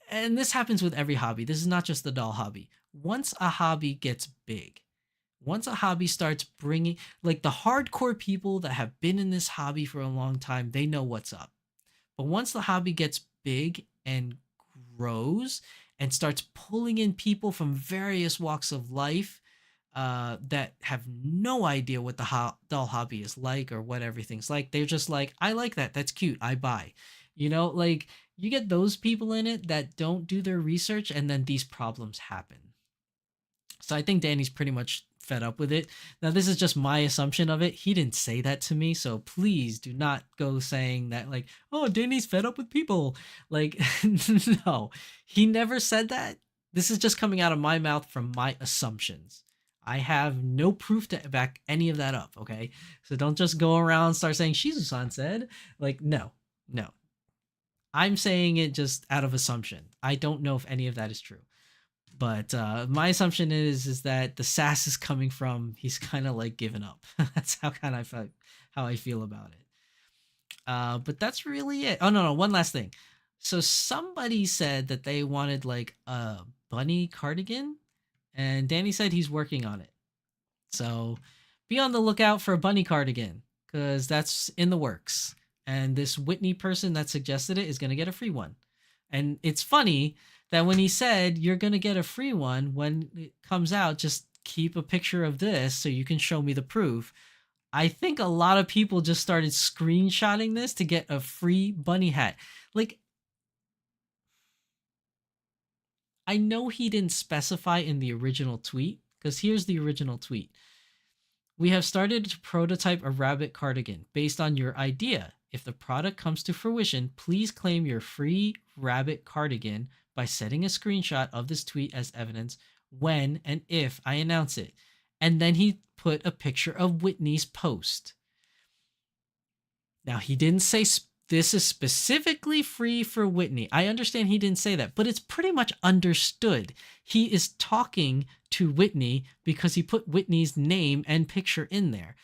and this happens with every hobby. This is not just the doll hobby. Once a hobby gets big, once a hobby starts bringing, like, the hardcore people that have been in this hobby for a long time, they know what's up. But once the hobby gets big and grows and starts pulling in people from various walks of life that have no idea what the doll hobby is like or what everything's like, they're just like, I like that. That's cute. I buy. Like, you get those people in it that don't do their research, and then these problems happen. So I think Danny's pretty much fed up with it. Now, this is just my assumption of it. He didn't say that to me, so please do not go saying that, like, oh, Danny's fed up with people. Like, no, he never said that. This is just coming out of my mouth from my assumptions. I have no proof to back any of that up, okay? So don't just go around and start saying Shizusan said. Like, no. I'm saying it just out of assumption. I don't know if any of that is true. But my assumption is that the sass is coming from, he's kind of like given up. That's how I feel about it. But that's really it. Oh, no, one last thing. So somebody said that they wanted like a bunny cardigan, and Danny said he's working on it. So be on the lookout for a bunny cardigan, because that's in the works. And this Whitney person that suggested it is going to get a free one. And it's funny that when he said you're going to get a free one, when it comes out, just keep a picture of this so you can show me the proof. I think a lot of people just started screenshotting this to get a free bunny hat. Like, I know he didn't specify in the original tweet, because here's the original tweet. We have started to prototype a rabbit cardigan based on your idea. If the product comes to fruition, please claim your free rabbit cardigan by setting a screenshot of this tweet as evidence when and if I announce it. And then he put a picture of Whitney's post. Now, he didn't say this is specifically free for Whitney. I understand he didn't say that, but it's pretty much understood. He is talking to Whitney because he put Whitney's name and picture in there.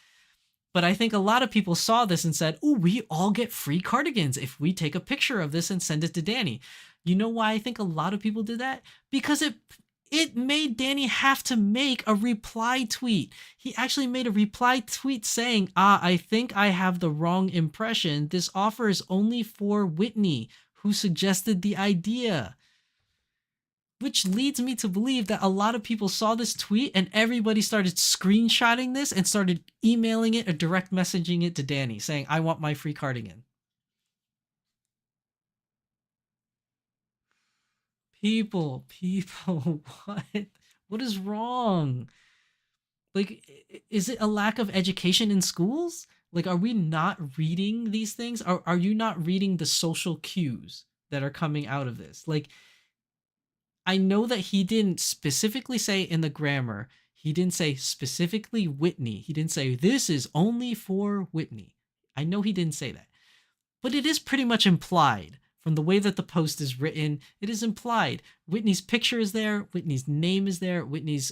But I think a lot of people saw this and said, oh, we all get free cardigans if we take a picture of this and send it to Danny. You know why I think a lot of people did that? Because it made Danny have to make a reply tweet. He actually made a reply tweet saying, I think I have the wrong impression. This offer is only for Whitney, who suggested the idea. Which leads me to believe that a lot of people saw this tweet and everybody started screenshotting this and started emailing it or direct messaging it to Danny saying, I want my free cardigan. People, what is wrong? Like, is it a lack of education in schools? Like, are we not reading these things? Are you not reading the social cues that are coming out of this? Like, I know that he didn't specifically say in the grammar, he didn't say specifically Whitney. He didn't say this is only for Whitney. I know he didn't say that, but it is pretty much implied from the way that the post is written. It is implied. Whitney's picture is there. Whitney's name is there. Whitney's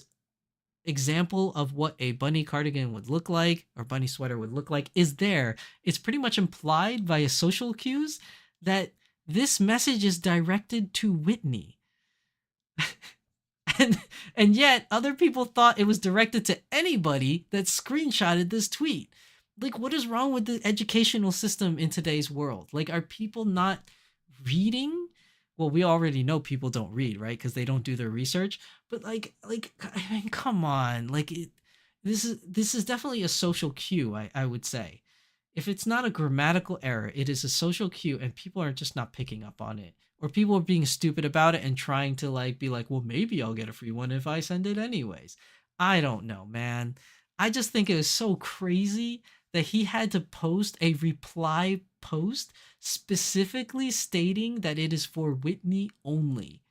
example of what a bunny cardigan would look like or bunny sweater would look like is there. It's pretty much implied via social cues that this message is directed to Whitney. and yet other people thought it was directed to anybody that screenshotted this tweet. Like, what is wrong with the educational system in today's world? Like, are people not reading? Well, we already know people don't read, right? Because they don't do their research. But like, I mean, come on. Like, this is definitely a social cue, I would say. If it's not a grammatical error, it is a social cue, and people are just not picking up on it. Or people are being stupid about it and trying to like be like, well, maybe I'll get a free one if I send it anyways. I don't know, man. I just think it was so crazy that he had to post a reply post specifically stating that it is for Whitney only.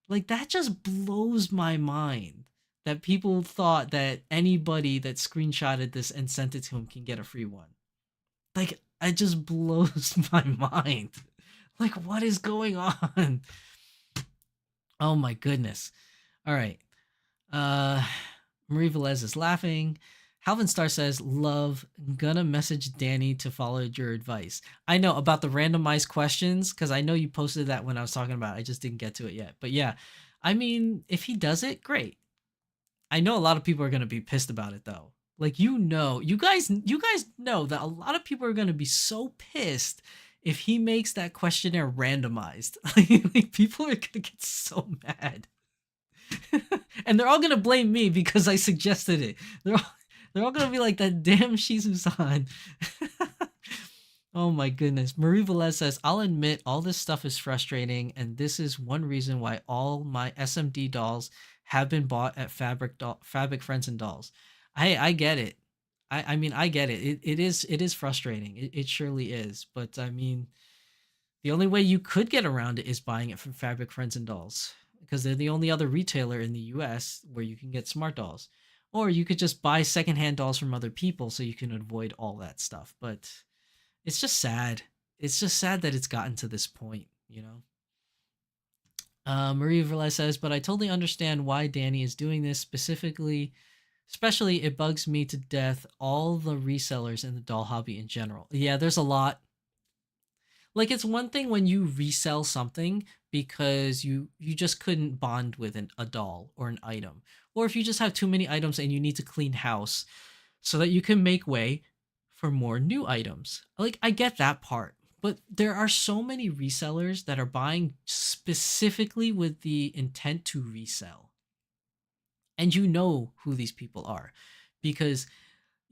Like, that just blows my mind that people thought that anybody that screenshotted this and sent it to him can get a free one. Like, it just blows my mind. Like, what is going on? Oh my goodness. All right. Marie Velez is laughing. Halvin Star says, love, gonna message Danny to follow your advice. I know about the randomized questions, because I know you posted that when I was talking about it. I just didn't get to it yet. But yeah, I mean, if he does it, great. I know a lot of people are gonna be pissed about it though. Like, you guys know that a lot of people are gonna be so pissed if he makes that questionnaire randomized. Like, people are gonna get so mad. And they're all gonna blame me because I suggested it. They're all gonna be like, that damn Shizusan. Oh my goodness. Marie Velez says, I'll admit all this stuff is frustrating, and this is one reason why all my SMD dolls have been bought at Fabric Friends and Dolls. I get it. I mean, I get it. It is frustrating. It surely is. But I mean, the only way you could get around it is buying it from Fabric Friends and Dolls, because they're the only other retailer in the US where you can get smart dolls. Or you could just buy secondhand dolls from other people so you can avoid all that stuff. But it's just sad. It's just sad that it's gotten to this point, you know? Marie Verlet says, but I totally understand why Danny is doing this specifically. Especially, it bugs me to death, all the resellers in the doll hobby in general. Yeah, there's a lot. Like, it's one thing when you resell something because you just couldn't bond with a doll or an item. Or if you just have too many items and you need to clean house. so that you can make way for more new items. Like, I get that part, but there are so many resellers that are buying specifically with the intent to resell. And you know who these people are, because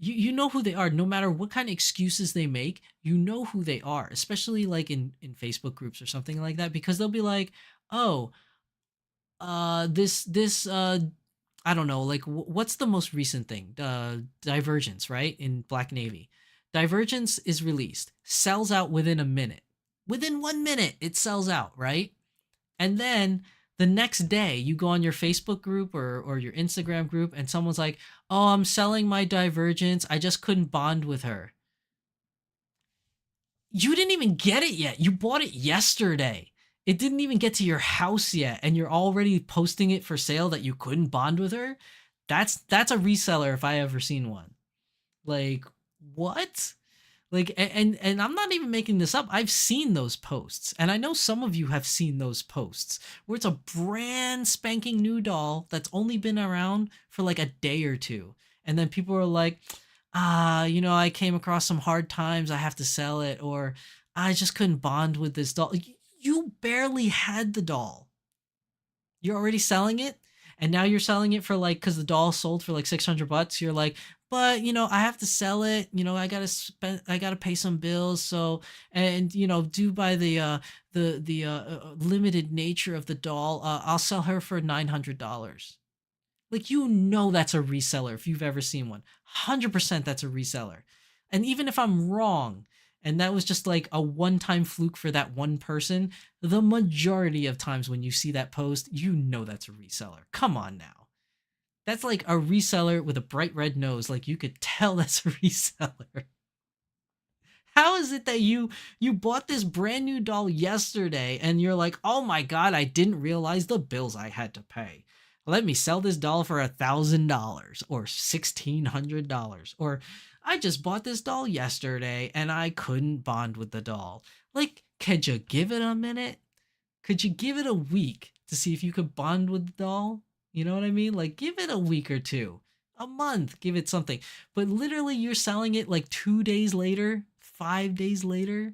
you know who they are. No matter what kind of excuses they make, you know who they are, especially like in Facebook groups or something like that, because they'll be like, oh, this I don't know, like what's the most recent thing? Divergence, right? In Black Navy. Divergence is released, sells out within a minute. Within 1 minute, it sells out, right? And then the next day, you go on your Facebook group or your Instagram group, and someone's like, oh, I'm selling my Divergence. I just couldn't bond with her. You didn't even get it yet. You bought it yesterday. It didn't even get to your house yet, and you're already posting it for sale that you couldn't bond with her. That's a reseller if I ever seen one. Like, what? Like, and I'm not even making this up. I've seen those posts, and I know some of you have seen those posts where it's a brand spanking new doll that's only been around for like a day or two, and then people are like, I came across some hard times, I have to sell it, or I just couldn't bond with this doll. You barely had the doll. You're already selling it, and now you're selling it for like, because the doll sold for like $600. You're like, but I have to sell it. I gotta pay some bills. So, and due by the limited nature of the doll, I'll sell her for $900. Like, that's a reseller if you've ever seen one. 100% that's a reseller. And even if I'm wrong, and that was just like a one-time fluke for that one person, the majority of times when you see that post, that's a reseller. Come on now. That's like a reseller with a bright red nose. Like, you could tell that's a reseller. How is it that you bought this brand new doll yesterday and you're like, oh my God, I didn't realize the bills I had to pay. Let me sell this doll for $1,000 or $1,600, or I just bought this doll yesterday and I couldn't bond with the doll. Like, could you give it a minute? Could you give it a week to see if you could bond with the doll? You know what I mean? Like, give it a week or two, a month, give it something. But literally, you're selling it like 2 days later, 5 days later.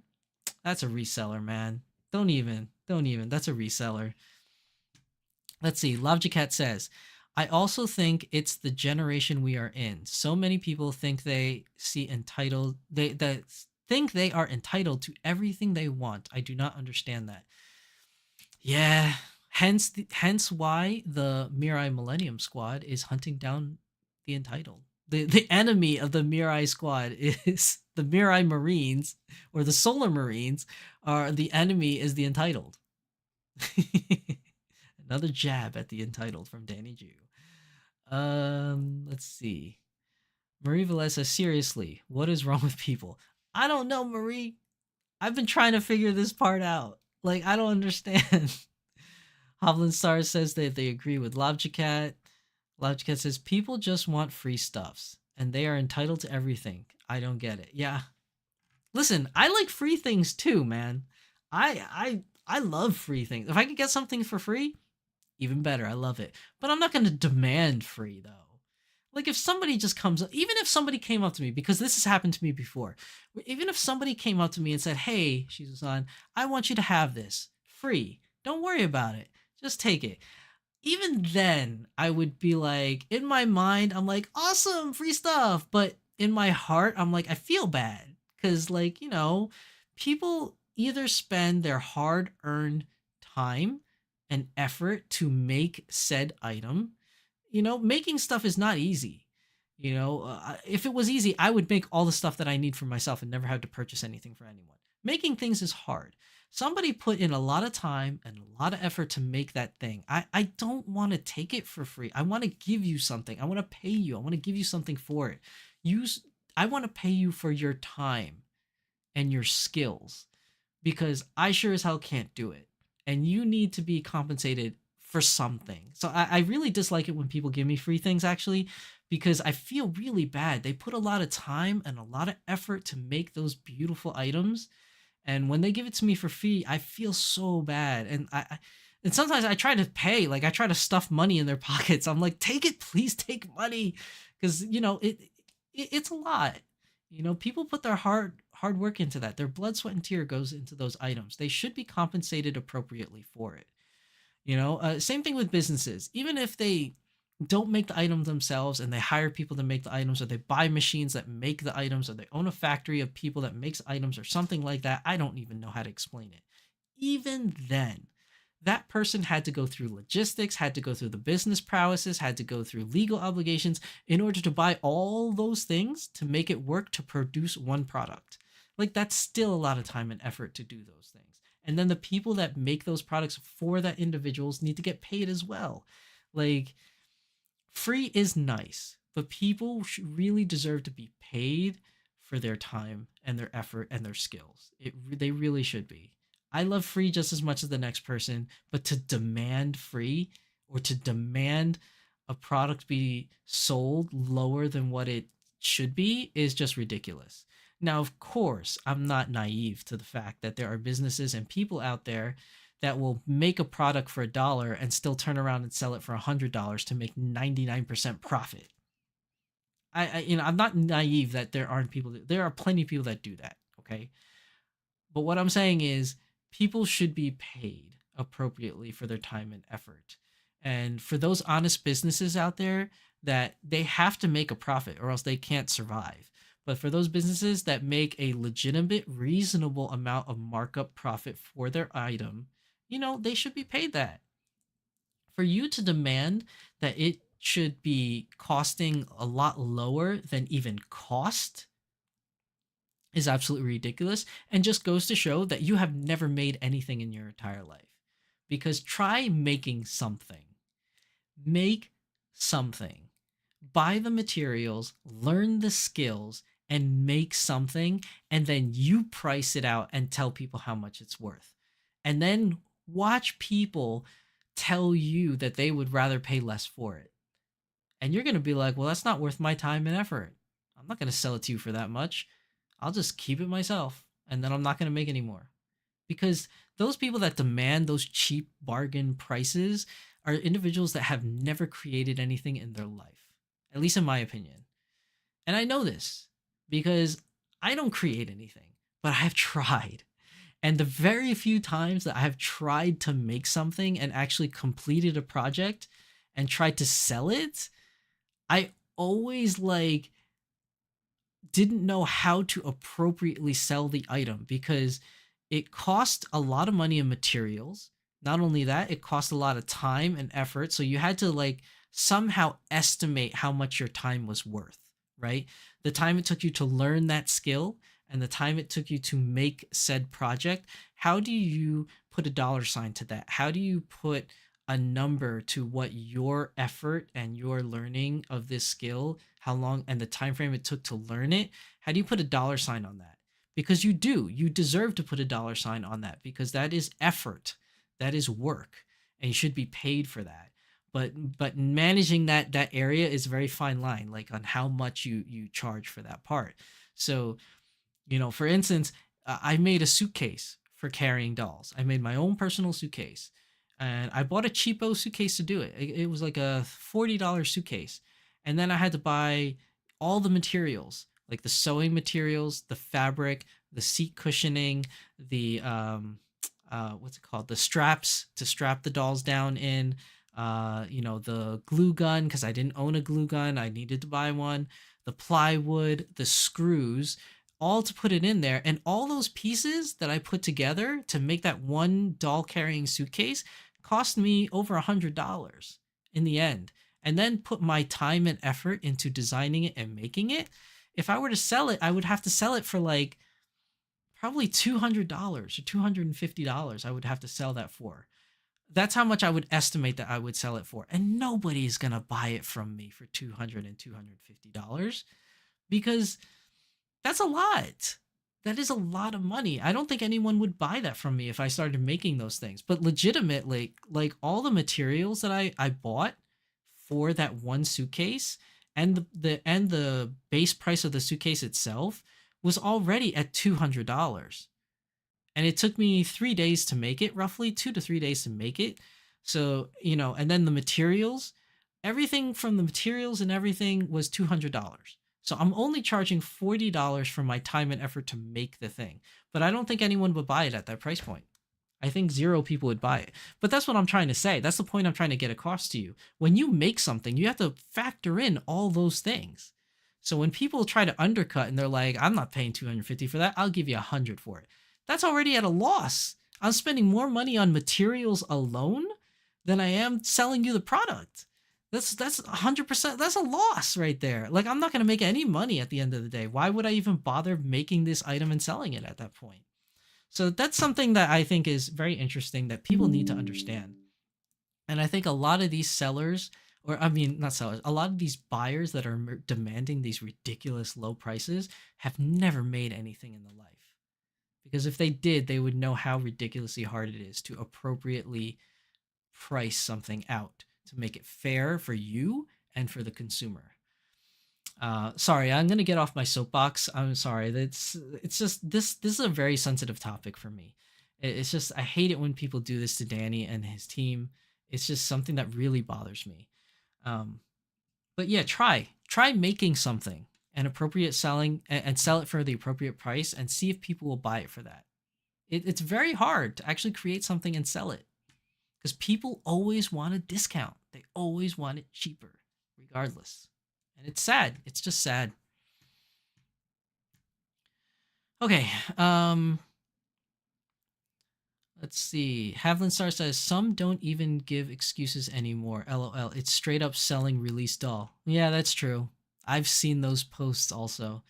That's a reseller, man. Don't even. That's a reseller. Let's see. Lavjacat says, I also think it's the generation we are in. So many people think they think they are entitled to everything they want. I do not understand that. Yeah. Hence why the Mirai Millennium Squad is hunting down the entitled. The enemy of the Mirai Squad is the Mirai Marines, or the Solar Marines. The enemy is the entitled. Another jab at the entitled from Danny Jew. Let's see. Marie Velez says, seriously, what is wrong with people? I don't know, Marie. I've been trying to figure this part out. Like, I don't understand. Hovland Star says that they agree with Lavjacat. Lavjacat says, people just want free stuffs, and they are entitled to everything. I don't get it. Yeah. Listen, I like free things too, man. I love free things. If I could get something for free, even better. I love it. But I'm not going to demand free, though. Like, if somebody just comes up, even if somebody came up to me, because this has happened to me before, even if somebody came up to me and said, hey, Shizusan, I want you to have this free. Don't worry about it. Just take it. Even then, I would be like, in my mind, I'm like, awesome, free stuff. But in my heart, I'm like, I feel bad. Because, like, people either spend their hard-earned time and effort to make said item. Making stuff is not easy. If it was easy, I would make all the stuff that I need for myself and never have to purchase anything for anyone. Making things is hard. Somebody put in a lot of time and a lot of effort to make that thing. I don't want to take it for free. I want to give you something. I want to pay you. I want to give you something for it. I want to pay you for your time and your skills, because I sure as hell can't do it. And you need to be compensated for something. So I really dislike it when people give me free things, actually, because I feel really bad. They put a lot of time and a lot of effort to make those beautiful items. And when they give it to me for free, I feel so bad. And sometimes I try to pay, like I try to stuff money in their pockets. I'm like, take it, please take money. Because, it's a lot. You know, people put their hard work into that. Their blood, sweat, and tear goes into those items. They should be compensated appropriately for it. You know, same thing with businesses. Even if they don't make the item themselves and they hire people to make the items, or they buy machines that make the items, or they own a factory of people that makes items or something like that. I don't even know how to explain it. Even then, that person had to go through logistics, had to go through the business prowesses, had to go through legal obligations in order to buy all those things to make it work to produce one product. Like, that's still a lot of time and effort to do those things. And then the people that make those products for that individuals need to get paid as well. Like, free is nice, but people really deserve to be paid for their time and their effort and their skills. They really should be. I love free just as much as the next person, but to demand free, or to demand a product be sold lower than what it should be, is just ridiculous. Now, of course, I'm not naive to the fact that there are businesses and people out there that will make a product for $1 and still turn around and sell it for $100 to make 99% profit. I'm not naive that there aren't people. There are plenty of people that do that. Okay, but what I'm saying is, people should be paid appropriately for their time and effort. And for those honest businesses out there, that they have to make a profit or else they can't survive. But for those businesses that make a legitimate, reasonable amount of markup profit for their item, you know, they should be paid that. For you to demand that it should be costing a lot lower than even cost is absolutely ridiculous, and just goes to show that you have never made anything in your entire life. Because try making something. Make something. Buy the materials, learn the skills, and make something, and then you price it out and tell people how much it's worth. And then watch people tell you that they would rather pay less for it. And you're going to be like, well, that's not worth my time and effort. I'm not going to sell it to you for that much. I'll just keep it myself, and then I'm not going to make any more. Because those people that demand those cheap bargain prices are individuals that have never created anything in their life, at least in my opinion. And I know this because I don't create anything, but I have tried. And the very few times that I have tried to make something and actually completed a project and tried to sell it, I always didn't know how to appropriately sell the item, because it cost a lot of money in materials. Not only that, it cost a lot of time and effort. So you had to somehow estimate how much your time was worth, right? The time it took you to learn that skill and the time it took you to make said project. How do you put a dollar sign to that? How do you put a number to what your effort and your learning of this skill, how long and the time frame it took to learn it? How do you put a dollar sign on that? Because you deserve to put a dollar sign on that, because that is effort, that is work, and you should be paid for that. But managing that area is a very fine line, on how much you charge for that part. So, for instance, I made a suitcase for carrying dolls. I made my own personal suitcase. And I bought a cheapo suitcase to do it. It was like a $40 suitcase. And then I had to buy all the materials, like the sewing materials, the fabric, the seat cushioning, the, what's it called? The straps to strap the dolls down in, the glue gun, because I didn't own a glue gun. I needed to buy one. The plywood, the screws, all to put it in there. And all those pieces that I put together to make that one doll carrying suitcase cost me over $100 in the end. And then put my time and effort into designing it and making it. If I were to sell it, I would have to sell it for probably $200 or $250. I would have to sell that for. That's how much I would estimate that I would sell it for. And nobody's going to buy it from me for $200 and $250, because that's a lot. That is a lot of money. I don't think anyone would buy that from me if I started making those things. But legitimately, all the materials that I bought for that one suitcase and the base price of the suitcase itself was already at $200. And it took me 3 days to make it, roughly 2 to 3 days to make it. So, and then the materials, everything from the materials and everything was $200. So I'm only charging $40 for my time and effort to make the thing. But I don't think anyone would buy it at that price point. I think 0 people would buy it. But that's what I'm trying to say. That's the point I'm trying to get across to you. When you make something, you have to factor in all those things. So when people try to undercut and they're like, I'm not paying $250 for that, I'll give you $100 for it. That's already at a loss. I'm spending more money on materials alone than I am selling you the product. That's 100%. That's a loss right there. Like, I'm not going to make any money at the end of the day. Why would I even bother making this item and selling it at that point? So that's something that I think is very interesting that people need to understand. And I think a lot of these sellers, or I mean, not sellers, a lot of these buyers that are demanding these ridiculous low prices have never made anything in their life. Because if they did, they would know how ridiculously hard it is to appropriately price something out to make it fair for you and for the consumer. Sorry, I'm gonna get off my soapbox. I'm sorry. It's just this is a very sensitive topic for me. It's just I hate it when people do this to Danny and his team. It's just something that really bothers me. But yeah, try making something and appropriate selling and sell it for the appropriate price and see if people will buy it for that. It's very hard to actually create something and sell it because people always want a discount. They always want it cheaper, regardless. And it's sad. It's just sad. Okay. Let's see. Havlin Star says, some don't even give excuses anymore. LOL. It's straight up selling release doll. Yeah, that's true. I've seen those posts also.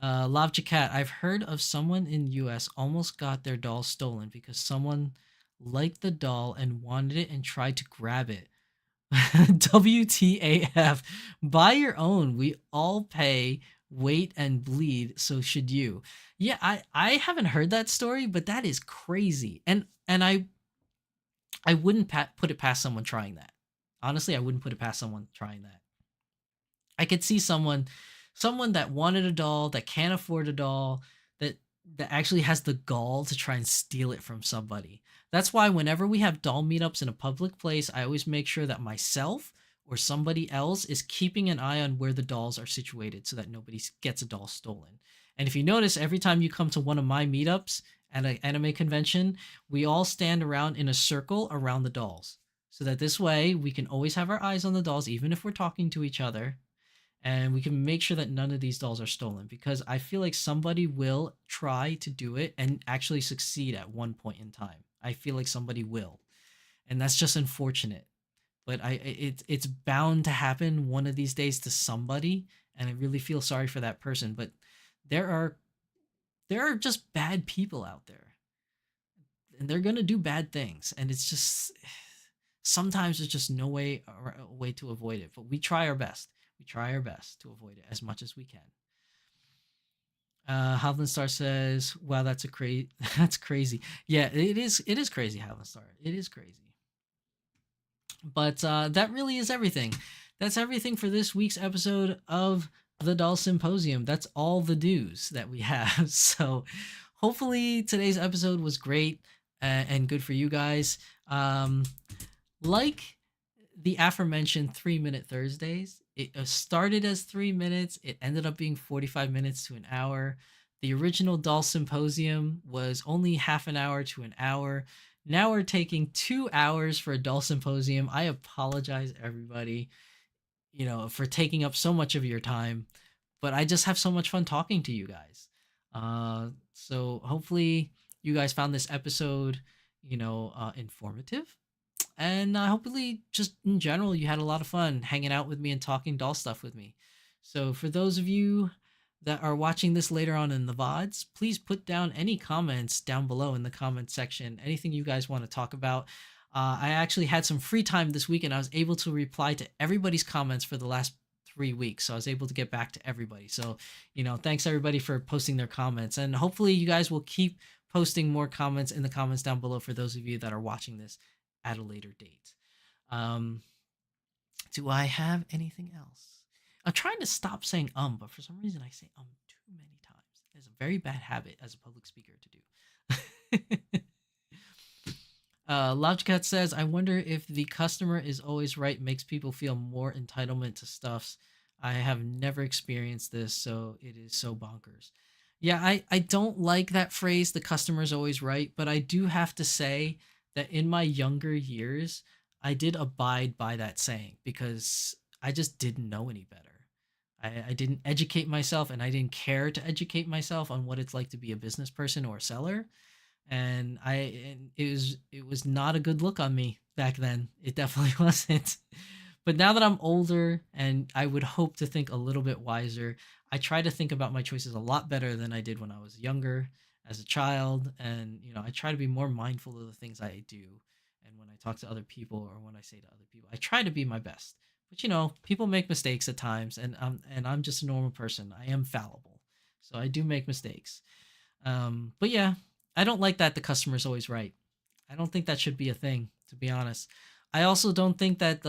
Lavja Cat, I've heard of someone in US almost got their doll stolen because someone liked the doll and wanted it and tried to grab it. WTAF. Buy your own. We all pay, wait, and bleed, so should you. Yeah, I haven't heard that story, but that is crazy. And I wouldn't put it past someone trying that. Honestly, I wouldn't put it past someone trying that. I could see someone that wanted a doll, that can't afford a doll, that actually has the gall to try and steal it from somebody. That's why whenever we have doll meetups in a public place, I always make sure that myself or somebody else is keeping an eye on where the dolls are situated so that nobody gets a doll stolen. And if you notice, every time you come to one of my meetups at an anime convention, we all stand around in a circle around the dolls. So that this way we can always have our eyes on the dolls, even if we're talking to each other. And we can make sure that none of these dolls are stolen because I feel like somebody will try to do it and actually succeed at one point in time. I feel like somebody will. And that's just unfortunate. But it's bound to happen one of these days to somebody, and I really feel sorry for that person. But there are just bad people out there. And they're going to do bad things, and it's just sometimes there's just no way to avoid it. But we try our best. We try our best to avoid it as much as we can. Havlin Star says, "Wow, that's crazy." Yeah, it is crazy, Havlin Star. It is crazy. But that really is everything. That's everything for this week's episode of the Doll Symposium. That's all the news that we have. So hopefully today's episode was great and good for you guys. Like the aforementioned 3-minute Thursdays, it started as 3 minutes. It ended up being 45 minutes to an hour. The original Doll Symposium was only half an hour to an hour. Now we're taking 2 hours for a Doll Symposium. I apologize, everybody, for taking up so much of your time. But I just have so much fun talking to you guys. So hopefully you guys found this episode, informative. And hopefully, just in general, you had a lot of fun hanging out with me and talking doll stuff with me. So for those of you that are watching this later on in the VODs, please put down any comments down below in the comment section. Anything you guys want to talk about. I actually had some free time this week, and I was able to reply to everybody's comments for the last 3 weeks. So I was able to get back to everybody. So, thanks everybody for posting their comments. And hopefully you guys will keep posting more comments in the comments down below for those of you that are watching this at a later date. Do I have anything else? I'm trying to stop saying but for some reason I say too many times. It's a very bad habit as a public speaker to do. Lodgecat says, I wonder if the customer is always right makes people feel more entitlement to stuffs. I have never experienced this, so it is so bonkers. Yeah, I don't like that phrase, the customer's always right, but I do have to say that in my younger years, I did abide by that saying because I just didn't know any better. I didn't educate myself and I didn't care to educate myself on what it's like to be a business person or a seller. And it was not a good look on me back then. It definitely wasn't. But now that I'm older and I would hope to think a little bit wiser, I try to think about my choices a lot better than I did when I was younger as a child. And, I try to be more mindful of the things I do. And when I talk to other people or when I say to other people, I try to be my best. But, people make mistakes at times, and I'm just a normal person. I am fallible. So I do make mistakes. But yeah, I don't like that the customer's always right. I don't think that should be a thing, to be honest. I also don't think that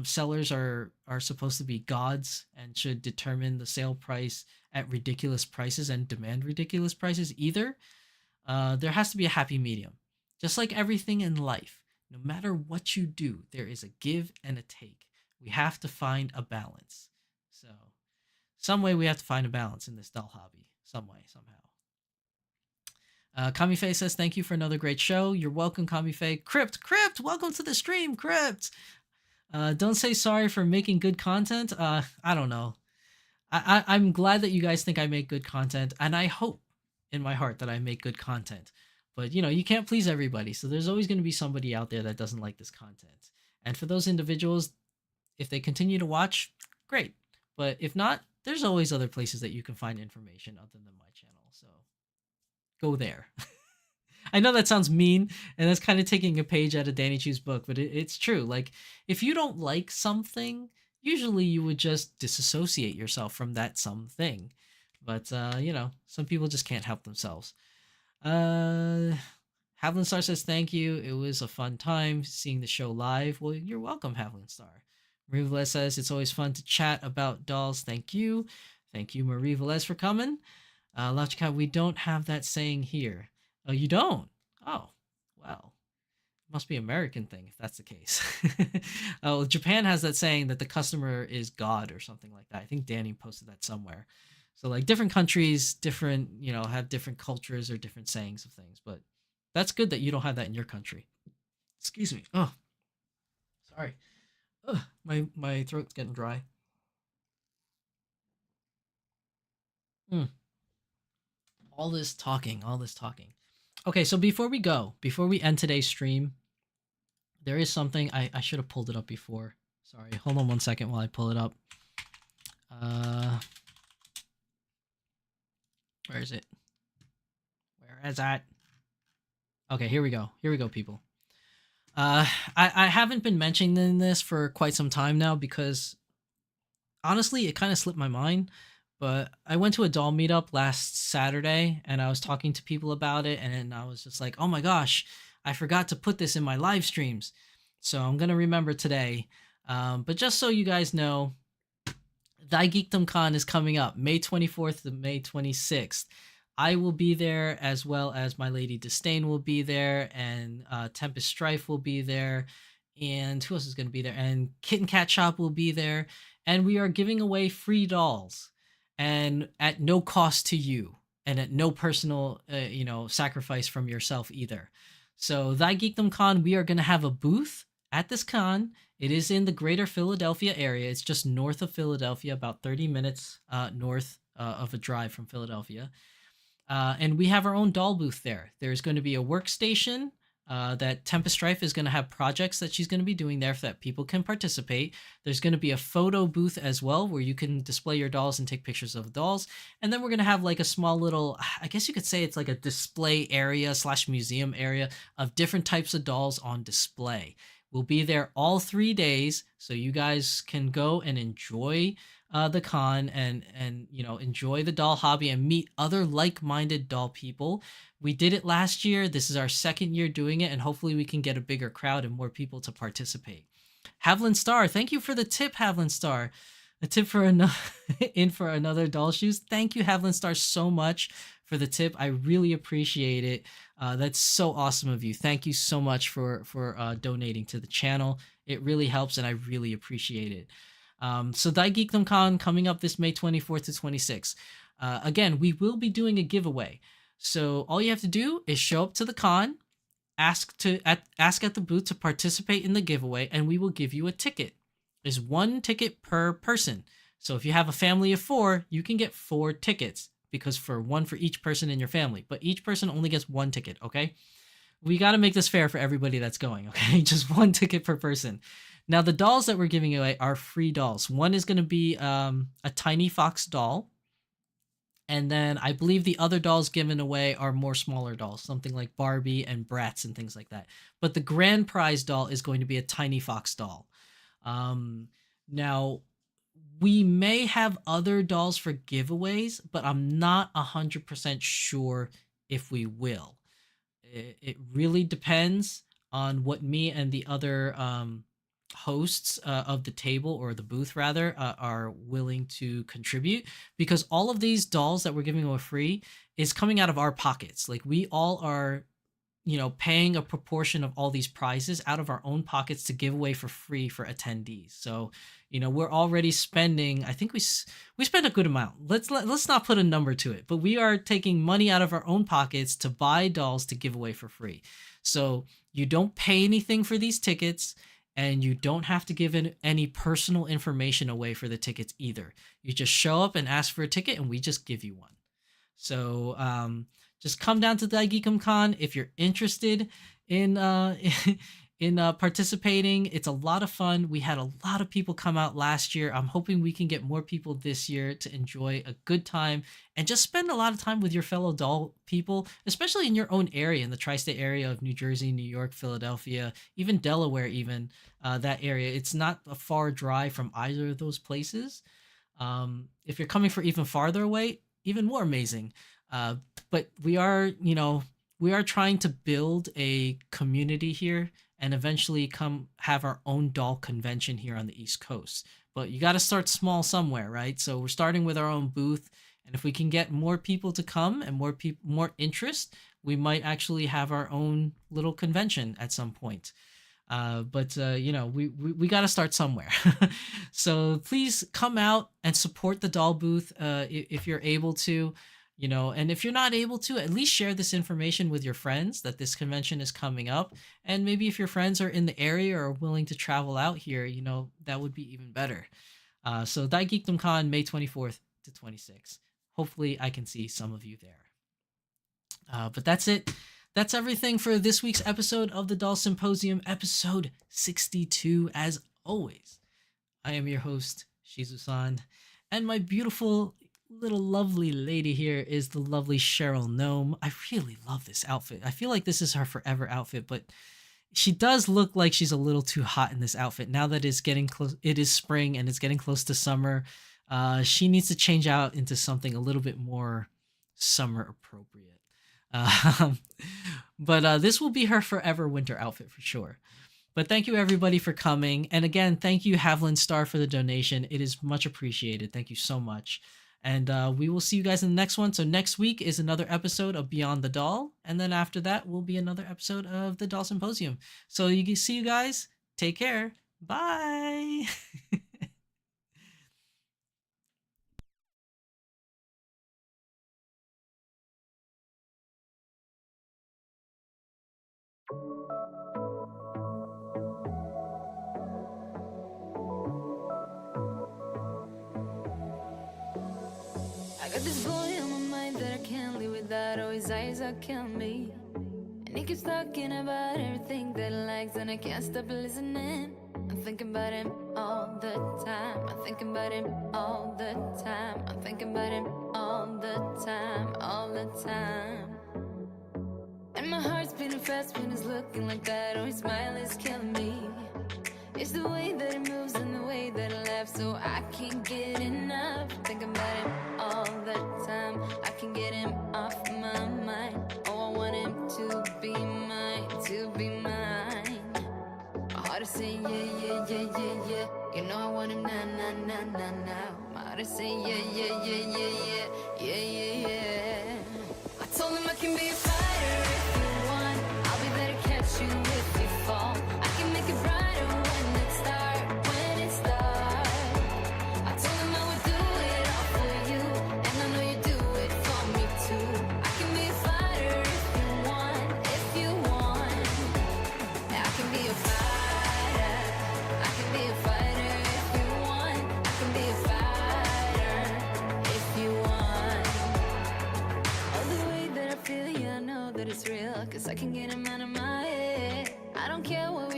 sellers are supposed to be gods and should determine the sale price at ridiculous prices and demand ridiculous prices either. There has to be a happy medium, just like everything in life. No matter what you do, there is a give and a take. We have to find a balance. So, some way we have to find a balance in this doll hobby, some way, somehow. Kamife says, thank you for another great show. You're welcome, Kamife. Crypt, welcome to the stream, Crypt. Don't say sorry for making good content. I don't know. I'm glad that you guys think I make good content, and I hope in my heart that I make good content. But, you can't please everybody, so there's always going to be somebody out there that doesn't like this content. And for those individuals, if they continue to watch, great. But if not, there's always other places that you can find information other than my channel, so go there. I know that sounds mean, and that's kind of taking a page out of Danny Chu's book, but it's true. Like, if you don't like something, usually you would just disassociate yourself from that something. But, some people just can't help themselves. Havlin Star says, thank you. It was a fun time seeing the show live. Well, you're welcome, Havlin Star. Marie Velez says, it's always fun to chat about dolls. Thank you. Thank you, Marie Velez, for coming. Lachika, we don't have that saying here. Oh, you don't? Oh, well. It must be an American thing if that's the case. Oh, Japan has that saying that the customer is God or something like that. I think Danny posted that somewhere. So, like, different countries, different, have different cultures or different sayings of things. But that's good that you don't have that in your country. Excuse me. Oh, sorry. Ugh, my throat's getting dry. All this talking. Okay, so before we end today's stream, there is something I should have pulled it up before. Sorry, hold on one second while I pull it up. Where is it? Where is that? Okay, here we go, people. I haven't been mentioning this for quite some time now because honestly, it kind of slipped my mind. But I went to a doll meetup last Saturday and I was talking to people about it, and I was just like, oh my gosh, I forgot to put this in my live streams. So I'm going to remember today. But just so you guys know, Thy Geekdom Con is coming up May 24th to May 26th. I will be there, as well as my lady Disdain will be there, and Tempest Strife will be there, and who else is going to be there? And Kitten Cat Shop will be there, and we are giving away free dolls, and at no cost to you, and at no personal, sacrifice from yourself either. So Thy Geekdom Con, we are going to have a booth at this con. It is in the greater Philadelphia area. It's just north of Philadelphia, about 30 minutes north of a drive from Philadelphia. And we have our own doll booth there. There's going to be a workstation that Tempest Strife is going to have projects that she's going to be doing there so that people can participate. There's going to be a photo booth as well where you can display your dolls and take pictures of dolls. And then we're going to have like a small little, I guess you could say it's like a display area / museum area of different types of dolls on display. We'll be there all 3 days, so you guys can go and enjoy the con and enjoy the doll hobby and meet other like-minded doll people. We did it last year. This is our second year doing it, and hopefully we can get a bigger crowd and more people to participate. Havlin Star, thank you for the tip, Havlin Star. A tip for another doll shoes. Thank you, Havlin Star, so much for the tip. I really appreciate it. That's so awesome of you. Thank you so much for donating to the channel. It really helps, and I really appreciate it. So Dai Geekdom Con coming up this May 24th to 26th. Again, we will be doing a giveaway. So all you have to do is show up to the con, ask at the booth to participate in the giveaway, and we will give you a ticket. There's 1 ticket per person. So if you have a family of 4, you can get 4 tickets, because for 1 for each person in your family. But each person only gets 1 ticket, okay? We got to make this fair for everybody that's going, okay? Just 1 ticket per person. Now, the dolls that we're giving away are free dolls. One is going to be a tiny fox doll. And then I believe the other dolls given away are more smaller dolls, something like Barbie and Bratz and things like that. But the grand prize doll is going to be a tiny fox doll. Now, we may have other dolls for giveaways, but I'm not 100% sure if we will. It really depends on what me and the other hosts of the table, or the booth rather, are willing to contribute, because all of these dolls that we're giving away free is coming out of our pockets. Like, we all are, you know, paying a proportion of all these prizes out of our own pockets to give away for free for attendees. So, you know, we're already spending, I think we spend a good amount. Let's not put a number to it, but we are taking money out of our own pockets to buy dolls to give away for free. So you don't pay anything for these tickets, and you don't have to give any personal information away for the tickets either. You just show up and ask for a ticket, and we just give you one. So just come down to Dai Geekdom Con if you're interested in participating. It's a lot of fun. We had a lot of people come out last year. I'm hoping we can get more people this year to enjoy a good time and just spend a lot of time with your fellow doll people, especially in your own area, in the tri-state area of New Jersey, New York, Philadelphia, even Delaware, even that area. It's not a far drive from either of those places. If you're coming from even farther away, even more amazing. But we are trying to build a community here and eventually come have our own doll convention here on the East Coast. But you got to start small somewhere, right? So we're starting with our own booth, and if we can get more people to come and more interest, we might actually have our own little convention at some point. But we got to start somewhere. So please come out and support the doll booth if you're able to. You know, and if you're not able to, at least share this information with your friends that this convention is coming up. And maybe if your friends are in the area or are willing to travel out here, you know, that would be even better. So Dai Geekdom Con, May 24th to 26th. Hopefully I can see some of you there. But that's it. That's everything for this week's episode of the Doll Symposium, episode 62. As always, I am your host, Shizusan, and my beautiful little lovely lady here is the lovely Cheryl Gnome. I really love this outfit. I feel like this is her forever outfit, but she does look like she's a little too hot in this outfit. Now that it's getting close, it is spring and it's getting close to summer. She needs to change out into something a little bit more summer appropriate. But this will be her forever winter outfit for sure. But thank you everybody for coming. And again, thank you Havlin Star for the donation. It is much appreciated. Thank you so much. And we will see you guys in the next one. So next week is another episode of Beyond the Doll. And then after that will be another episode of the Doll Symposium. So you can see you guys. Take care. Bye. I got this boy on my mind that I can't live without. Oh, his eyes are killing me. And he keeps talking about everything that he likes, and I can't stop listening. I'm thinking about him all the time. I'm thinking about him all the time. I'm thinking about him all the time, all the time. And my heart's beating fast when he's looking like that. Oh, his smile is killing me. It's the way that he moves and the way that he laughs, so I can't get enough. Thinking about him all the time. I can't get him off my mind. Oh, I want him to be mine, to be mine. My heart is saying yeah, yeah, yeah, yeah, yeah. You know I want him now, now, now, now, now. My heart is saying yeah, yeah, yeah, yeah, yeah, yeah, yeah, yeah. I told him I can be a fighter if you want. I'll be there to catch you if you fall. I can make it brighter when it starts, when it starts.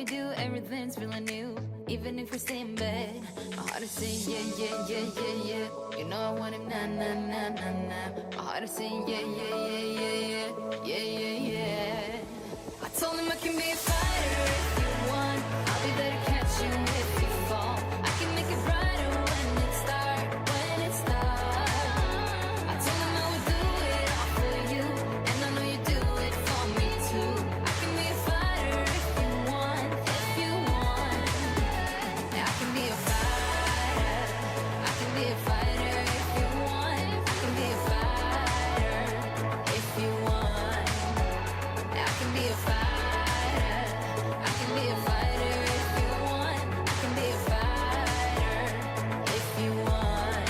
do, everything's feeling new. Even if we stay in bed, my heart is saying yeah, yeah, yeah, yeah, yeah. You know I want him, nah, nah, nah, nah, nah. My heart is saying yeah, yeah, yeah, yeah, yeah, yeah, yeah, yeah. I told him I can be a fighter if you want. I'll be there to catch you if you fall. I can make it brighter when it's dark, when it's dark. I told him I would do it all for you, and I know you do it for me too. I can be a fighter if you want, if you want. Yeah, I can be a fighter. I can be a fighter if you want. I can be a fighter if you want. Yeah, I can be a fighter. I can be a fighter if you want. I can be a fighter if you want.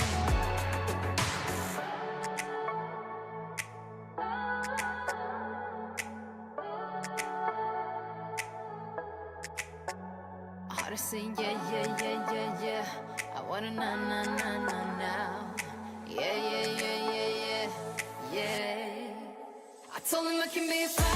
My heart is saying yeah, yeah, yeah, yeah, yeah. I wanna na na na na now. Yeah, yeah, yeah, yeah, yeah, yeah. I told him I can be a fighter.